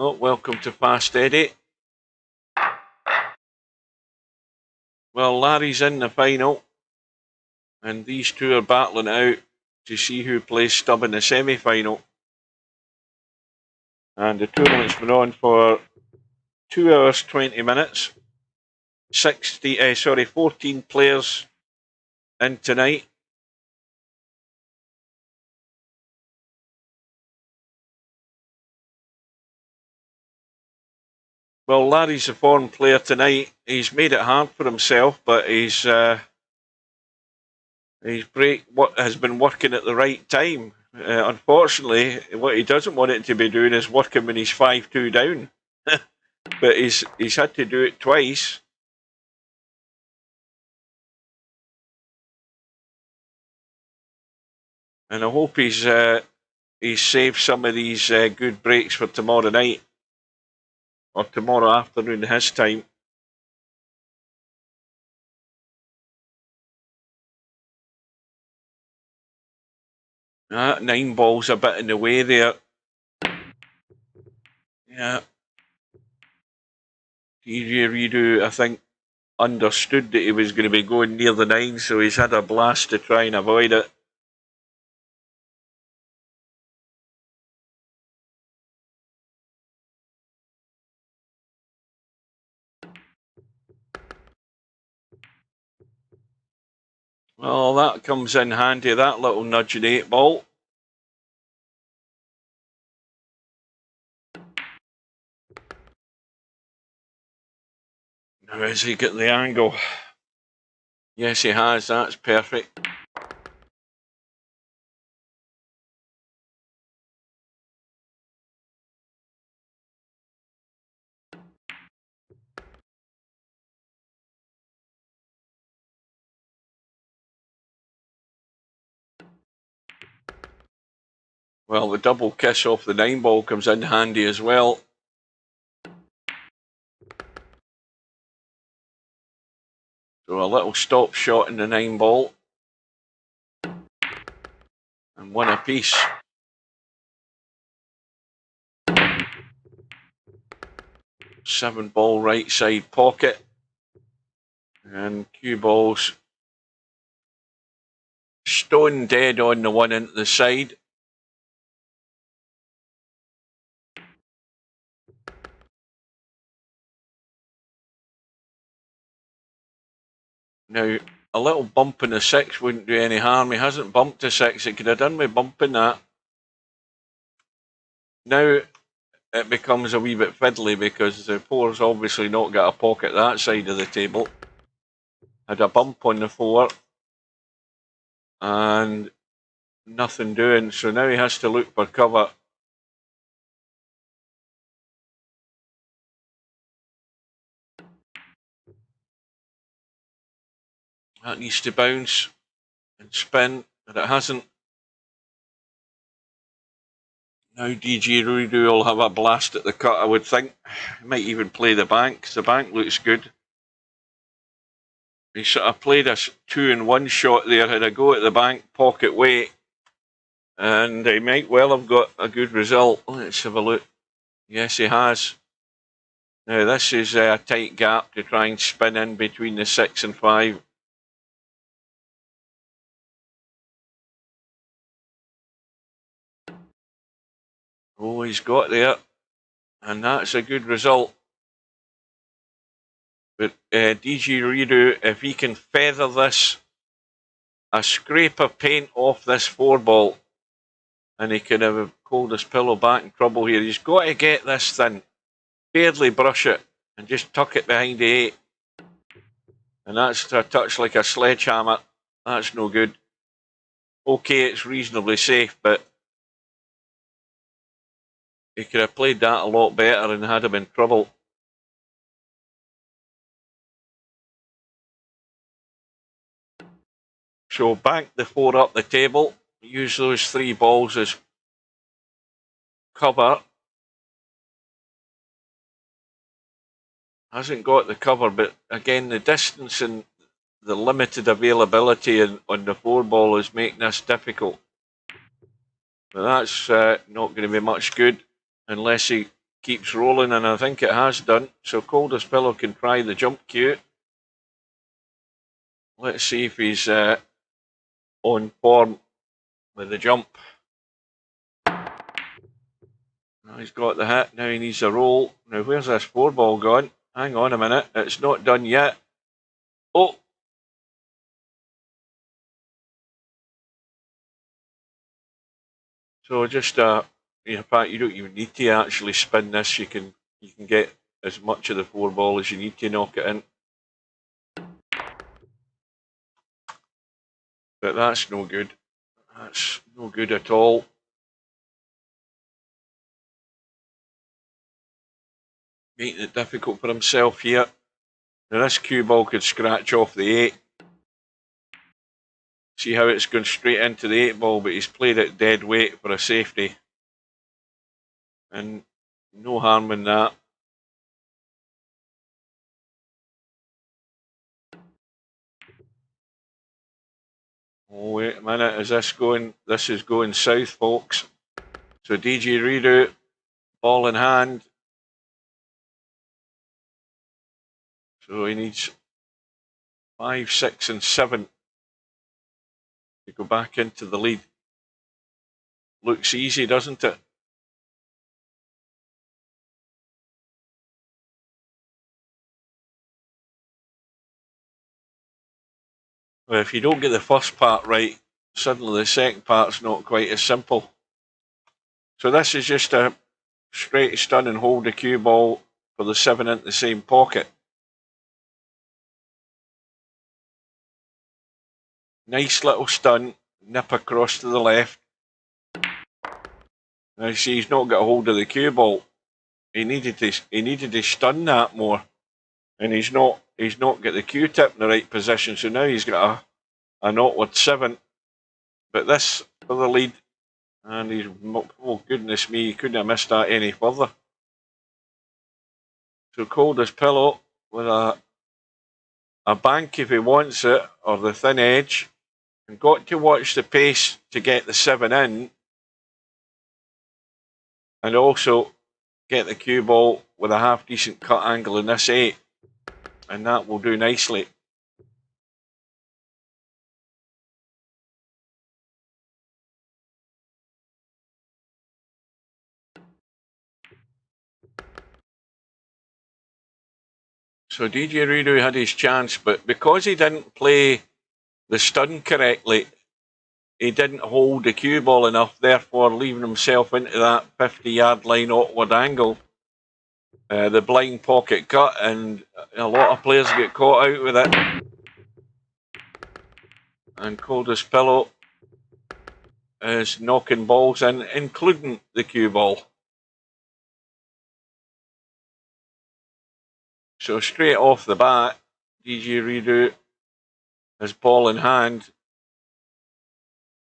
Oh, welcome to Fast Eddie. Well, Larry's in the final, and these two are battling out to see who plays Stubb in the semi-final. And the tournament's been on for 2 hours 20 minutes. 14 players in tonight. Well, Larry's a foreign player tonight. He's made it hard for himself, but his break has been working at the right time. Unfortunately, what he doesn't want it to be doing is working when he's 5-2 down. But he's had to do it twice. And I hope he's saved some of these good breaks for tomorrow night. Or tomorrow afternoon his time. That 9-ball's a bit in the way there. Yeah. DJ Redo, I think, understood that he was going to be going near the 9, so he's had a blast to try and avoid it. Well, that comes in handy, that little nudge in 8 ball. Now, has he got the angle? Yes, he has. That's perfect. Well, the double kiss off the 9 ball comes in handy as well. So a little stop shot in the 9 ball. And 1 apiece. Seven ball right side pocket. And cue balls stone dead on the one into the side. Now, a little bump in the 6 wouldn't do any harm. He hasn't bumped the 6. It could have done with bumping that. Now it becomes a wee bit fiddly because the four's obviously not got a pocket that side of the table. Had a bump on the 4 and nothing doing, so now he has to look for cover. That needs to bounce and spin, but it hasn't. Now DJ Rudu will have a blast at the cut, I would think. He might even play the bank, because the bank looks good. He sort of played a 2-in-1 shot there, had a go at the bank, pocket weight, and he might well have got a good result. Let's have a look. Yes, he has. Now this is a tight gap to try and spin in between the 6 and 5. Oh, he's got there, and that's a good result. But DJ Redo, if he can feather this, a scrape of paint off this 4 ball, and he can have hold his pillow back in trouble here. He's got to get this thing, barely brush it, and just tuck it behind the 8. And that's a touch like a sledgehammer. That's no good. Okay, it's reasonably safe, but he could have played that a lot better and had him in trouble. So bank the 4 up the table. Use those 3 balls as cover. Hasn't got the cover, but again, the distance and the limited availability on the 4 ball is making this difficult. But that's not going to be much good unless he keeps rolling, and I think it has done. So Coldest Pillow can try the jump cue. Let's see if he's on form with the jump. Now he's got the hit, now he needs a roll. Now where's this 4 ball gone? Hang on a minute, it's not done yet. Oh! So just in fact, you don't even need to actually spin this. You can get as much of the 4 ball as you need to knock it in. But that's no good. That's no good at all. Making it difficult for himself here. Now this cue ball could scratch off the 8. See how it's gone straight into the 8 ball, but he's played it dead weight for a safety. And no harm in that. Oh, wait a minute, is this going? This is going south, folks. So DJ Redo, ball in hand. So he needs 5, 6 and 7 to go back into the lead. Looks easy, doesn't it? Well, if you don't get the first part right, suddenly the second part's not quite as simple. So this is just a straight stun and hold the cue ball for the 7 into the same pocket. Nice little stun, nip across to the left. Now you see he's not got a hold of the cue ball. He needed to stun that more, and he's not got the cue tip in the right position. So now he's got a awkward 7. But this for the lead, and he's, oh goodness me, he couldn't have missed that any further. So cold as pillow with a bank if he wants it, or the thin edge. And got to watch the pace to get the 7 in, and also get the cue ball with a half decent cut angle in this 8, and that will do nicely. So DJ Rudo had his chance, but because he didn't play the stun correctly, he didn't hold the cue ball enough, therefore leaving himself into that 50-yard line awkward angle. The blind pocket cut, and a lot of players get caught out with it. And cold as pillow is knocking balls in, including the cue ball. So straight off the bat, DJ Rudo has ball in hand,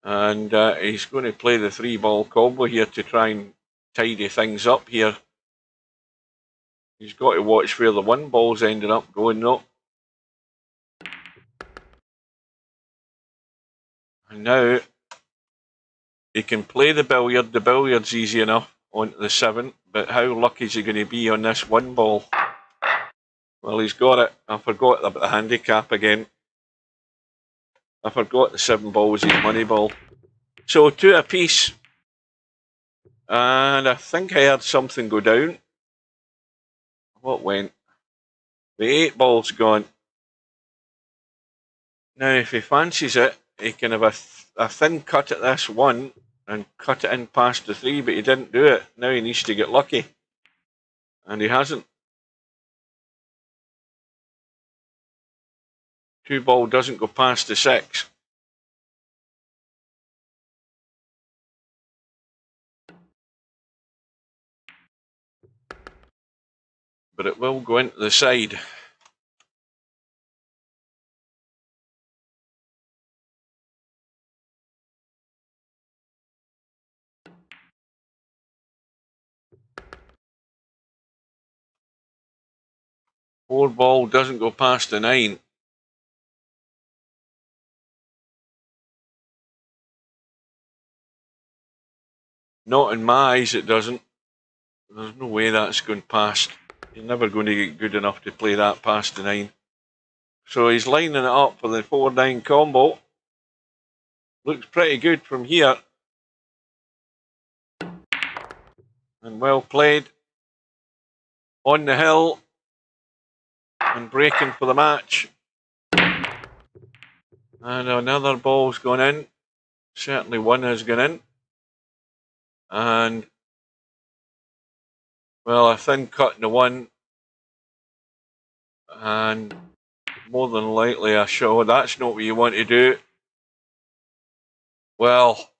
and he's going to play the 3-ball combo here to try and tidy things up here. He's got to watch where the 1 ball's ended up going though. And now he can play the billiard. The billiard's easy enough onto the 7, but how lucky is he going to be on this 1 ball? Well, he's got it. I forgot about the handicap again. I forgot the 7 ball was his money ball. So 2 apiece. And I think I heard something go down. What went? The 8 ball's gone. Now, if he fancies it, he can have a thin cut at this 1 and cut it in past the 3, but he didn't do it. Now he needs to get lucky. And he hasn't. 2 ball doesn't go past the 6. But it will go into the side. Four ball doesn't go past the 9. Not in my eyes it doesn't. There's no way that's going past. You're never going to get good enough to play that past the 9. So he's lining it up for the 4-9 combo. Looks pretty good from here. And well played. On the hill. And breaking for the match. And another ball's gone in. Certainly 1 has gone in. And well, a thin cut in the 1. And more than likely a show. That's not what you want to do. Well,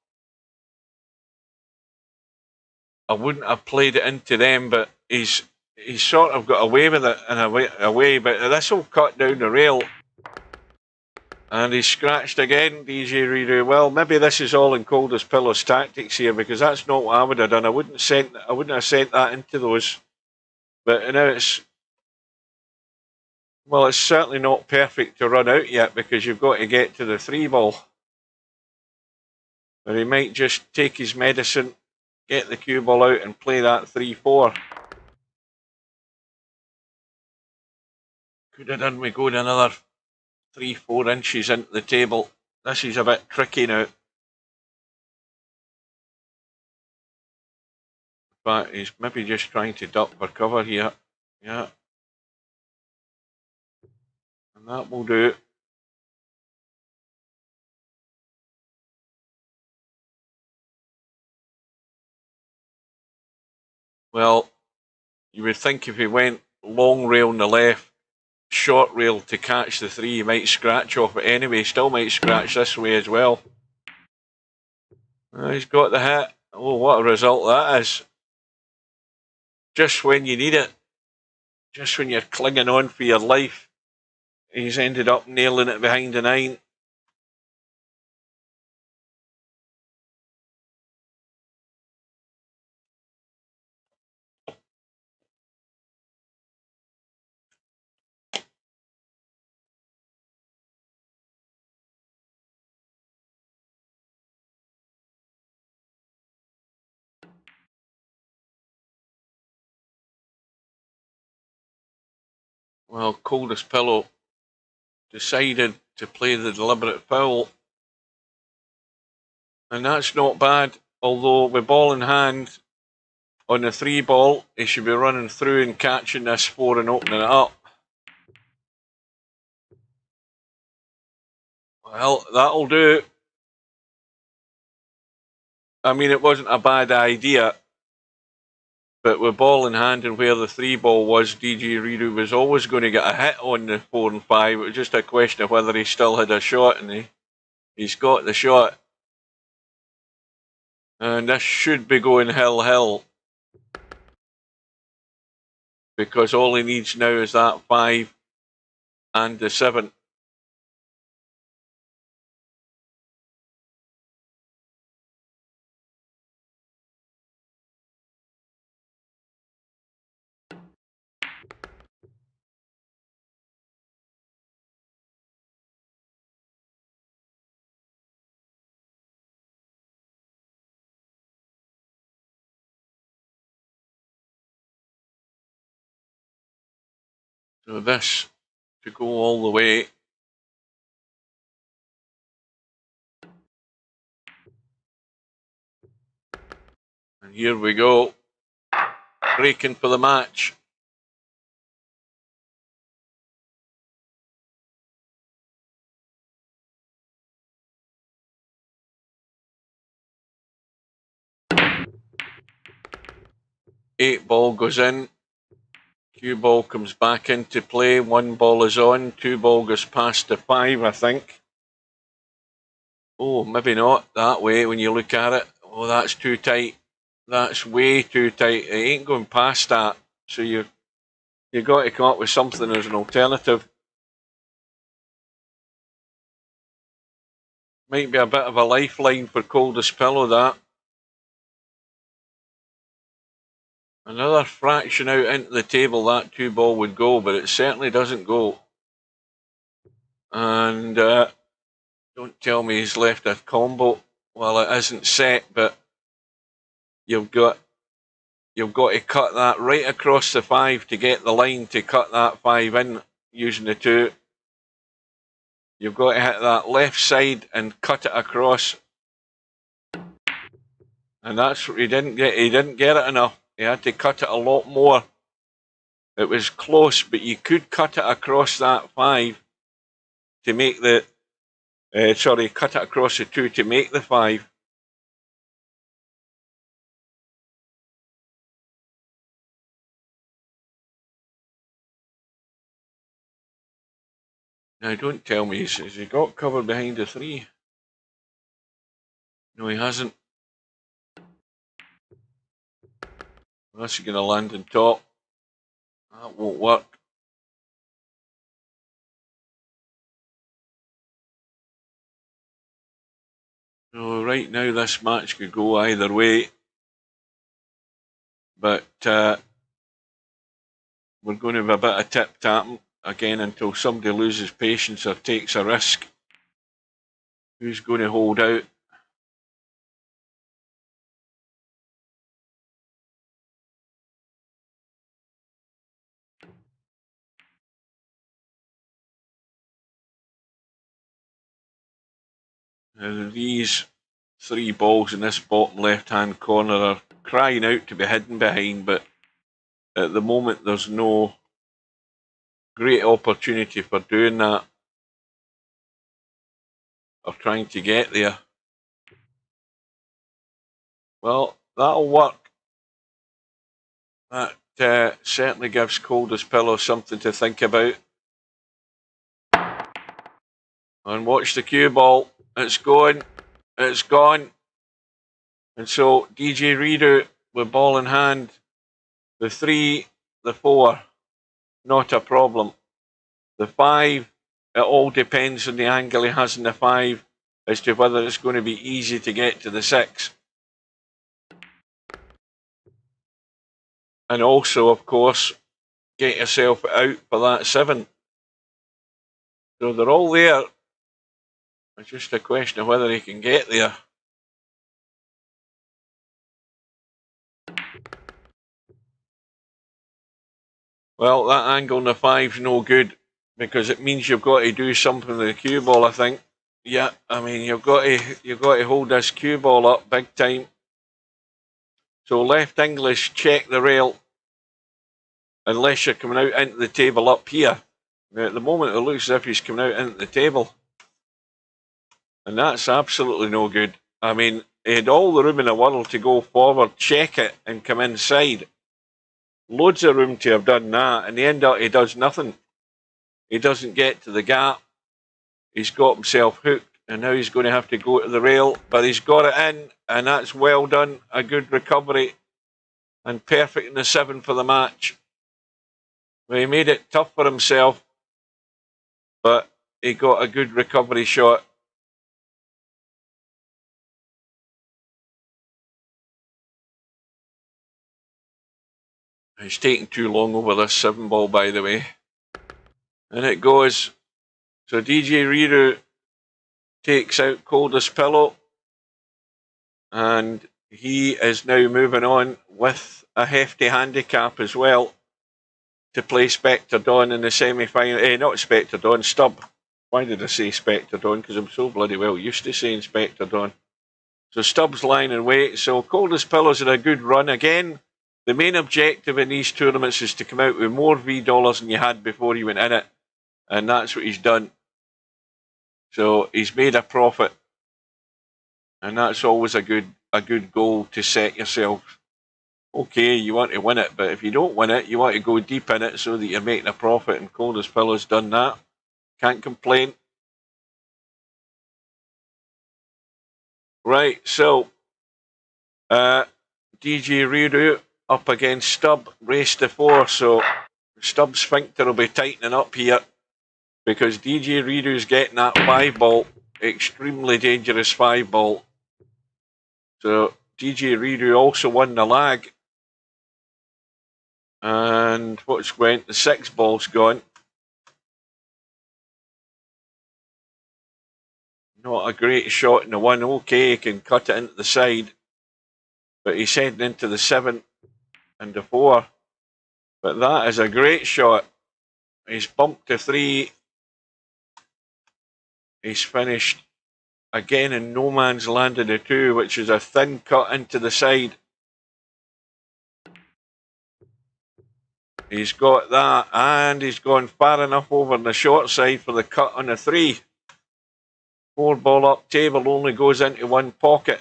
I wouldn't have played it into them, but he's sort of got away with it in a way, but this will cut down the rail. And he's scratched again, DJ Rudo. Well, maybe this is all in cold as pillow's tactics here, because that's not what I would have done. I wouldn't have sent that into those. But now it's certainly not perfect to run out yet, because you've got to get to the 3 ball. But he might just take his medicine, get the cue ball out and play that 3-4. Could have done we go to another 3-4 inches into the table. This is a bit tricky now. But he's maybe just trying to duck for cover here. Yeah. And that will do. Well, you would think if he went long rail on the left, short rail to catch the 3, he might scratch off it anyway. He still might scratch this way as well. He's got the hit. Oh, what a result that is. Just when you need it. Just when you're clinging on for your life. He's ended up nailing it behind the 9. Well, Coldest Pillow decided to play the deliberate foul. And that's not bad, although with ball in hand on the 3 ball, he should be running through and catching this 4 and opening it up. Well, that'll do. I mean, it wasn't a bad idea, but with ball in hand and where the 3 ball was, DJ Riru was always going to get a hit on the 4 and 5. It was just a question of whether he still had a shot, and he's got the shot. And this should be going hill, because all he needs now is that 5 and the 7. So this to go all the way. And here we go. Breaking for the match. Eight ball goes in. Cue ball comes back into play. 1 ball is on. 2 ball goes past the 5, I think. Oh, maybe not that way when you look at it. Oh, that's too tight. That's way too tight. It ain't going past that. So you've got to come up with something as an alternative. Might be a bit of a lifeline for Coldest Pillow, that. Another fraction out into the table, that 2 ball would go, but it certainly doesn't go. And don't tell me he's left a combo. Well, it isn't set, but you've got to cut that right across the 5 to get the line to cut that 5 in using the 2. You've got to hit that left side and cut it across. And that's what he didn't get. He didn't get it enough. He had to cut it a lot more. It was close, but you could cut it across that 5 to make the... cut it across the 2 to make the 5. Now, don't tell me, has he got cover behind the 3? No, he hasn't. Unless he's going to land on top. That won't work. So right now this match could go either way. But we're going to have a bit of tip-tapping again until somebody loses patience or takes a risk. Who's going to hold out? These three balls in this bottom left-hand corner are crying out to be hidden behind, but at the moment there's no great opportunity for doing that, or trying to get there. Well, that'll work. That certainly gives Cold as Pillow something to think about. And watch the cue ball. It's going. It's gone. And so DJ Reader with ball in hand. The 3, the 4, not a problem. The 5, it all depends on the angle he has in the 5 as to whether it's going to be easy to get to the 6. And also, of course, get yourself out for that 7. So they're all there. It's just a question of whether he can get there. Well, that angle on the 5's no good, because it means you've got to do something with the cue ball, I think. Yeah, I mean, you've got to hold this cue ball up big time. So left English, check the rail, unless you're coming out into the table up here. Now, at the moment, it looks as if he's coming out into the table. And that's absolutely no good. I mean, he had all the room in the world to go forward, check it, and come inside. Loads of room to have done that, and the end up he does nothing. He doesn't get to the gap. He's got himself hooked, and now he's going to have to go to the rail, but he's got it in, and that's well done. A good recovery, and perfect in the 7 for the match. Well, he made it tough for himself, but he got a good recovery shot. He's taking too long over this 7 ball, by the way. And it goes. So DJ Riru takes out Cold as Pillow. And he is now moving on with a hefty handicap as well to play Spectre Dawn in the semi-final. Not Spectre Dawn, Stubb. Why did I say Spectre Dawn? Because I'm so bloody well used to saying Spectre Dawn. So Stubb's lying in wait. So Cold as Pillow's had a good run again. The main objective in these tournaments is to come out with more V dollars than you had before you went in it. And that's what he's done. So he's made a profit. And that's always a good goal to set yourself. Okay, you want to win it, but if you don't win it, you want to go deep in it so that you're making a profit. And Cold as Pillow's done that. Can't complain. Right, so DJ Riru up against Stubb, race to 4, so Stubb's sphincter will be tightening up here because DJ Riru's getting that 5 ball, extremely dangerous 5 ball. So DJ Riru also won the lag. And what's went? The 6 ball's gone. Not a great shot in the 1. Okay, he can cut it into the side. But he's heading into the 7 and the 4. But that is a great shot. He's bumped to 3. He's finished again in no man's land in the 2, which is a thin cut into the side. He's got that, and he's gone far enough over on the short side for the cut on the 3. 4 ball up table only goes into 1 pocket.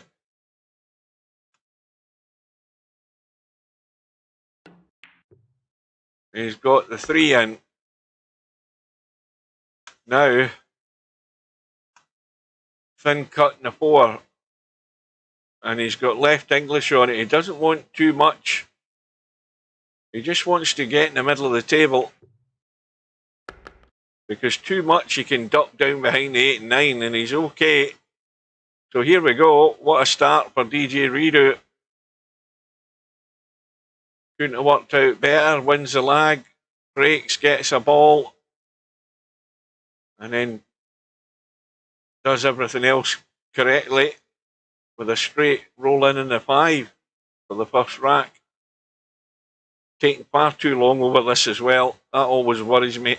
He's got the 3 in. Now, thin cut in the 4. And he's got left English on it. He doesn't want too much. He just wants to get in the middle of the table. Because too much he can duck down behind the 8 and 9 and he's okay. So here we go. What a start for DJ Riru. Couldn't have worked out better. Wins the lag. Breaks, gets a ball. And then does everything else correctly. With a straight roll in the 5 for the first rack. Taking far too long over this as well. That always worries me.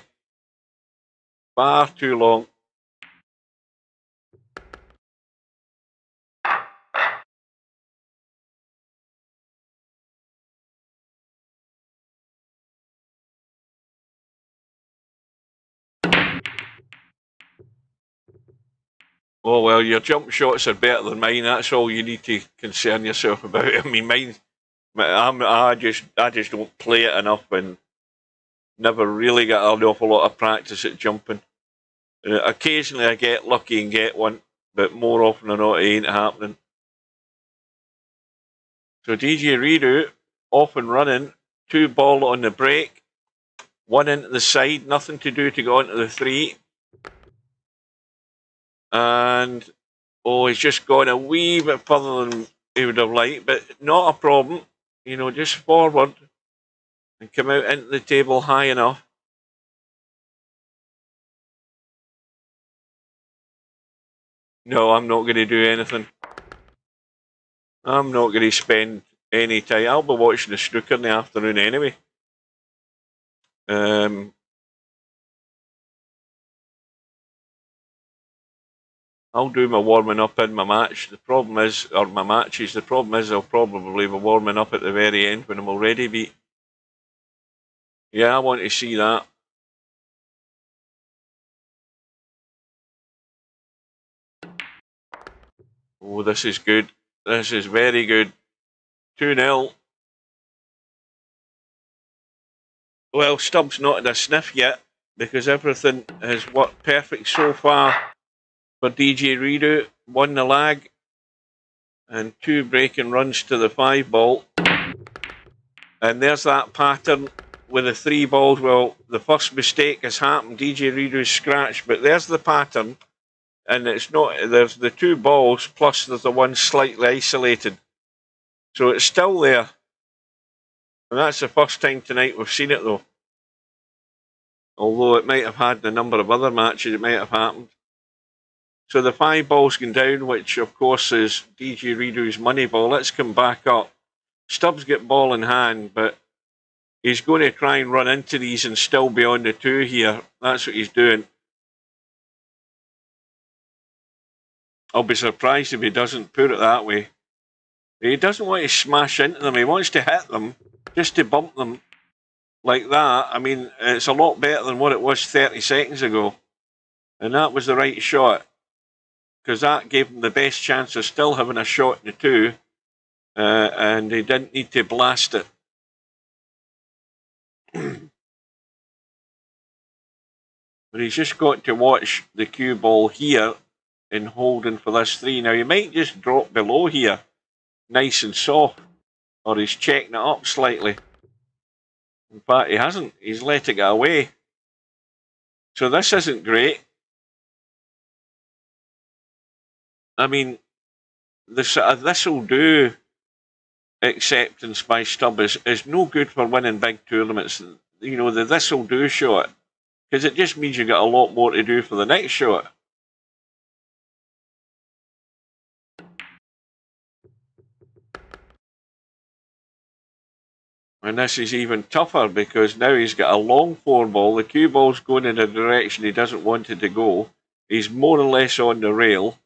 Far too long. Oh well, your jump shots are better than mine. That's all you need to concern yourself about. I mean, mine. I just don't play it enough and never really got an awful lot of practice at jumping. Occasionally I get lucky and get one, but more often than not, it ain't happening. So DJ Redo off and running, 2 ball on the break, 1 into the side, nothing to do to go onto the 3. And he's just gone a wee bit further than he would have liked, but not a problem. You know, just forward and come out into the table high enough. No, I'm not going to do anything. I'm not going to spend any time. I'll be watching the snooker in the afternoon anyway. I'll do my warming up in my match. The problem is, or my matches, the problem is I'll probably be warming up at the very end when I'm already beat. Yeah, I want to see that. Oh, this is good. This is very good. 2-0. Well, Stubbs not had a sniff yet because everything has worked perfect so far for DJ Redo. 1 the lag and 2 breaking runs to the 5 ball. And there's that pattern with the 3 balls. Well, the first mistake has happened. DJ Redo's scratched, but there's the pattern. And it's not, there's the 2 balls plus there's the 1 slightly isolated. So it's still there. And that's the first time tonight we've seen it though. Although it might have had a number of other matches, it might have happened. So the 5 balls going down, which of course is DJ Redo's money ball. Let's come back up. Stubbs get ball in hand, but he's going to try and run into these and still be on the 2 here. That's what he's doing. I'll be surprised if he doesn't put it that way. He doesn't want to smash into them. He wants to hit them, just to bump them like that. I mean, it's a lot better than what it was 30 seconds ago. And that was the right shot. Because that gave him the best chance of still having a shot in the 2. And he didn't need to blast it. But he's just got to watch the cue ball here in holding for this 3. Now, he might just drop below here, nice and soft, or he's checking it up slightly. In fact, he hasn't. He's let it get away. So this isn't great. I mean, this will do acceptance by Stubbs is no good for winning big tournaments. You know, the this will do shot, because it just means you got a lot more to do for the next shot. And this is even tougher because now he's got a long 4 ball. The cue ball's going in a direction he doesn't want it to go. He's more or less on the rail.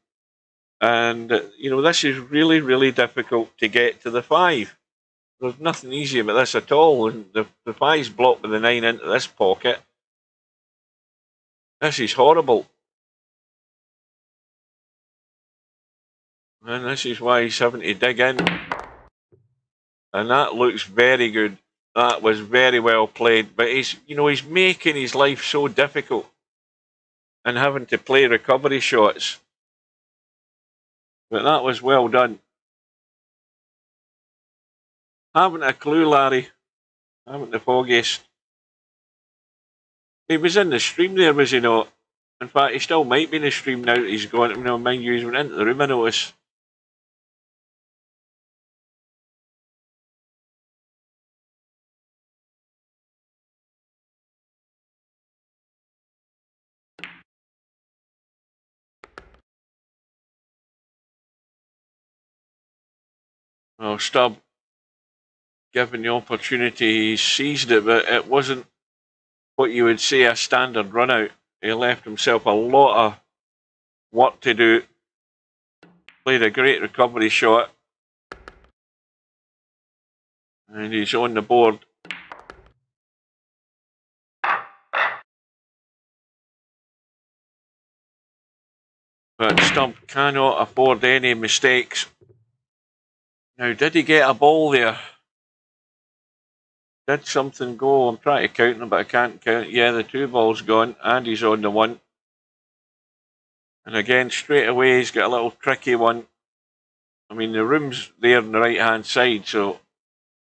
And, you know, this is really, really difficult to get to the 5. There's nothing easy about this at all. And the 5's blocked with the 9 into this pocket. This is horrible. And this is why he's having to dig in. And that looks very good. That was very well played. But he's making his life so difficult and having to play recovery shots. But that was well done. Haven't a clue, Larry. Haven't the foggiest. He was in the stream there, was he not? In fact, he still might be in the stream now that he's gone. Mind you, he's went into the room, I notice. Well, Stubb, given the opportunity, he seized it, but it wasn't what you would say a standard run out. He left himself a lot of work to do. Played a great recovery shot. And he's on the board. But Stubb cannot afford any mistakes. Now, did he get a ball there? Did something go? I'm trying to count them, but I can't count. Yeah, the 2 balls gone, and he's on the 1. And again, straight away, he's got a little tricky one. I mean, the room's there on the right-hand side, so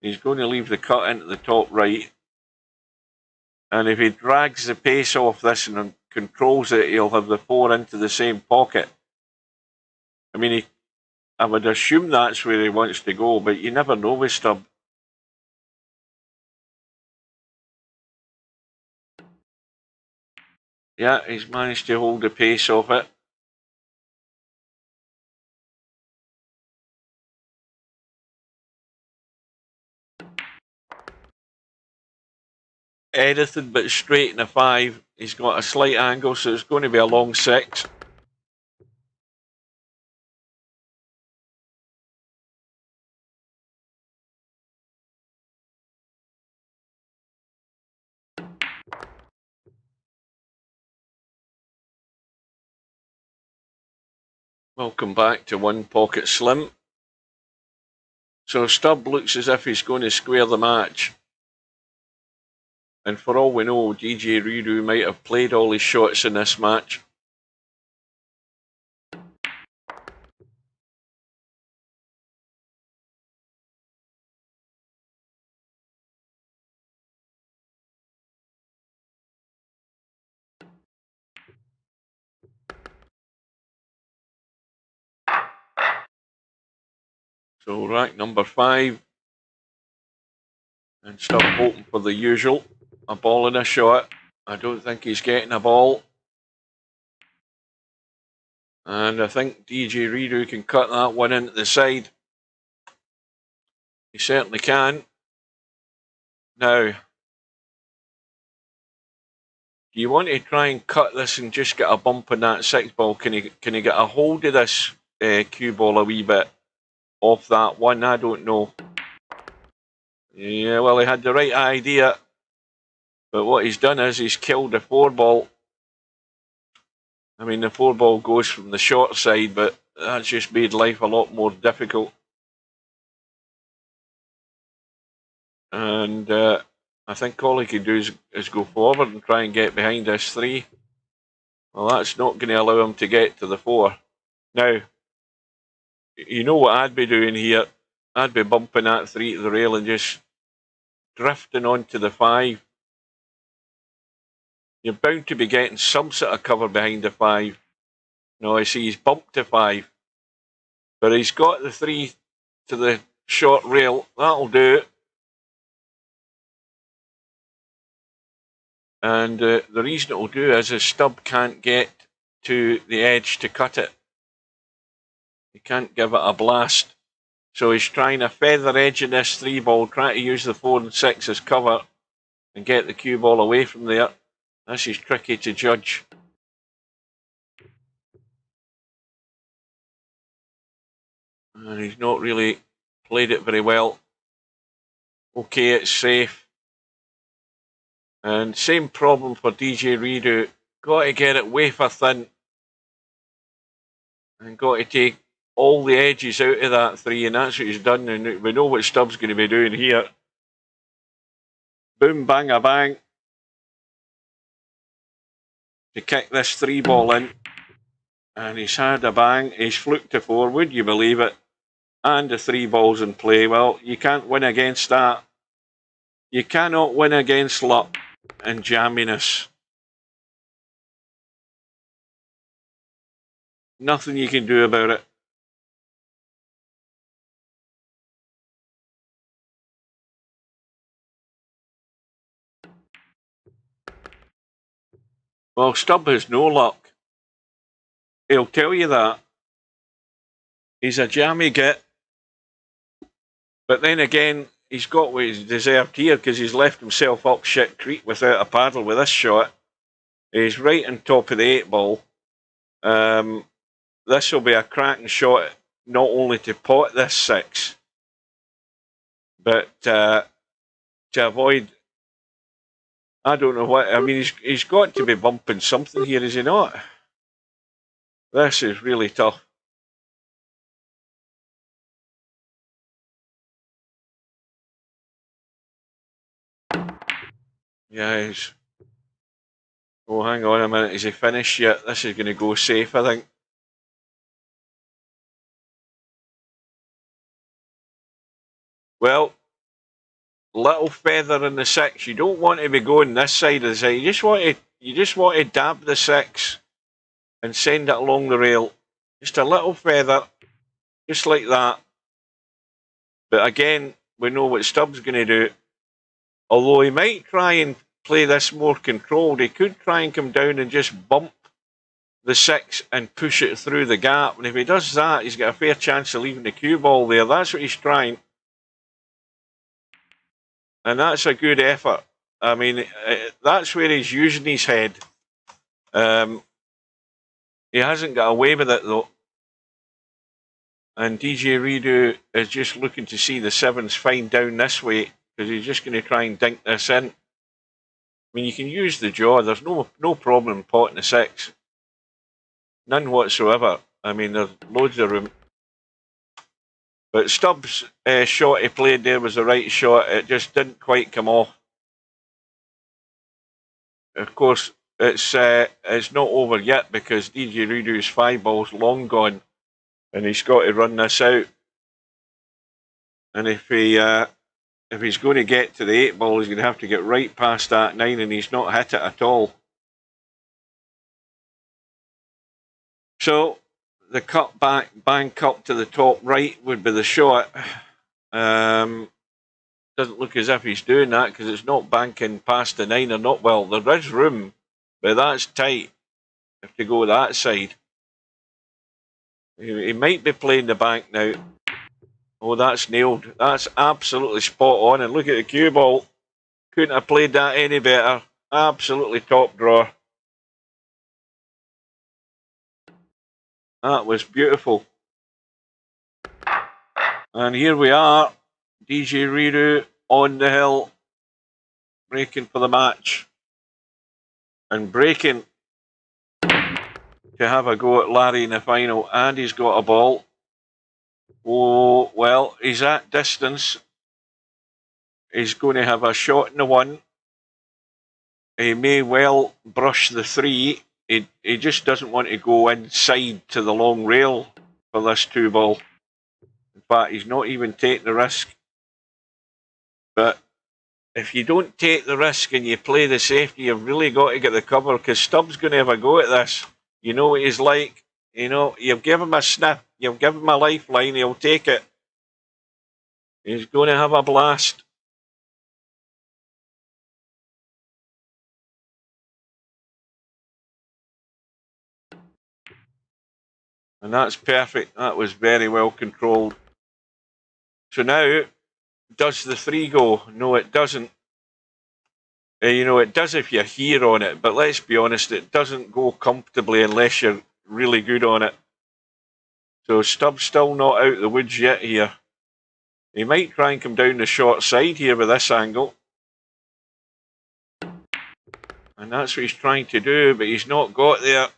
he's going to leave the cut into the top right. And if he drags the pace off this and controls it, he'll have the 4 into the same pocket. I mean, I would assume that's where he wants to go, but you never know with Stubb. Yeah, he's managed to hold the pace off it. Anything but straight in a 5. He's got a slight angle, so it's going to be a long 6. Welcome back to One Pocket Slim. So Stubb looks as if he's going to square the match. And for all we know, DJ Ridu might have played all his shots in this match. So rack number 5. And Stubb hoping for the usual. A ball and a shot. I don't think he's getting a ball. And I think DJ Ridu can cut that one into the side. He certainly can. Now, do you want to try and cut this and just get a bump on that 6 ball? Can he get a hold of this cue ball a wee bit off that 1? I don't know. Yeah, well, he had the right idea. But what he's done is he's killed the 4 ball. I mean, the 4 ball goes from the short side, but that's just made life a lot more difficult. And I think all he can do is go forward and try and get behind this 3. Well, that's not going to allow him to get to the 4. Now, you know what I'd be doing here? I'd be bumping that 3 to the rail and just drifting onto the 5. You're bound to be getting some sort of cover behind the 5. No, I see he's bumped to 5. But he's got the 3 to the short rail. That'll do it. And the reason it'll do is Stubb can't get to the edge to cut it. He can't give it a blast. So he's trying a feather edge in this 3 ball, trying to use the 4 and 6 as cover and get the cue ball away from there. This is tricky to judge. And he's not really played it very well. Okay, it's safe. And same problem for DJ Ridu. Got to get it wafer thin. And got to take all the edges out of that 3, and that's what he's done. And we know what Stubb's going to be doing here. Boom, bang, a bang. To kick this 3 ball in. And he's had a bang. He's fluked to 4, would you believe it? And the 3 balls in play. Well, you can't win against that. You cannot win against luck and jamminess. Nothing you can do about it. Well, Stubb has no luck. He'll tell you that. He's a jammy git. But then again, he's got what he's deserved here because he's left himself up shit creek without a paddle with this shot. He's right on top of the 8 ball. This will be a cracking shot, not only to pot this 6, but to avoid... I don't know what... I mean, he's got to be bumping something here, is he not? This is really tough. Yeah, oh, hang on a minute. Is he finished yet? This is going to go safe, I think. Well, little feather in the 6. You don't want to be going this side of the side. You just want to dab the 6 and send it along the rail. Just a little feather, just like that. But again, we know what Stubbs going to do. Although he might try and play this more controlled, he could try and come down and just bump the 6 and push it through the gap. And if he does that, he's got a fair chance of leaving the cue ball there. That's what he's trying. And that's a good effort. I mean, that's where he's using his head. He hasn't got away with it, though. And DJ Redo is just looking to see the 7's fine down this way, because he's just going to try and dink this in. I mean, you can use the jaw. There's no problem potting the 6. None whatsoever. I mean, there's loads of room. But Stubbs' shot he played there was the right shot. It just didn't quite come off. Of course, it's not over yet, because DJ Redo's 5 ball's long gone, and he's got to run this out. And if he's going to get to the 8 ball, he's going to have to get right past that 9, and he's not hit it at all. So the cut back, bank up to the top right would be the shot. Doesn't look as if he's doing that, because it's not banking past the 9 or not. Well, there is room, but that's tight if to go that side. He might be playing the bank now. Oh, that's nailed. That's absolutely spot on. And look at the cue ball. Couldn't have played that any better. Absolutely top drawer. That was beautiful. And here we are. DJ Riru on the hill. Breaking for the match. And breaking to have a go at Larry in the final. And he's got a ball. Oh, well, he's at distance. He's going to have a shot in the 1. He may well brush the 3. He just doesn't want to go inside to the long rail for this 2 ball. In fact, he's not even taking the risk. But if you don't take the risk and you play the safety, you've really got to get the cover, because Stubbs going to have a go at this. You know what he's like. You know, you've given him a sniff. You've given him a lifeline. He'll take it. He's going to have a blast. And that's perfect. That was very well controlled. So now, does the 3 go? No, it doesn't. You know, it does if you're here on it, but let's be honest, it doesn't go comfortably unless you're really good on it. So Stubbs still not out of the woods yet here. He might try and come down the short side here with this angle. And that's what he's trying to do, but he's not got there.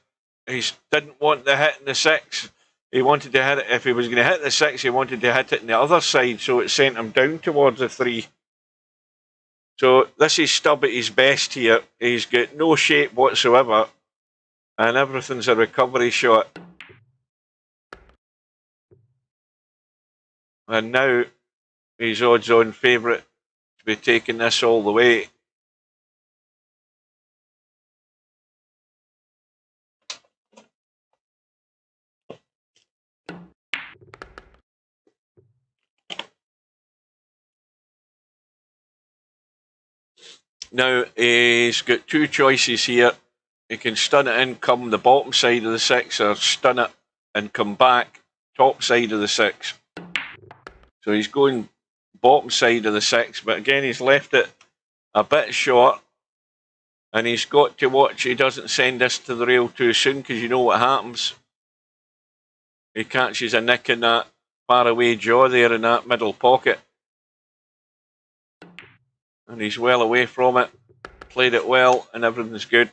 He didn't want the hit in the 6. He wanted to hit it. If he was going to hit the 6, he wanted to hit it on the other side, so it sent him down towards the 3. So this is Stubb at his best here. He's got no shape whatsoever, and everything's a recovery shot. And now he's odds-on favourite to be taking this all the way. Now he's got 2 choices here. He can stun it in, come the bottom side of the 6, or stun it and come back top side of the 6. So he's going bottom side of the 6, but again he's left it a bit short, and he's got to watch he doesn't send this to the rail too soon, because you know what happens. He catches a nick in that far away jaw there in that middle pocket. And he's well away from it. Played it well, and everything's good.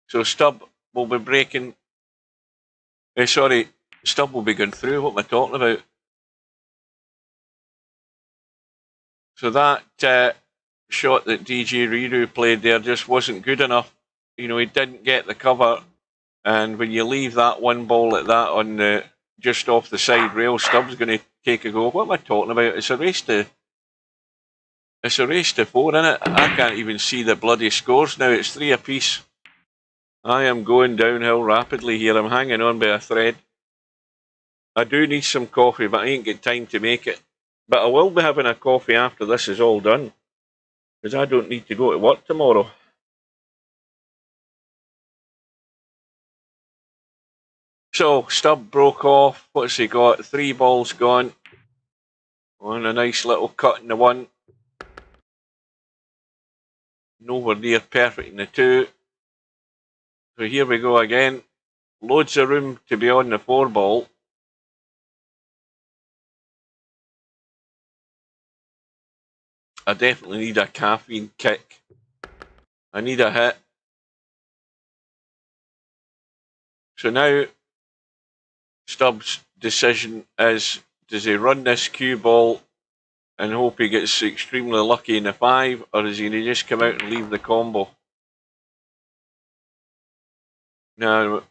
So Stubb will be breaking Sorry, Stubb will be going through. What am I talking about? So that shot that DJ Riru played there just wasn't good enough. You know, he didn't get the cover. And when you leave that one ball like that on the just off the side rail, Stubb's going to take a go. What am I talking about? It's a race to 4, isn't it? I can't even see the bloody scores now. It's 3 apiece. I am going downhill rapidly here. I'm hanging on by a thread. I do need some coffee, but I ain't got time to make it. But I will be having a coffee after this is all done, because I don't need to go to work tomorrow. So, Stubb broke off. What's he got? 3 balls gone. On a nice little cut in the 1. Nowhere near perfect in the 2. So here we go again. Loads of room to be on the 4 ball. I definitely need a caffeine kick. I need a hit. So now, Stubb's decision is, does he run this cue ball and hope he gets extremely lucky in the 5, or is he going to just come out and leave the combo? Now,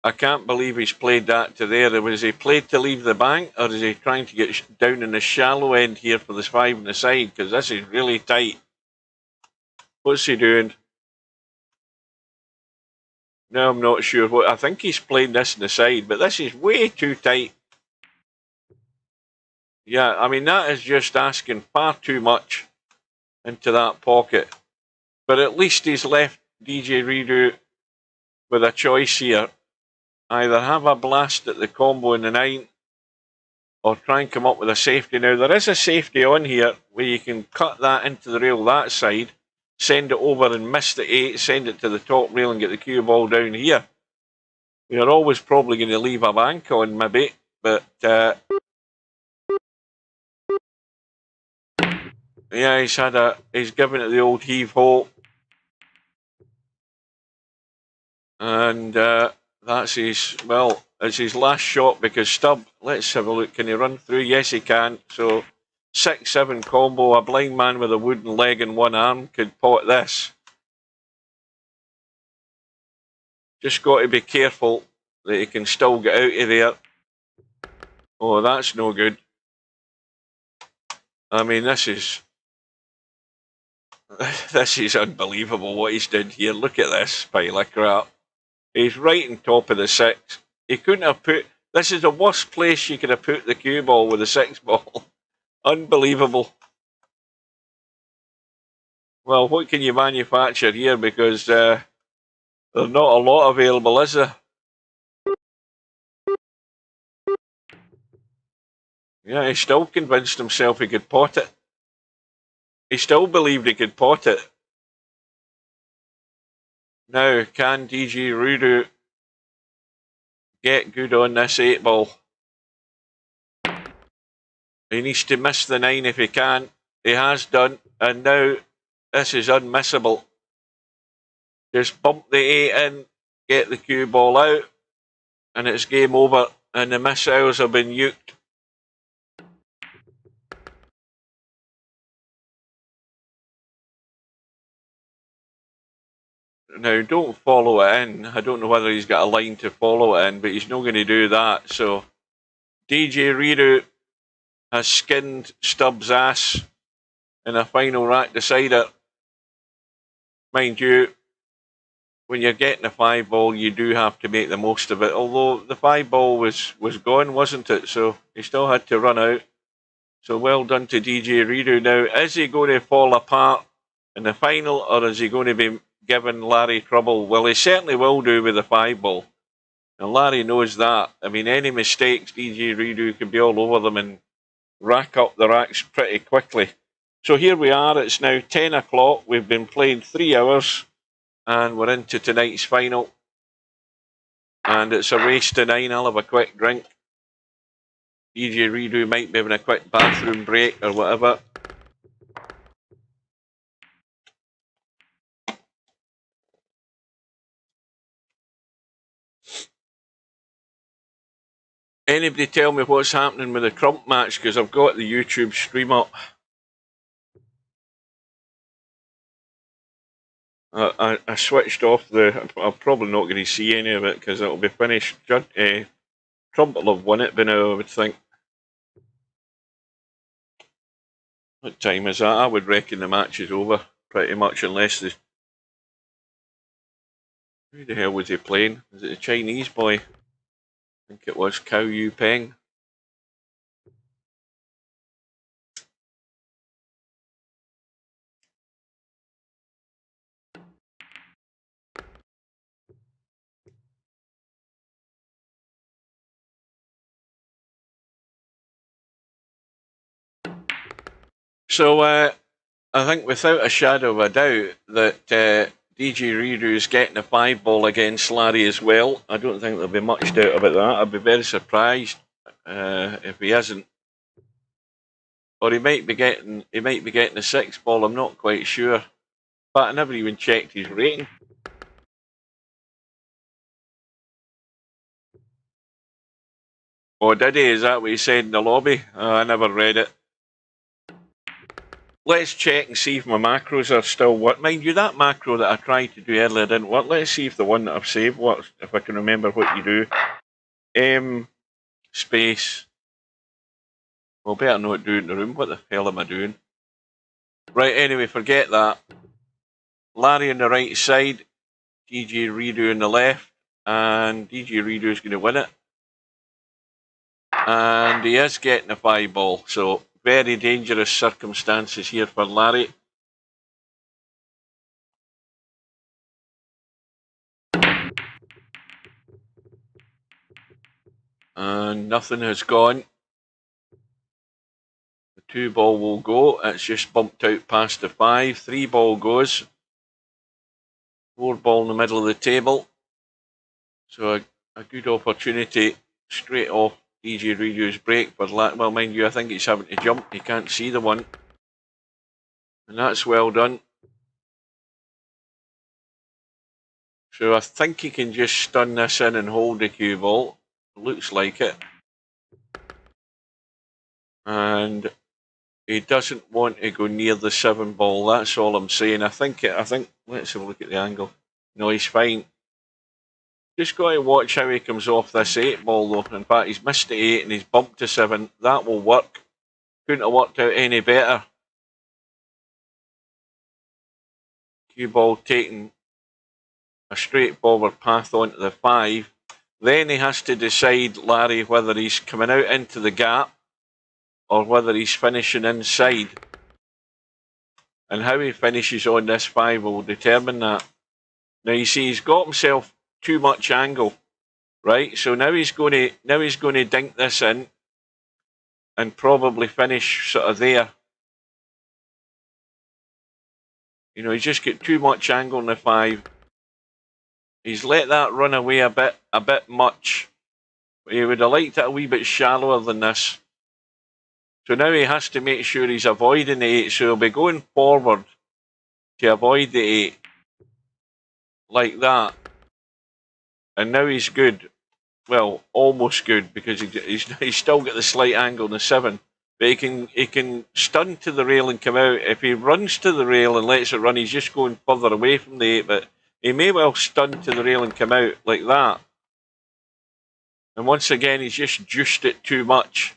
I can't believe he's played that to there. Was he played to leave the bank, or is he trying to get down in the shallow end here for this 5 on the side? Because this is really tight. What's he doing? No, I'm not sure what. I think he's playing this on the side, but this is way too tight. Yeah, I mean, that is just asking far too much into that pocket. But at least he's left DJ Riru with a choice here. Either have a blast at the combo in the 9, or try and come up with a safety. Now, there is a safety on here where you can cut that into the rail that side, send it over and miss the 8, send it to the top rail and get the cue ball down here. You're always probably going to leave a bank on, maybe, but yeah, he's given it the old heave-ho. And that's it's his last shot, because Stubb, let's have a look, can he run through? Yes, he can. So 6-7 combo, a blind man with a wooden leg and 1 arm could pot this. Just got to be careful that he can still get out of there. Oh, that's no good. I mean, this is unbelievable what he's did here. Look at this pile of crap. He's right on top of the 6. He couldn't have put... This is the worst place you could have put the cue ball with the 6 ball. Unbelievable. Well, what can you manufacture here? Because there's not a lot available, is there? Yeah, he still convinced himself he could pot it. He still believed he could pot it. Now, can DJ Rudu get good on this 8 ball? He needs to miss the 9 if he can. He has done, and now this is unmissable. Just bump the 8 in, get the cue ball out, and it's game over, and the missiles have been uked. Now, don't follow it in. I don't know whether he's got a line to follow it in, but he's not going to do that. So, DJ Riru has skinned Stubb's ass in a final rack decider. Mind you, when you're getting a 5 ball, you do have to make the most of it. Although the 5 ball was gone, wasn't it? So he still had to run out. So well done to DJ Riru. Now, is he going to fall apart in the final, or is he going to be giving Larry trouble? Well, he certainly will do with the 5 ball. And Larry knows that. I mean, any mistakes, DJ Riru can be all over them and rack up the racks pretty quickly. So here we are. It's now 10 o'clock. We've been playing 3 hours, and we're into tonight's final. And it's a race to 9. I'll have a quick drink. DJ Riru might be having a quick bathroom break or whatever. Anybody tell me what's happening with the Crump match, because I've got the YouTube stream up. I switched off the... I'm probably not going to see any of it because it'll be finished. Trump will have won it by now, I would think. What time is that? I would reckon the match is over, pretty much, unless the... Who the hell was he playing? Was it the Chinese boy? I think it was Cao Yu Peng. So, I think without a shadow of a doubt that DJ Riru's getting a 5-ball against Larry as well. I don't think there'll be much doubt about that. I'd be very surprised if he hasn't. Or he might be getting a 6-ball, I'm not quite sure. But I never even checked his rating. Oh, did he? Is that what he said in the lobby? I never read it. Let's check and see if my macros are still working. Mind you, that macro that I tried to do earlier didn't work. Let's see if the one that I've saved works, if I can remember what you do. M space. Well, better not do it in the room. What the hell am I doing? Right, anyway, forget that. Larry on the right side, DJ Redo on the left, and DJ Redo is going to win it. And he is getting a 5-ball, so very dangerous circumstances here for Larry. And nothing has gone. The 2-ball will go. It's just bumped out past the 5. 3-ball goes. 4-ball in the middle of the table. So a good opportunity straight off DJ Redo's break for Larry. Well, mind you, I think he's having to jump. He can't see the one. And that's well done. So I think he can just stun this in and hold the cue ball. Looks like it. And he doesn't want to go near the 7-ball. That's all I'm saying. I think let's have a look at the angle. No, he's fine. Just got to watch how he comes off this 8-ball though. In fact, he's missed the 8 and he's bumped to 7. That will work. Couldn't have worked out any better. Cue ball taking a straightforward path onto the 5. Then he has to decide, Larry, whether he's coming out into the gap or whether he's finishing inside. And how he finishes on this 5 will determine that. Now you see he's got himself too much angle, right? So now he's going to dink this in and probably finish sort of there. You know, he's just got too much angle in the 5. He's let that run away a bit much. He would have liked it a wee bit shallower than this. So now he has to make sure he's avoiding the 8. So he'll be going forward to avoid the 8. Like that. And now he's good. Well, almost good, because he's still got the slight angle in the 7. But he can stun to the rail and come out. If he runs to the rail and lets it run, he's just going further away from the 8. But he may well stun to the rail and come out like that. And once again, he's just juiced it too much.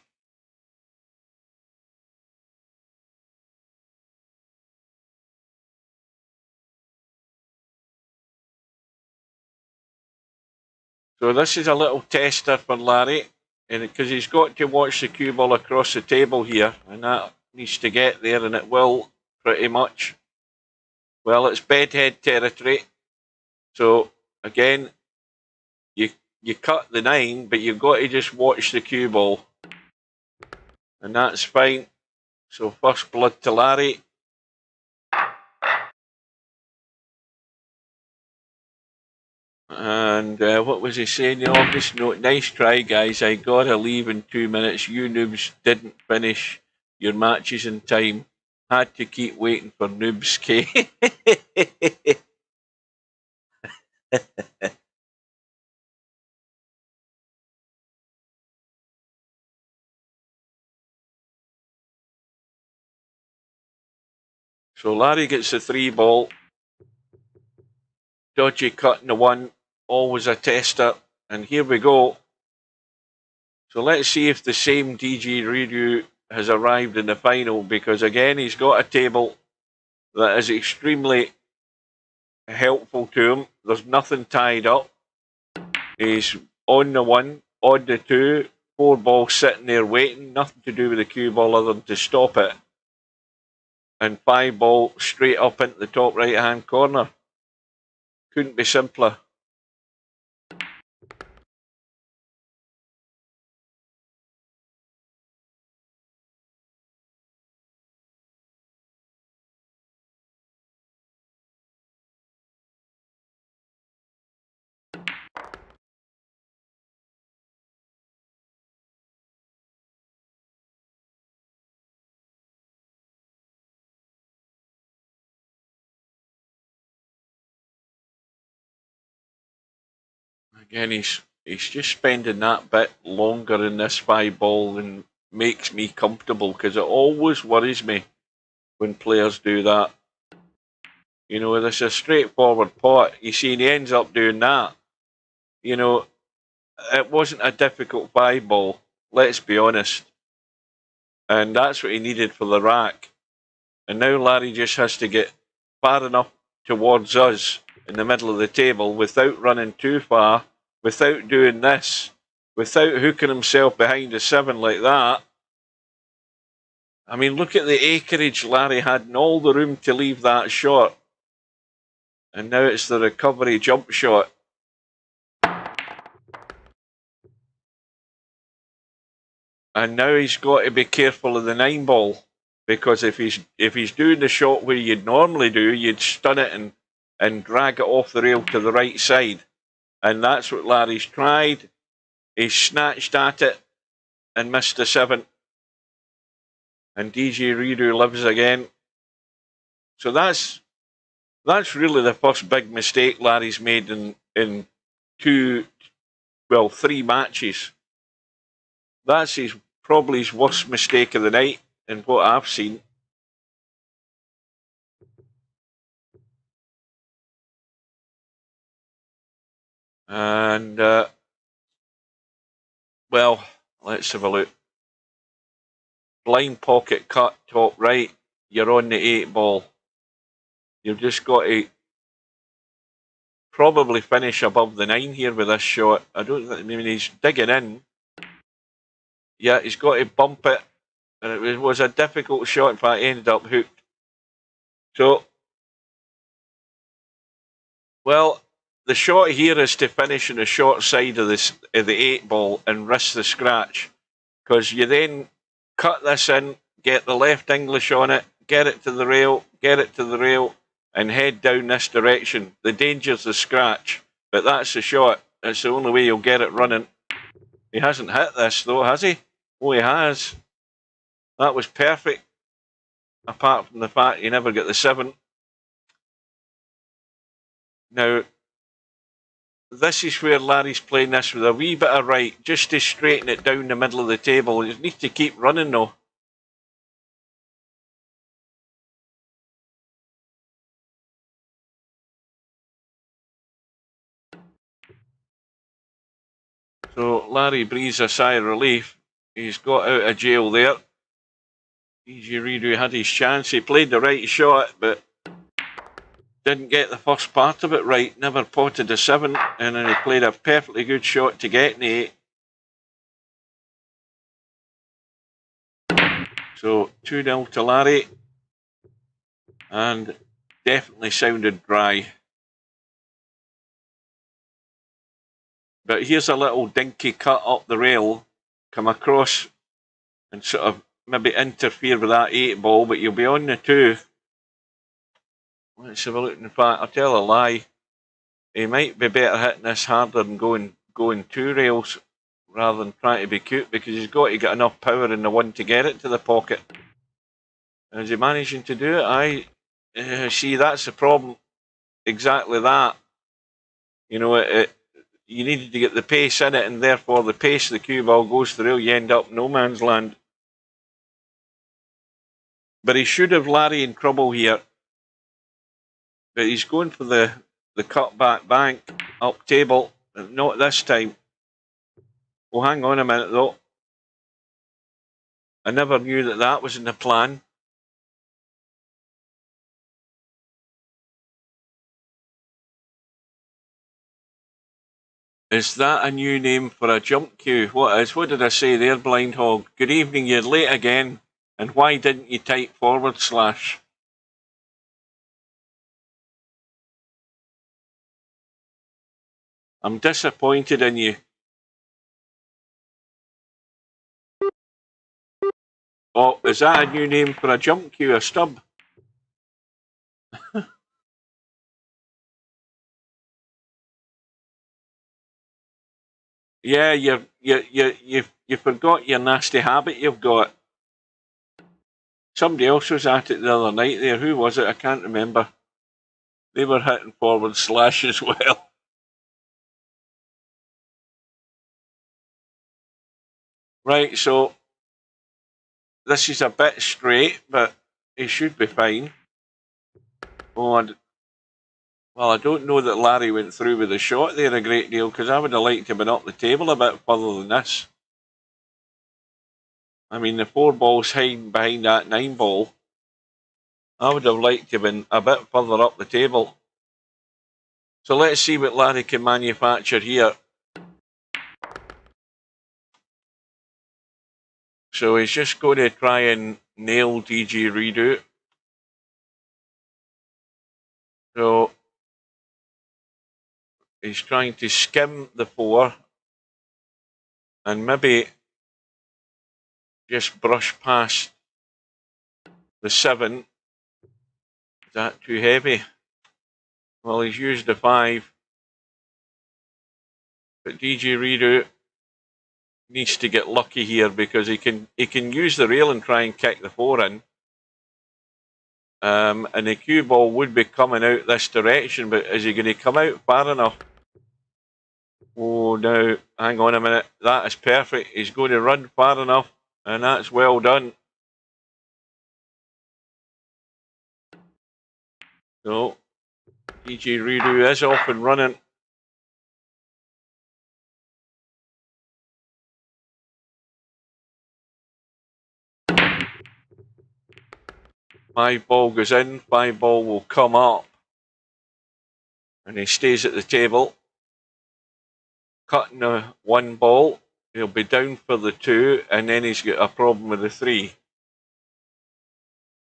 So this is a little tester for Larry, because he's got to watch the cue ball across the table here, and that needs to get there, and it will pretty much. Well, it's bedhead territory. So again, you cut the 9, but you've got to just watch the cue ball, and that's fine. So first blood to Larry. And what was he saying? The office note, nice try, guys. I gotta leave in 2 minutes. You noobs didn't finish your matches in time. Had to keep waiting for noobs, K. So Larry gets the 3 ball. Dodgy cut in the 1. Always a tester. And here we go. So let's see if the same DJ Ryu has arrived in the final, because again he's got a table that is extremely helpful to him. There's nothing tied up. He's on the 1, on the 2, 4 balls sitting there waiting, nothing to do with the cue ball other than to stop it. And 5 ball straight up into the top right hand corner. Couldn't be simpler. Again, he's just spending that bit longer in this 5 ball than makes me comfortable, because it always worries me when players do that. You know, this is a straightforward pot. You see, he ends up doing that. You know, it wasn't a difficult 5 ball, let's be honest. And that's what he needed for the rack. And now Larry just has to get far enough towards us in the middle of the table without running too far, without doing this, without hooking himself behind a 7 like that. I mean, look at the acreage Larry had and all the room to leave that shot. And now it's the recovery jump shot. And now he's got to be careful of the 9 ball, because if he's doing the shot where you'd normally do, you'd stun it and drag it off the rail to the right side. And that's what Larry's tried. He snatched at it and missed a 7. And DJ Ryu lives again. So that's really the first big mistake Larry's made in 3 matches. That's probably his worst mistake of the night in what I've seen. And, well, let's have a look. Blind pocket cut, top right. You're on the 8 ball. You've just got to probably finish above the 9 here with this shot. I mean, he's digging in. Yeah, he's got to bump it. And it was a difficult shot. In fact, he ended up hooked. So, well, the shot here is to finish on the short side of the 8 ball and risk the scratch. Because you then cut this in, get the left English on it, get it to the rail, and head down this direction. The danger's the scratch, but that's the shot. It's the only way you'll get it running. He hasn't hit this though, has he? Oh, he has. That was perfect. Apart from the fact he never got the 7. Now, this is where Larry's playing this with a wee bit of right, just to straighten it down the middle of the table. You need to keep running though. So Larry breathes a sigh of relief. He's got out of jail there. DJ Ryu had his chance. He played the right shot, but didn't get the first part of it right. Never potted a 7, and then he played a perfectly good shot to get in the 8. So 2-0 to Larry, and definitely sounded dry. But here's a little dinky cut up the rail, come across and sort of maybe interfere with that 8 ball, but you'll be on the 2. Let's have a look. In fact, I'll tell a lie. He might be better hitting this harder and going 2 rails rather than trying to be cute, because he's got to get enough power in the 1 to get it to the pocket. And is he managing to do it? See, that's the problem. Exactly that. You know, you needed to get the pace in it, and therefore the pace of the cue ball goes through. You end up no man's land. But he should have Larry in trouble here. but he's going for the cutback bank up table. Not this time. Well, hang on a minute though. I never knew that that was in the plan. Is that a new name for a jump queue? What is? What did I say there, Blind Hog? Good evening, you're late again. And why didn't you type /? I'm disappointed in you. Oh, is that a new name for a jump queue, a stub? Yeah, you forgot your nasty habit you've got. Somebody else was at it the other night there. Who was it? I can't remember. They were hitting / as well. Right, so this is a bit straight, but it should be fine. Oh, well, I don't know that Larry went through with the shot there a great deal, because I would have liked to have been up the table a bit further than this. I mean, the 4 balls hiding behind that 9 ball, I would have liked to have been a bit further up the table. So let's see what Larry can manufacture here. So he's just going to try and nail DG redo. So he's trying to skim the 4 and maybe just brush past the 7. Is that too heavy? Well, he's used the 5. But DG redo needs to get lucky here, because he can use the rail and try and kick the 4 in. And the cue ball would be coming out this direction, but is he going to come out far enough? Oh, now, hang on a minute. That is perfect. He's going to run far enough, and that's well done. So, DG redo is off and running. Five ball goes in, 5 ball will come up, and he stays at the table. Cutting the 1 ball, he'll be down for the 2, and then he's got a problem with the 3.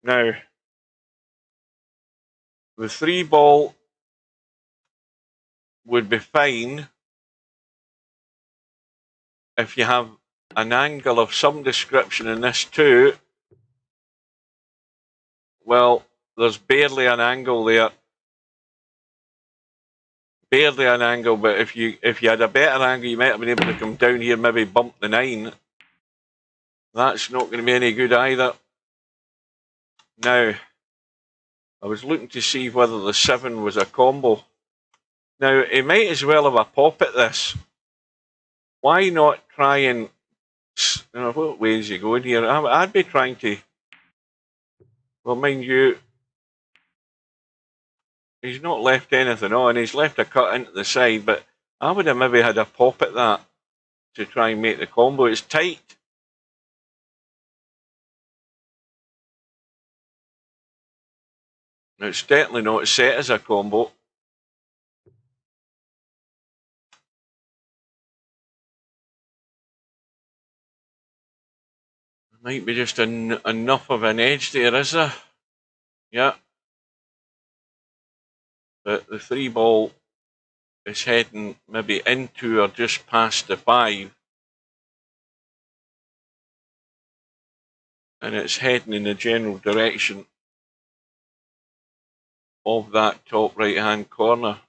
Now, the 3 ball would be fine if you have an angle of some description in this 2. Well, there's barely an angle there. Barely an angle, but if you had a better angle, you might have been able to come down here, maybe bump the 9. That's not going to be any good either. Now, I was looking to see whether the 7 was a combo. Now, he might as well have a pop at this. Why not try and... what way is he going here? I'd be trying to... Well, mind you, he's not left anything on. He's left a cut into the side, but I would have maybe had a pop at that to try and make the combo. It's tight. It's definitely not set as a combo. Might be just enough of an edge there, is there? Yeah. But the 3 ball is heading maybe into or just past the 5. And it's heading in the general direction of that top right hand corner.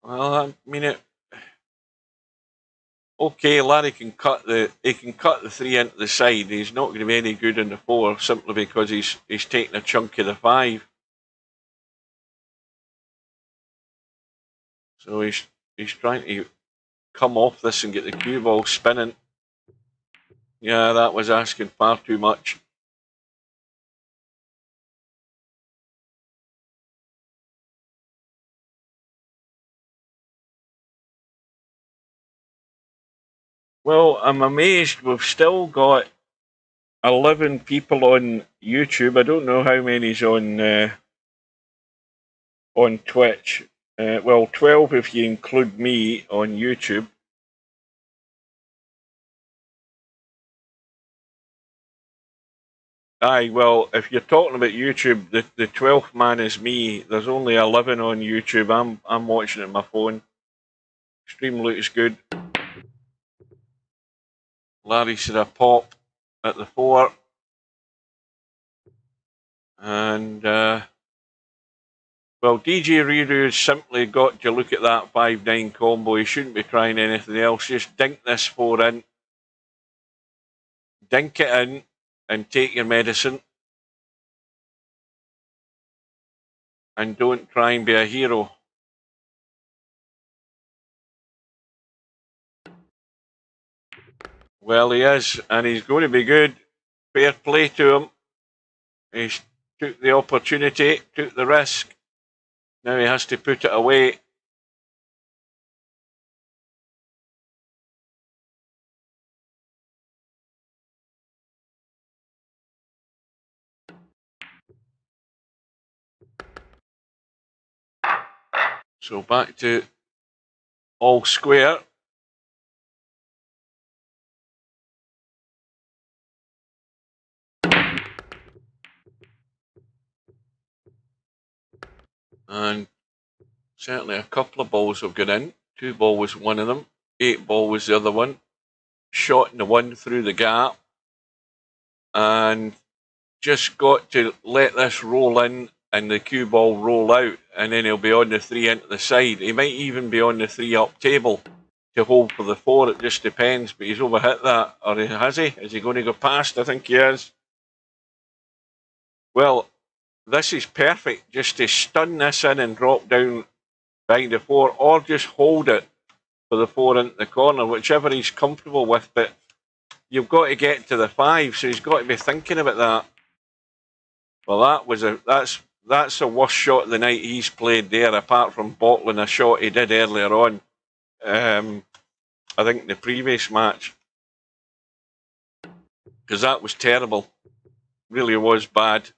Well, I mean, okay, Larry can cut the 3 into the side. He's not going to be any good in the 4 simply because he's taking a chunk of the 5. So he's trying to come off this and get the cue ball spinning. Yeah, that was asking far too much. Well, I'm amazed we've still got 11 people on YouTube. I don't know how many's on Twitch. Well, 12 if you include me on YouTube. Aye, well, if you're talking about YouTube, the 12th man is me. There's only 11 on YouTube. I'm watching it on my phone. Stream looks good. Larry said a pop at the 4. And, well, DJ Riru's simply got to look at that 5-9 combo. He shouldn't be trying anything else. Just dink this 4 in. Dink it in and take your medicine. And don't try and be a hero. Well, he is, and he's going to be good. Fair play to him. He took the opportunity, took the risk. Now he has to put it away. So back to all square. And certainly a couple of balls have gone in. 2 ball was one of them. 8 ball was the other one. Shot in the one through the gap. And just got to let this roll in and the cue ball roll out. And then he'll be on the 3 into the side. He might even be on the 3 up table to hold for the 4. It just depends. But he's overhit that. Or has he? Is he going to go past? I think he is. Well, this is perfect. Just to stun this in and drop down behind the 4, or just hold it for the 4 into the corner, whichever he's comfortable with. But you've got to get to the 5, so he's got to be thinking about that. Well, that's the worst shot of the night he's played there, apart from bottling a shot he did earlier on. I think in the previous match, because that was terrible. Really was bad.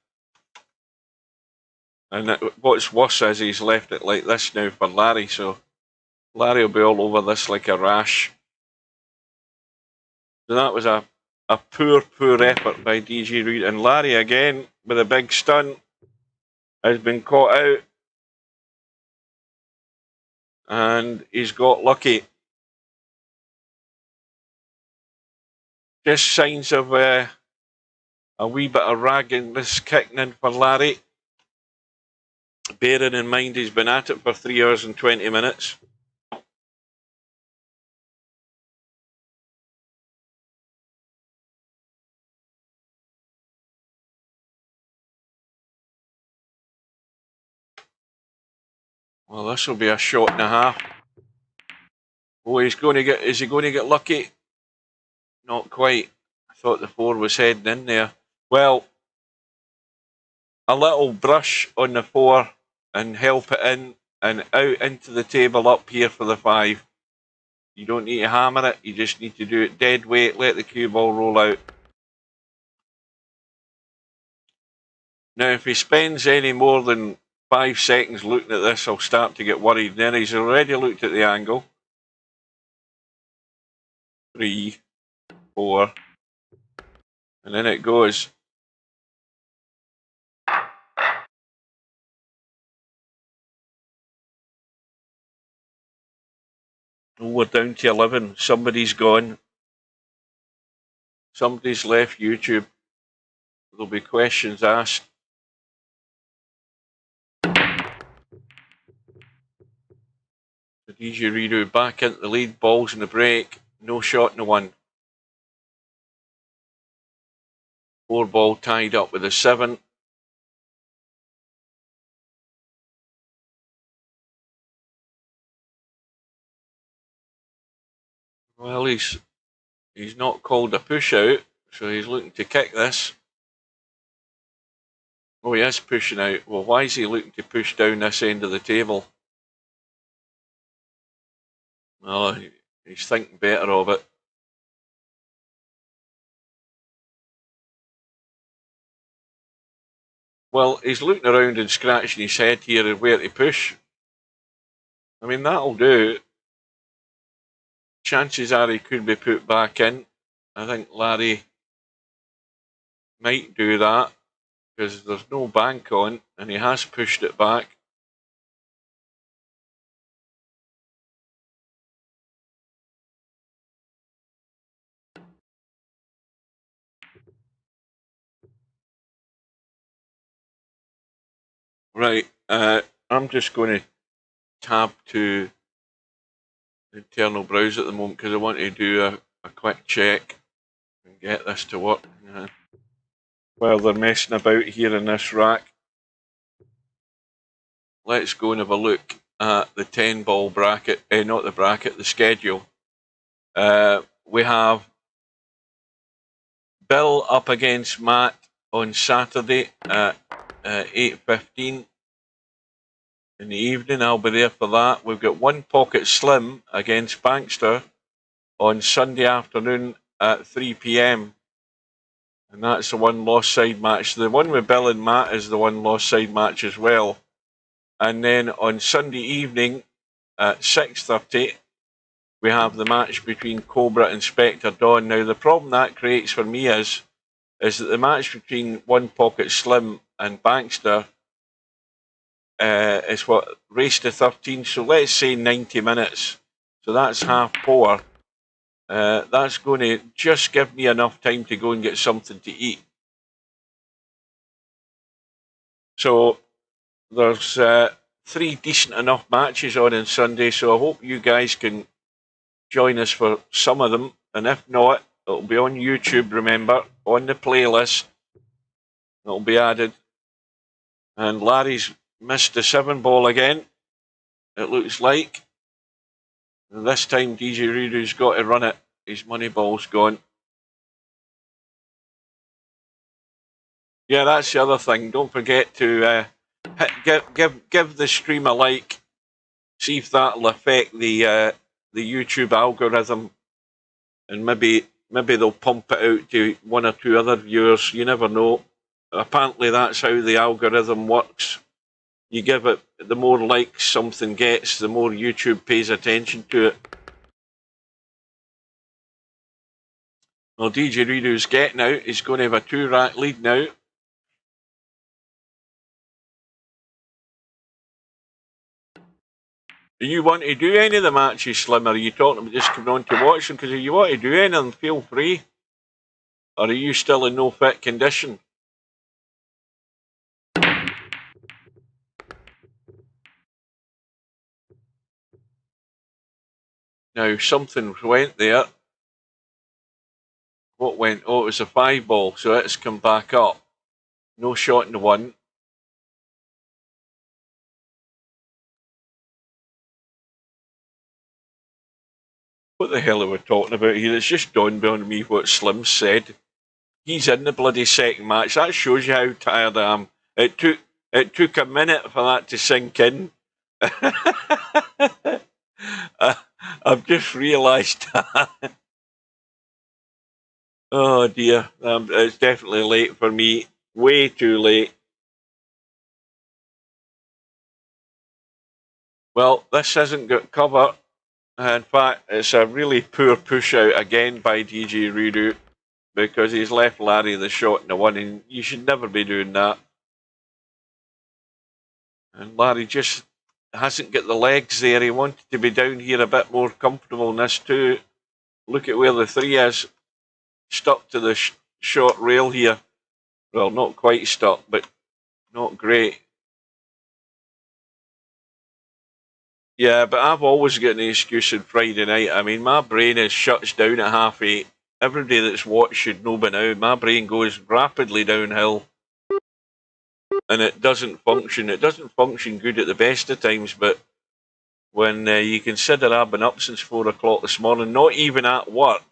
And what's worse is he's left it like this now for Larry, so Larry will be all over this like a rash. So that was a poor effort by DJ Reed. And Larry again with a big stun has been caught out. And he's got lucky. Just signs of a wee bit of raggedness kicking in for Larry. Bearing in mind he's been at it for 3 hours and 20 minutes. Well, this will be a shot and a half. Oh, is he going to get lucky? Not quite. I thought the 4 was heading in there. Well, a little brush on the 4 and help it in and out into the table up here for the 5. You don't need to hammer it. You just need to do it dead weight. Let the cue ball roll out. Now, if he spends any more than 5 seconds looking at this, I'll start to get worried. Then he's already looked at the angle. 3, 4, and then it goes. Oh, we're down to 11. Somebody's gone. Somebody's left YouTube. There'll be questions asked. DJ Riru back into the lead. Balls in the break. No shot in the 1. 4 ball tied up with a 7. Well, he's not called a push out, so he's looking to kick this. Oh, he is pushing out. Well, why is he looking to push down this end of the table? Oh, he's thinking better of it. Well, he's looking around and scratching his head here at where to push. I mean, that'll do. Chances are he could be put back in. I think Larry might do that because there's no bank on and he has pushed it back. Right, I'm just going to tab to the internal browser at the moment because I want to do a quick check and get this to work. While they're messing about here in this rack, let's go and have a look at the 10 ball bracket, not the bracket, the schedule. We have Bill up against Matt on Saturday at 8:15 in the evening. I'll be there for that. We've got One Pocket Slim against Bankster on Sunday afternoon at 3 p.m. and that's the one lost side match. The one with Bill and Matt is the one lost side match as well. And then on Sunday evening at 6:30 we have the match between Cobra and Spectre Dawn. Now the problem that creates for me is that the match between One Pocket Slim and Bankster is what, race to 13, so let's say 90 minutes. So that's half four. That's going to just give me enough time to go and get something to eat. So there's 3 decent enough matches on Sunday, so I hope you guys can join us for some of them, and if not, it'll be on YouTube, remember, on the playlist. It'll be added. And Larry's missed the 7 ball again, it looks like. And this time DJ Rudu's got to run it. His money ball's gone. Yeah, that's the other thing. Don't forget to give the stream a like. See if that'll affect the YouTube algorithm, and maybe they'll pump it out to 1 or 2 other viewers. You never know. Apparently, that's how the algorithm works. You give it, the more likes something gets, the more YouTube pays attention to it. Well, DJ Redo's getting out. He's going to have a 2-rack lead now. Do you want to do any of the matches, Slim, or are you talking about just coming on to watch them? Because if you want to do anything, feel free. Or are you still in no fit condition? Now, something went there. What went? Oh, it was a 5 ball, so it's come back up. No shot in the 1. What the hell are we talking about here? It's just dawned on me what Slim said. He's in the bloody second match. That shows you how tired I am. It took a minute for that to sink in. I've just realised that. Oh dear, it's definitely late for me. Way too late. Well, this hasn't got cover. In fact, it's a really poor push out again by DJ Rudu, because he's left Larry the shot in the 1, and you should never be doing that. And Larry just hasn't got the legs there. He wanted to be down here a bit more comfortable in this too. Look at where the 3 is. Stuck to the short rail here. Well, not quite stuck, but not great. Yeah, but I've always got an excuse on Friday night. I mean, my brain shuts down at 8:30. Everybody that's watched should know by now. My brain goes rapidly downhill. And it doesn't function. It doesn't function good at the best of times, but when you consider I've been up since 4 o'clock this morning, not even at work,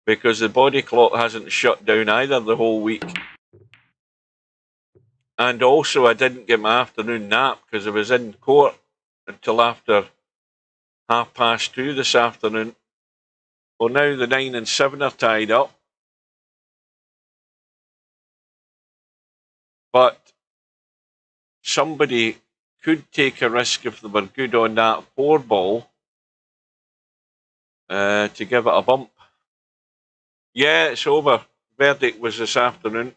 because the body clock hasn't shut down either the whole week. And also I didn't get my afternoon nap because I was in court until after 2:30 this afternoon. Well, now the 9 and 7 are tied up. But somebody could take a risk if they were good on that 4 ball to give it a bump. Yeah, it's over. Verdict was this afternoon.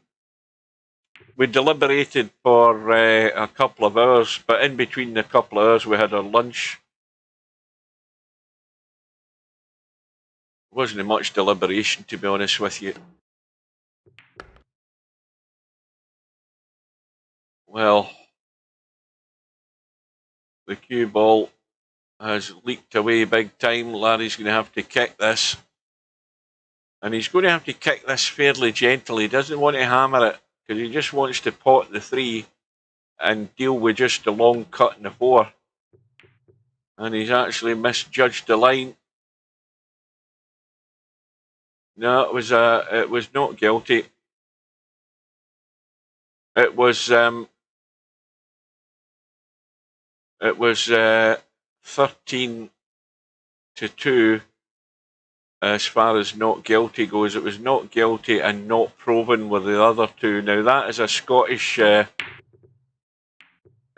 We deliberated for a couple of hours, but in between the couple of hours we had our lunch. Wasn't much deliberation, to be honest with you. Well, the cue ball has leaked away big time. Larry's going to have to kick this. And he's going to have to kick this fairly gently. He doesn't want to hammer it because he just wants to pot the 3 and deal with just a long cut in the 4. And he's actually misjudged the line. No, it was not guilty. It was 13-2 as far as not guilty goes. It was not guilty and not proven with the other 2. Now that is a Scottish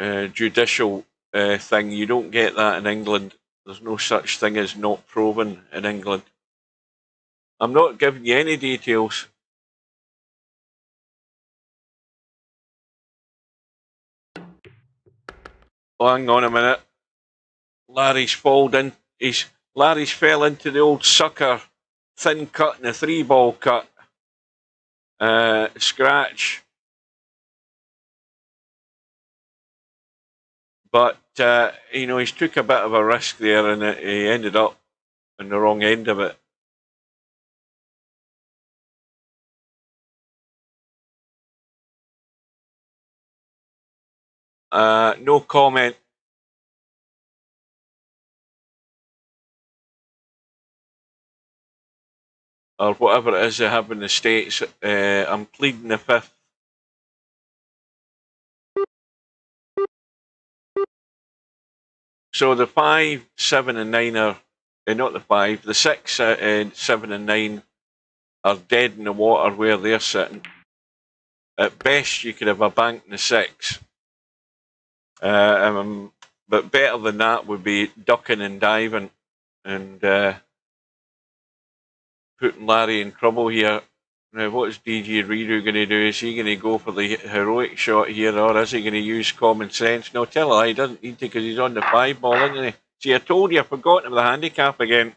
judicial thing. You don't get that in England. There's no such thing as not proven in England. I'm not giving you any details. Oh, hang on a minute. Larry's fell into the old sucker thin cut and a 3 ball cut. Scratch. But, he's took a bit of a risk there and he ended up on the wrong end of it. No comment. Or whatever it is they have in the States. I'm pleading the 5th. So the 5, 7 and 9 are, not the 5, the 6, 7 and 9 are dead in the water where they're sitting. At best you could have a bank in the 6. But better than that would be ducking and diving and putting Larry in trouble here. Now, what is DJ Reader going to do? Is he going to go for the heroic shot here, or is he going to use common sense? No, tell a lie, he doesn't need to because he's on the 5 ball, isn't he? See, I told you, I've forgotten about the handicap again.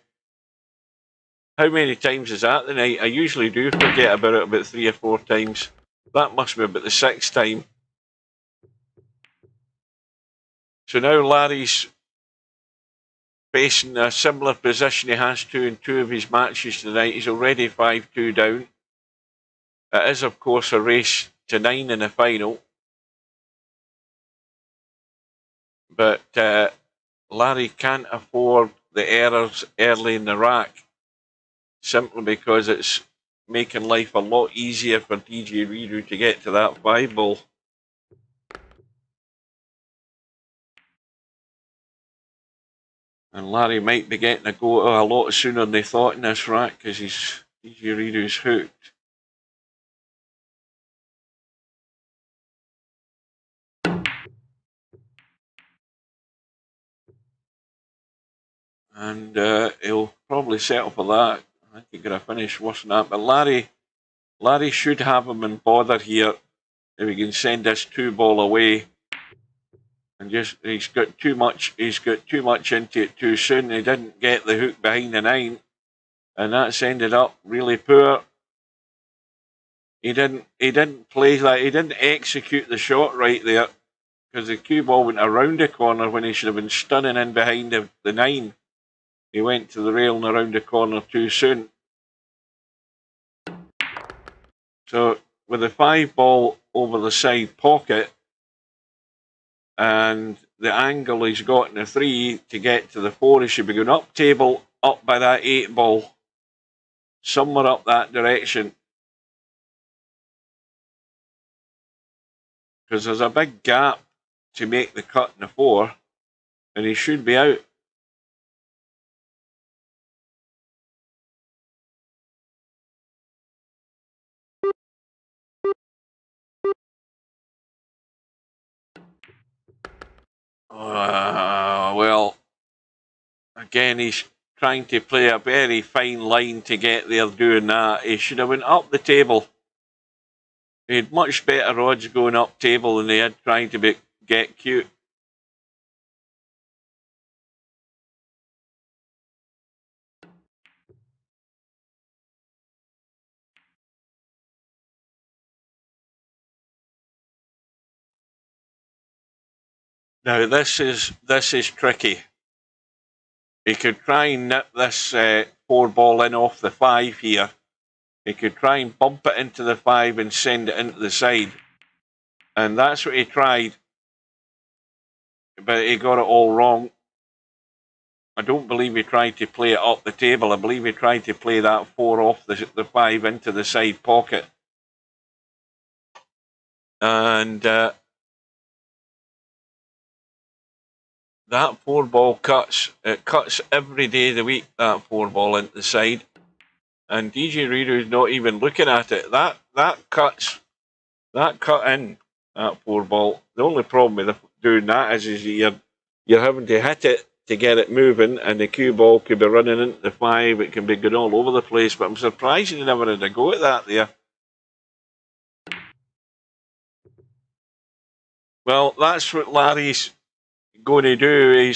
How many times is that tonight? I usually do forget about it about 3 or 4 times. That must be about the 6th time. So now Larry's facing a similar position he has to in 2 of his matches tonight. He's already 5-2 down. It is, of course, a race to 9 in the final. But Larry can't afford the errors early in the rack, simply because it's making life a lot easier for DJ Reader to get to that 5 ball. And Larry might be getting a go a lot sooner than they thought in this rack because DJ Reader's hooked. And he'll probably settle for that. I think he's going to finish worse than that. But Larry should have him in bother here if he can send this 2 ball away. And just he's got too much into it too soon. He didn't get the hook behind the 9, and that's ended up really poor. He didn't play that. He didn't execute the shot right there because the cue ball went around the corner when he should have been stunning in behind the 9. He went to the rail and around the corner too soon. So with the 5 ball over the side pocket, and the angle he's got in the 3 to get to the 4, he should be going up table, up by that 8 ball, somewhere up that direction. Because there's a big gap to make the cut in the 4, and he should be out. Well, again, he's trying to play a very fine line to get there doing that. He should have went up the table. He had much better odds going up table than he had trying to get cute. Now this is tricky. He could try and nip this 4 ball in off the 5 here. He could try and bump it into the 5 and send it into the side. And that's what he tried. But he got it all wrong. I don't believe he tried to play it up the table. I believe he tried to play that 4 off the 5 into the side pocket. And that 4 ball cuts. It cuts every day of the week, that 4 ball into the side. And DJ Riru's not even looking at it. That cut in, that 4 ball. The only problem with doing that is you're having to hit it to get it moving, and the cue ball could be running into the 5. It can be going all over the place. But I'm surprised he never had a go at that there. Well, that's what Larry's going to do.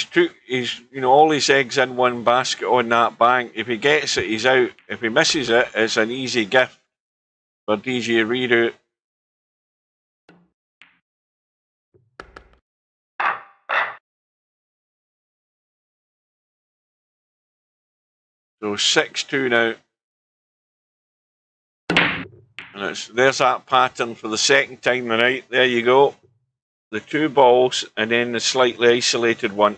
He's all his eggs in one basket on that bank. If he gets it, he's out. If he misses it, it's an easy gift for DJ Riru. So 6-2 now. And there's that pattern for the second time tonight. There you go. The 2 balls and then the slightly isolated one.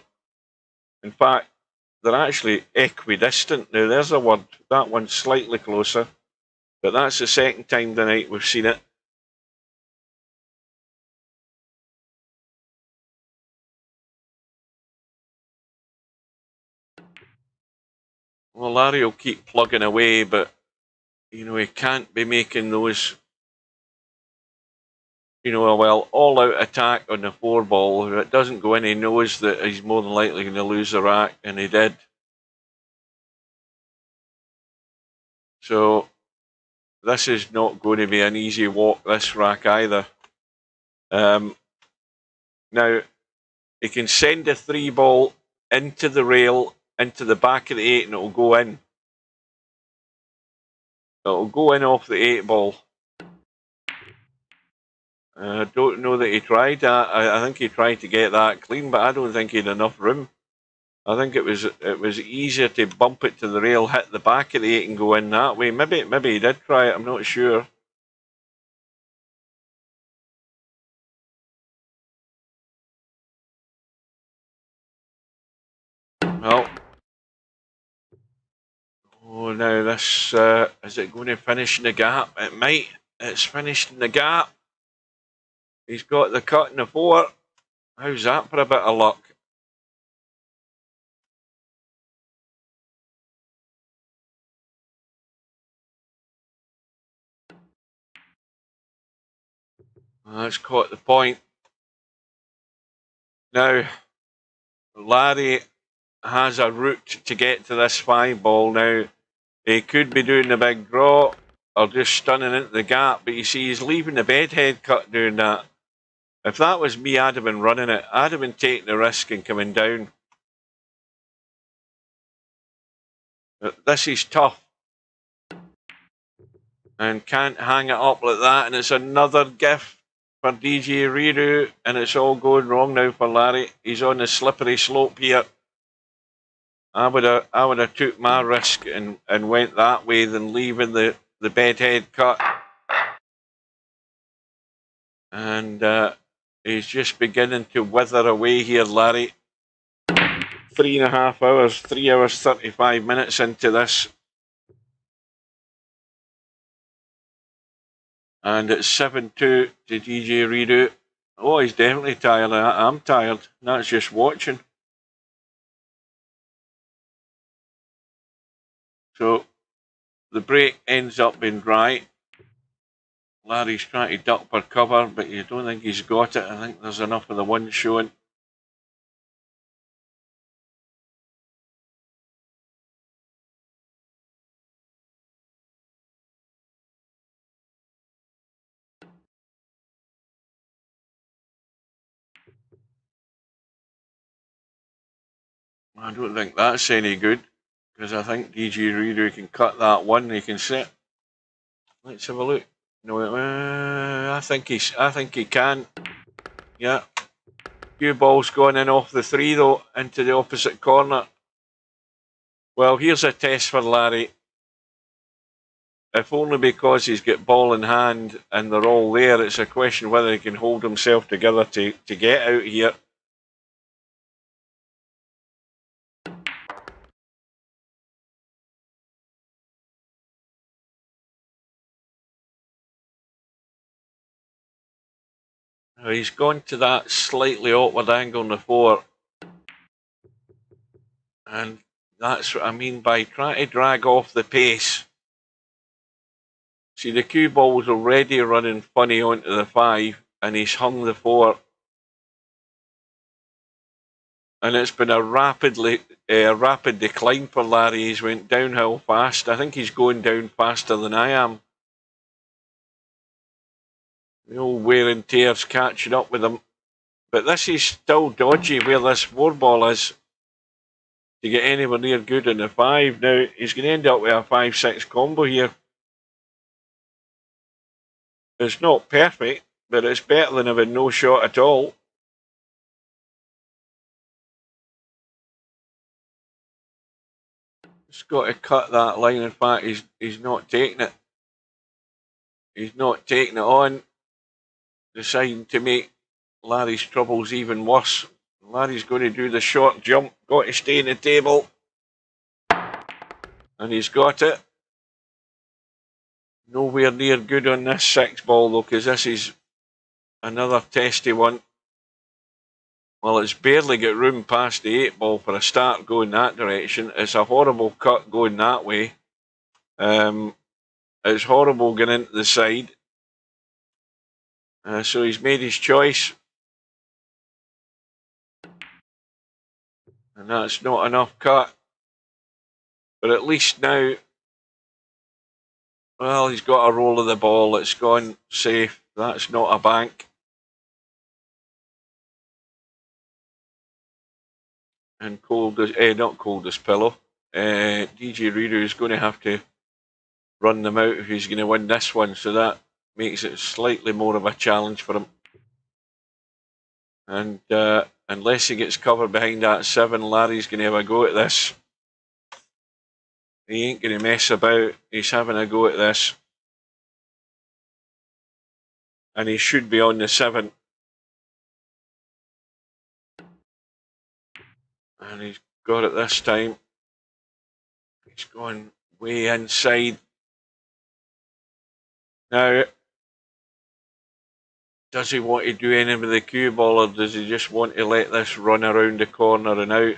In fact, they're actually equidistant. Now there's a word. That one's slightly closer. But that's the second time tonight we've seen it. Well, Larry will keep plugging away, but he can't be making those, all-out attack on the 4 ball. If it doesn't go in, he knows that he's more than likely going to lose the rack, and he did. So this is not going to be an easy walk, this rack either. Now, he can send a 3 ball into the rail, into the back of the 8, and it'll go in. It'll go in off the 8 ball. I don't know that he tried that. I think he tried to get that clean, but I don't think he had enough room. I think it was easier to bump it to the rail, hit the back of the 8 and go in that way. Maybe he did try it, I'm not sure. Well, now this, is it going to finish in the gap? It might. It's finished in the gap. He's got the cut in the 4. How's that for a bit of luck? That's caught the point. Now, Larry has a route to get to this 5 ball now. He could be doing the big draw or just stunning into the gap, but you see he's leaving the bedhead cut doing that. If that was me, I'd have been running it. I'd have been taking the risk and coming down. But this is tough. And can't hang it up like that, and it's another gift for DJ Riru, and it's all going wrong now for Larry. He's on the slippery slope here. I would have took my risk and went that way than leaving the bedhead cut. And He's just beginning to wither away here, Larry. 3.5 hours, 3 hours 35 minutes into this. And it's 7-2 to DJ Redo. Oh, he's definitely tired. I'm tired. That's just watching. So the break ends up being dry. Larry's trying to duck for cover, but you don't think he's got it. I think there's enough of the wind showing. I don't think that's any good, because I think DJ Reader can cut that one. He can set. Let's have a look. No, I think he can. Yeah. Few balls going in off the 3 though, into the opposite corner. Well, here's a test for Larry. If only because he's got ball in hand and they're all there, it's a question whether he can hold himself together to get out here. He's gone to that slightly awkward angle on the 4. And that's what I mean by trying to drag off the pace. See, the cue ball was already running funny onto the 5, and he's hung the 4. And it's been a rapid decline for Larry. He's went downhill fast. I think he's going down faster than I am. The old wear and tear's catching up with him. But this is still dodgy where this 4 ball is to get anywhere near good in the 5. Now, he's going to end up with a 5-6 combo here. It's not perfect, but it's better than having no shot at all. He's got to cut that line. In fact, he's not taking it. He's not taking it on. Deciding to make Larry's troubles even worse. Larry's going to do the short jump. Got to stay in the table. And he's got it. Nowhere near good on this 6 ball though, because this is another testy one. Well, it's barely got room past the 8 ball for a start going that direction. It's a horrible cut going that way. It's horrible going into the side. So he's made his choice. And that's not enough cut. But at least now, well, he's got a roll of the ball. It's gone safe. That's not a bank. And not cold as pillow. DJ Reader is going to have to run them out if he's going to win this one. So that makes it slightly more of a challenge for him. And unless he gets covered behind that 7, Larry's going to have a go at this. He ain't going to mess about. He's having a go at this. And he should be on the 7. And he's got it this time. He's going way inside. Now, does he want to do anything with the cue ball, or does he just want to let this run around the corner and out?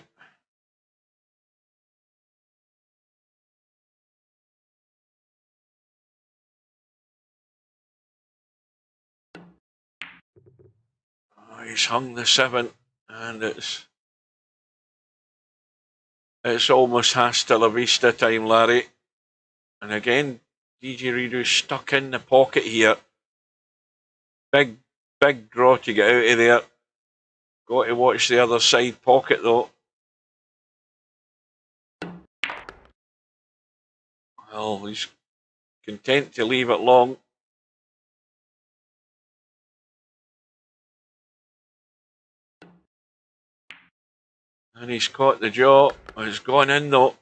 Oh, he's hung the 7, and it's almost hasta la vista time, Larry. And again, DJ Reader's stuck in the pocket here. Big draw to get out of there. Got to watch the other side pocket though. Well, he's content to leave it long. And he's caught the jaw. It's gone in though.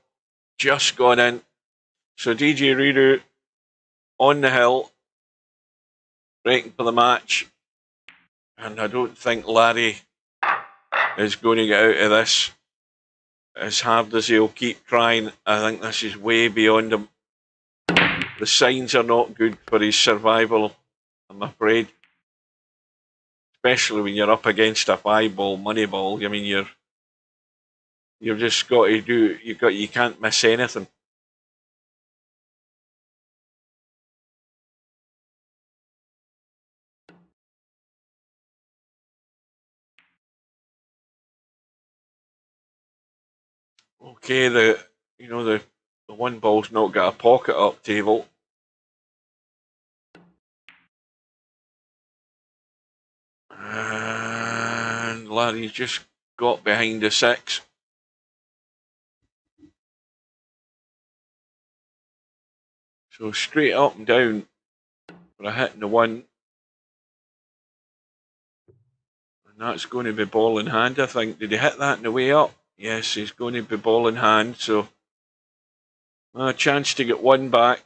Just gone in. So DJ Reader on the hill. Breaking for the match. And I don't think Larry is going to get out of this as hard as he'll keep trying. I think this is way beyond him. The signs are not good for his survival, I'm afraid. Especially when you're up against a 5-ball money ball. I mean, you've just got to do. You can't miss anything. Okay, the one ball's not got a pocket up table. And Larry's just got behind the 6. So straight up and down for a hit in the 1. And that's going to be ball in hand, I think. Did he hit that in the way up? Yes, he's going to be ball in hand. So a chance to get 1 back.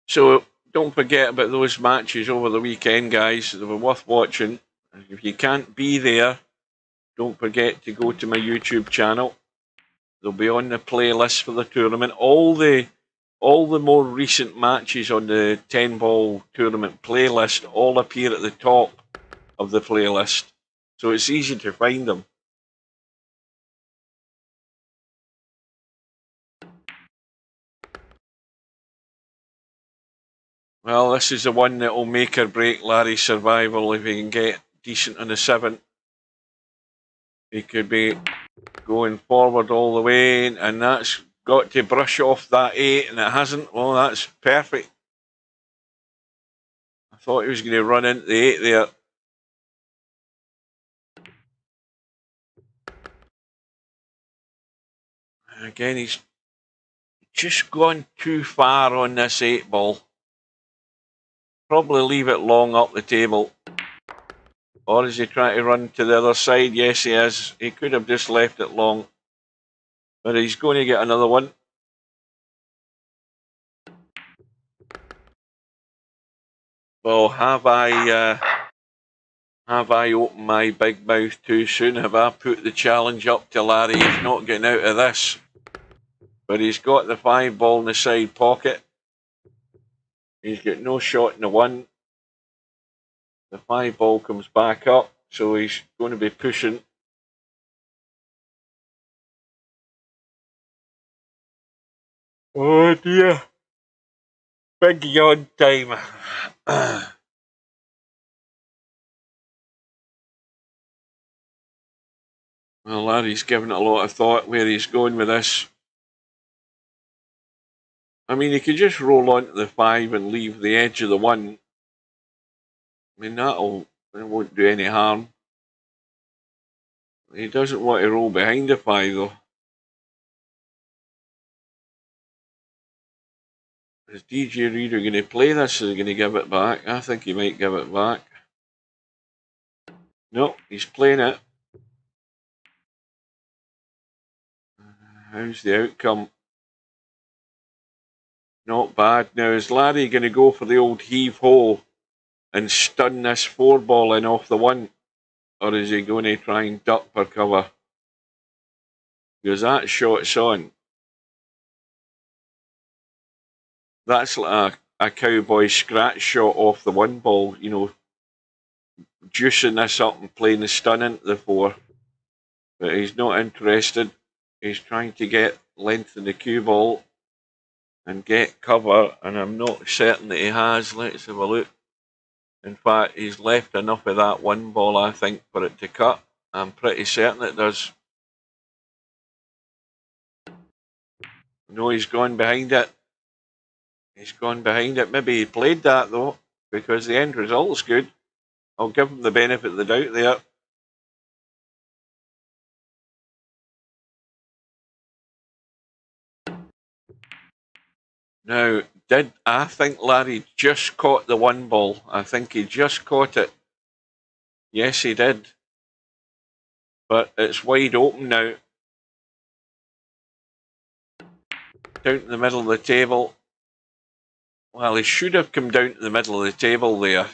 So don't forget about those matches over the weekend, guys. They were worth watching. If you can't be there, don't forget to go to my YouTube channel. They'll be on the playlist for the tournament. All the more recent matches on the 10-ball tournament playlist all appear at the top of the playlist. So it's easy to find them. Well, this is the one that will make or break Larry's survival if he can get decent on the 7. He could be going forward all the way, and that's got to brush off that 8, and it hasn't. Well, that's perfect. I thought he was going to run into the 8 there. And again, he's just gone too far on this 8-ball. Probably leave it long up the table. Or is he trying to run to the other side? Yes, he is. He could have just left it long. But he's going to get another one. Well, have I opened my big mouth too soon? Have I put the challenge up to Larry? He's not getting out of this. But he's got the 5-ball in the side pocket. He's got no shot in the 1. The 5-ball comes back up, so he's going to be pushing. Oh dear. Big yawn time. Well, Larry's given it a lot of thought where he's going with this. I mean, he could just roll onto the 5 and leave the edge of the 1. I mean, it won't do any harm. He doesn't want to roll behind the 5, though. Is DJ Reader going to play this? Is he going to give it back? I think he might give it back. No, he's playing it. How's the outcome? Not bad. Now, is Larry going to go for the old heave-ho and stun this 4-ball in off the 1? Or is he going to try and duck for cover? Because that shot's on. That's like a cowboy scratch shot off the 1-ball, juicing this up and playing the stun into the 4. But he's not interested. He's trying to get length in the cue ball and get cover, and I'm not certain that he has. Let's have a look. In fact, he's left enough of that 1-ball, I think, for it to cut. I'm pretty certain it does. No, he's gone behind it. He's gone behind it. Maybe he played that, though, because the end result's good. I'll give him the benefit of the doubt there. Now, did. I think Larry just caught the one ball. I think he just caught it. Yes, he did. But it's wide open now. Down to the middle of the table. Well, he should have come down to the middle of the table there.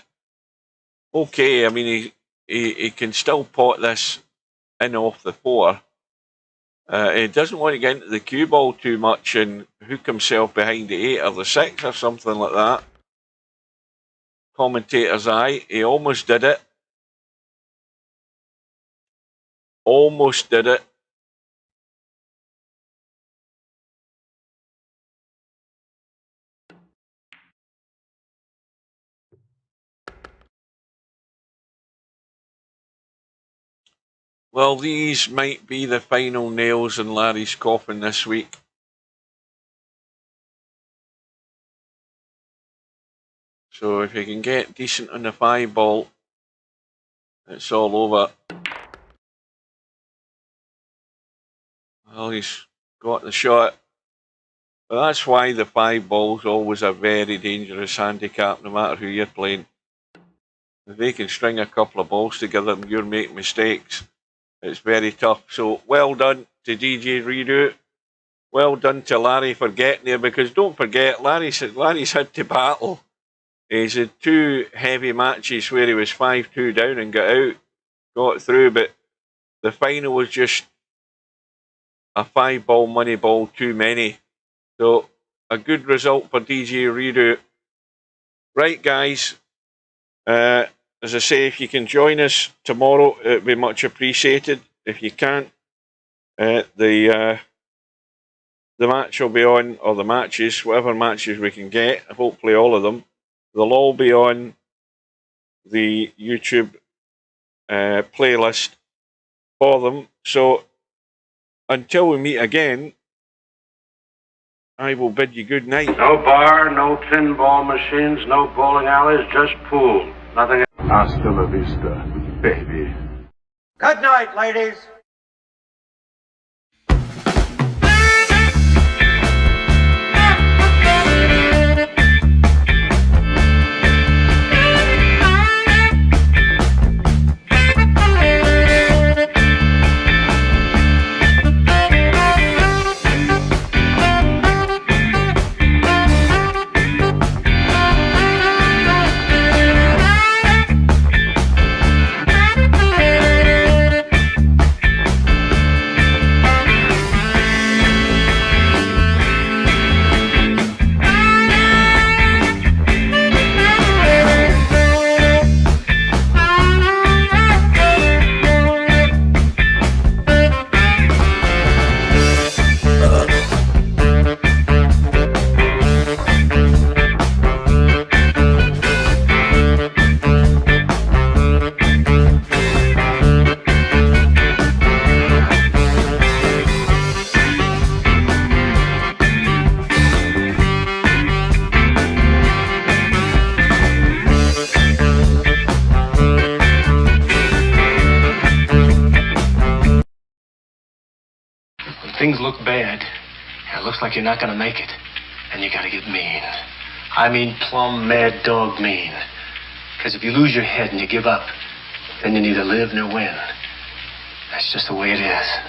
Okay, I mean, he can still pot this in off the 4. He doesn't want to get into the cue ball too much and hook himself behind the 8 or the 6 or something like that. Commentator's eye. He almost did it. Almost did it. Well, these might be the final nails in Larry's coffin this week. So if you can get decent on the 5 ball, it's all over. Well, he's got the shot. But that's why the 5 ball's always a very dangerous handicap, no matter who you're playing. If they can string a couple of balls together and you're making mistakes, it's very tough. So well done to DJ Redo. Well done to Larry for getting there, because don't forget, Larry's had to battle. He's had 2 heavy matches where he was 5-2 down and got through, but the final was just a 5 ball money ball too many. So a good result for DJ Redo. Right, guys. As I say, if you can join us tomorrow, it would be much appreciated. If you can't, the match will be on, or the matches, whatever matches we can get, hopefully all of them, they'll all be on the YouTube playlist for them. So until we meet again, I will bid you good night. No bar, no pinball machines, no bowling alleys, just pool. Nothing else. Hasta la vista, baby. Good night, ladies. Things look bad. It looks like you're not gonna make it. And you gotta get mean. I mean plumb mad dog mean. Because if you lose your head and you give up, then you neither live nor win. That's just the way it is.